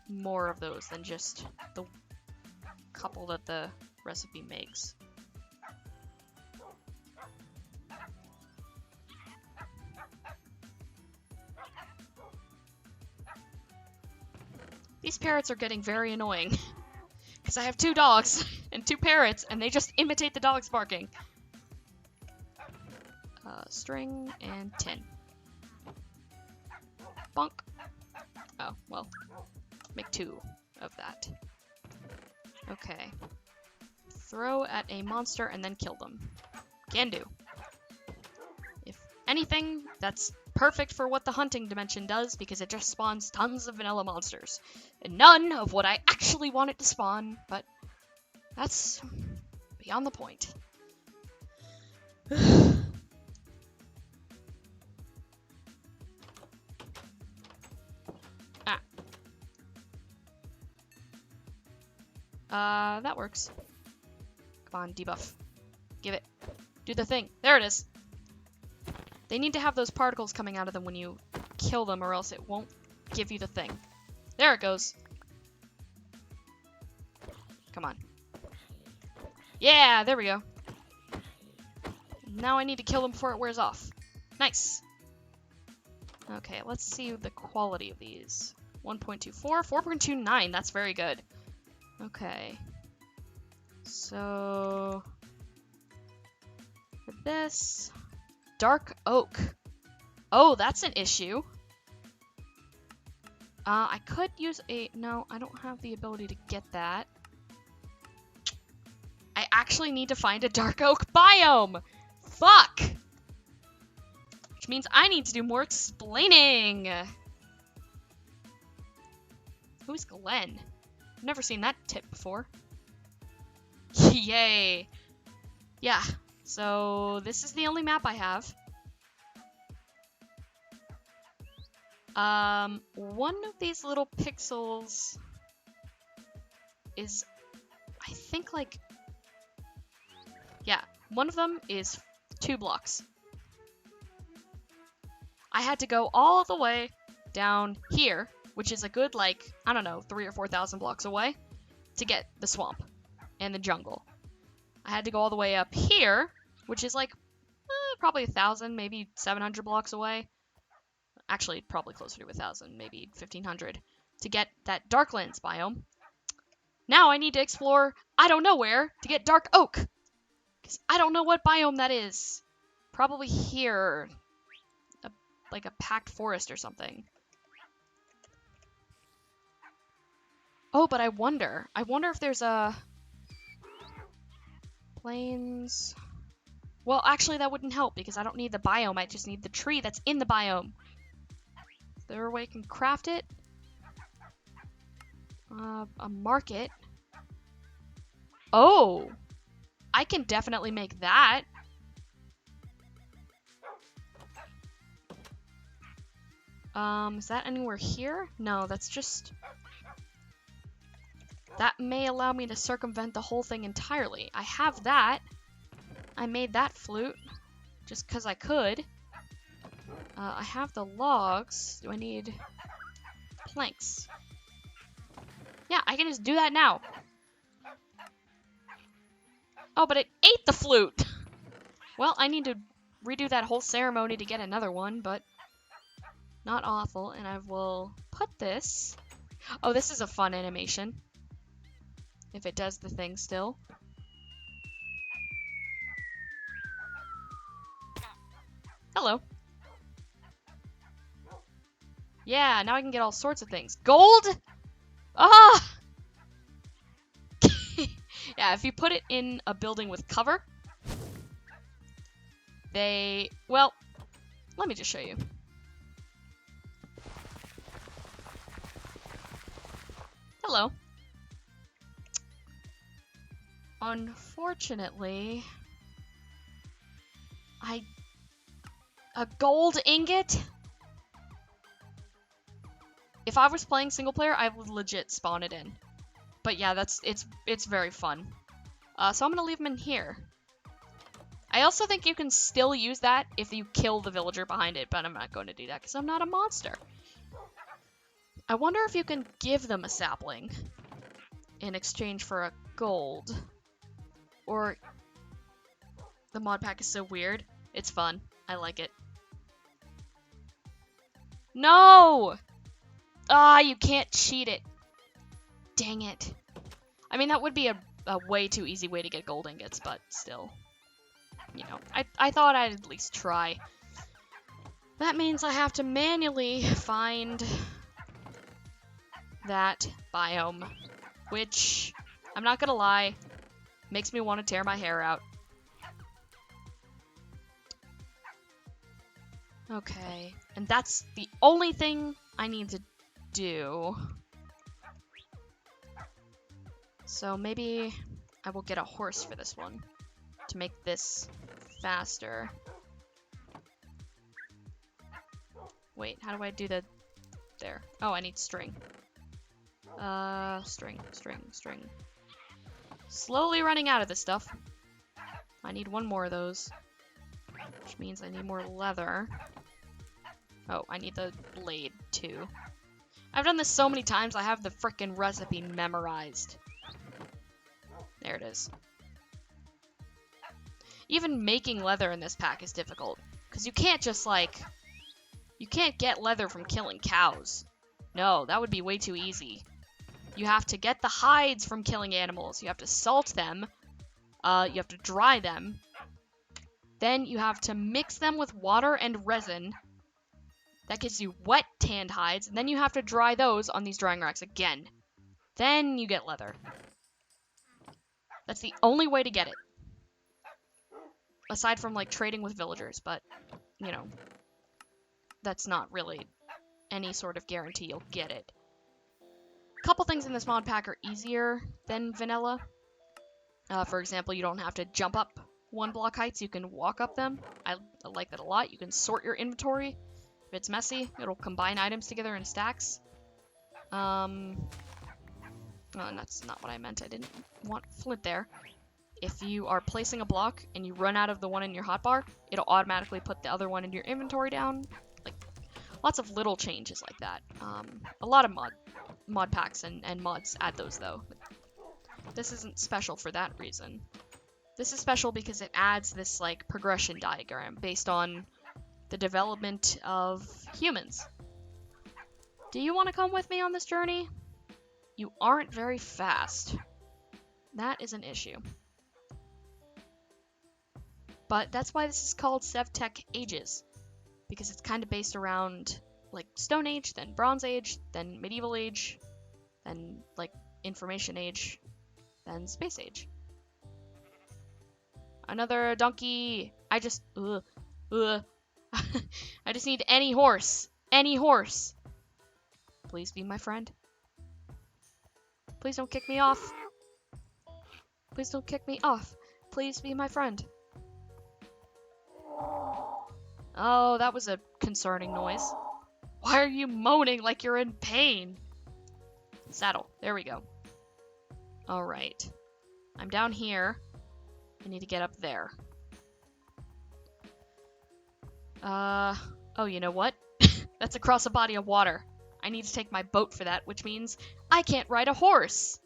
Speaker 1: more of those than just the couple that the recipe makes. These parrots are getting very annoying. Because I have 2 dogs and 2 parrots, and they just imitate the dogs barking. String and tin. Bonk. Oh, well. Make 2 of that. Okay. Throw at a monster and then kill them. Can do. If anything, that's perfect for what the hunting dimension does, because it just spawns tons of vanilla monsters. And none of what I actually want it to spawn, but that's beyond the point. That works. Come on, debuff. Give it. Do the thing. There it is. They need to have those particles coming out of them when you kill them, or else it won't give you the thing. There it goes. Come on. Yeah, there we go. Now I need to kill them before it wears off. Nice. Okay, let's see the quality of these. 1.24, 4.29, that's very good. Okay. So, for this, dark oak. Oh, that's an issue. I could use a, no, I don't have the ability to get that. I actually need to find a dark oak biome. Fuck! Which means I need to do more explaining. Who's Glenn? I've never seen that tip before. Yay. Yeah, so this is the only map I have. One of these little pixels is, I think, like, yeah, one of them is 2 blocks. I had to go all the way down here, which is a good, like, I don't know, 3,000 or 4,000 blocks away, to get the swamp and the jungle. I had to go all the way up here, which is like probably 1,000, maybe 700 blocks away. Actually, probably closer to 1,000, maybe 1,500, to get that Darklands biome. Now I need to explore I don't know where to get dark oak. Because I don't know what biome that is. Probably here. Like a packed forest or something. Oh, but I wonder. I wonder if there's a... Plains... Well, actually, that wouldn't help because I don't need the biome. I just need the tree that's in the biome. Is there a way I can craft it? A market. Oh! I can definitely make that. Is that anywhere here? No, that's just... That may allow me to circumvent the whole thing entirely. I have that. I made that flute. Just because I could. I have the logs. Do I need planks? Yeah, I can just do that now. Oh, but it ate the flute! Well, I need to redo that whole ceremony to get another one, but not awful. And I will put this... Oh, this is a fun animation. If it does the thing still. Hello. Yeah, now I can get all sorts of things. Gold? Ah! Yeah, if you put it in a building with cover, they... Well, let me just show you. Hello. Unfortunately, a gold ingot? If I was playing single player, I would legit spawn it in. But yeah, it's very fun. So I'm gonna leave them in here. I also think you can still use that if you kill the villager behind it, but I'm not going to do that because I'm not a monster. I wonder if you can give them a sapling in exchange for a gold. Or the mod pack is so weird. It's fun. I like it. No! Ah, you can't cheat it. Dang it. I mean, that would be a way too easy way to get gold ingots, but still. You know, I thought I'd at least try. That means I have to manually find that biome, which, I'm not gonna lie, makes me want to tear my hair out. Okay, and that's the only thing I need to do. So maybe I will get a horse for this one to make this faster. Wait, how do I do the... There. Oh, I need string. String. Slowly running out of this stuff. I need one more of those. Which means I need more leather. Oh, I need the blade, too. I've done this so many times, I have the frickin' recipe memorized. There it is. Even making leather in this pack is difficult. Because you can't just, like... You can't get leather from killing cows. No, that would be way too easy. You have to get the hides from killing animals. You have to salt them. You have to dry them. Then you have to mix them with water and resin. That gives you wet tanned hides. And then you have to dry those on these drying racks again. Then you get leather. That's the only way to get it. Aside from, like, trading with villagers. But, you know, that's not really any sort of guarantee you'll get it. A couple things in this mod pack are easier than vanilla. For example, you don't have to jump up 1 block heights, you can walk up them. I like that a lot. You can sort your inventory. If it's messy, it'll combine items together in stacks. Oh, that's not what I meant. I didn't want flint there. If you are placing a block and you run out of the one in your hotbar, it'll automatically put the other one in your inventory down. Like, lots of little changes like that. A lot of mod packs and mods add those, though. This isn't special for that reason. This is special because it adds this, like, progression diagram based on the development of humans. Do you want to come with me on this journey? You aren't very fast. That is an issue. But that's why this is called Sevtech Ages. Because it's kind of based around, like, Stone Age, then Bronze Age, then Medieval Age, then, like, Information Age, then Space Age. Another donkey! I just need any horse! Any horse! Please be my friend. Please don't kick me off. Please don't kick me off. Please be my friend. Oh, that was a concerning noise. Why are you moaning like you're in pain? Saddle. There we go. Alright. I'm down here. I need to get up there. Oh, you know what? That's across a body of water. I need to take my boat for that, which means I can't ride a horse.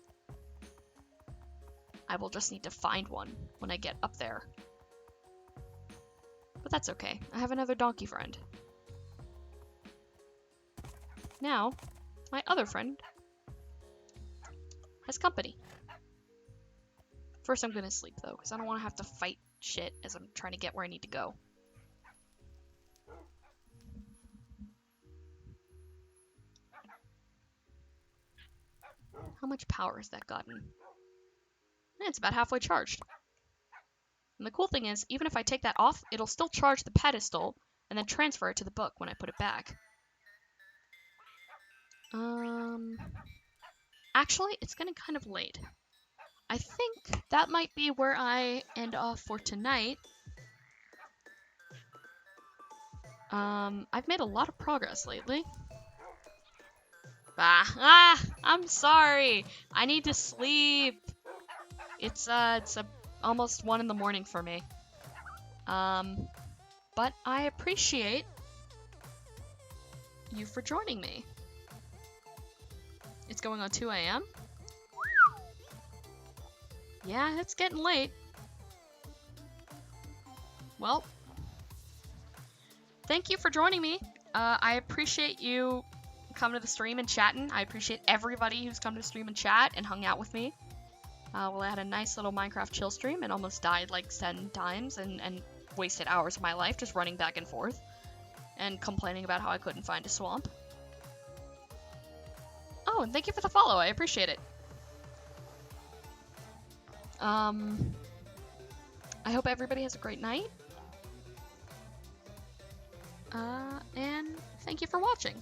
Speaker 1: I will just need to find one when I get up there. But that's okay. I have another donkey friend. Now, my other friend has company. First I'm gonna sleep though, because I don't want to have to fight shit as I'm trying to get where I need to go. How much power has that gotten? It's about halfway charged. And the cool thing is, even if I take that off, it'll still charge the pedestal and then transfer it to the book when I put it back. Actually, it's getting kind of late. I think that might be where I end off for tonight. I've made a lot of progress lately. I'm sorry. I need to sleep. It's almost 1 in the morning for me. But I appreciate you for joining me. It's going on 2 a.m. Yeah, it's getting late. Well, thank you for joining me. I appreciate you coming to the stream and chatting. I appreciate everybody who's come to the stream and chat and hung out with me. Well, I had a nice little Minecraft chill stream and almost died like 10 times and wasted hours of my life just running back and forth and complaining about how I couldn't find a swamp. Oh, and thank you for the follow. I appreciate it. I hope everybody has a great night. And thank you for watching.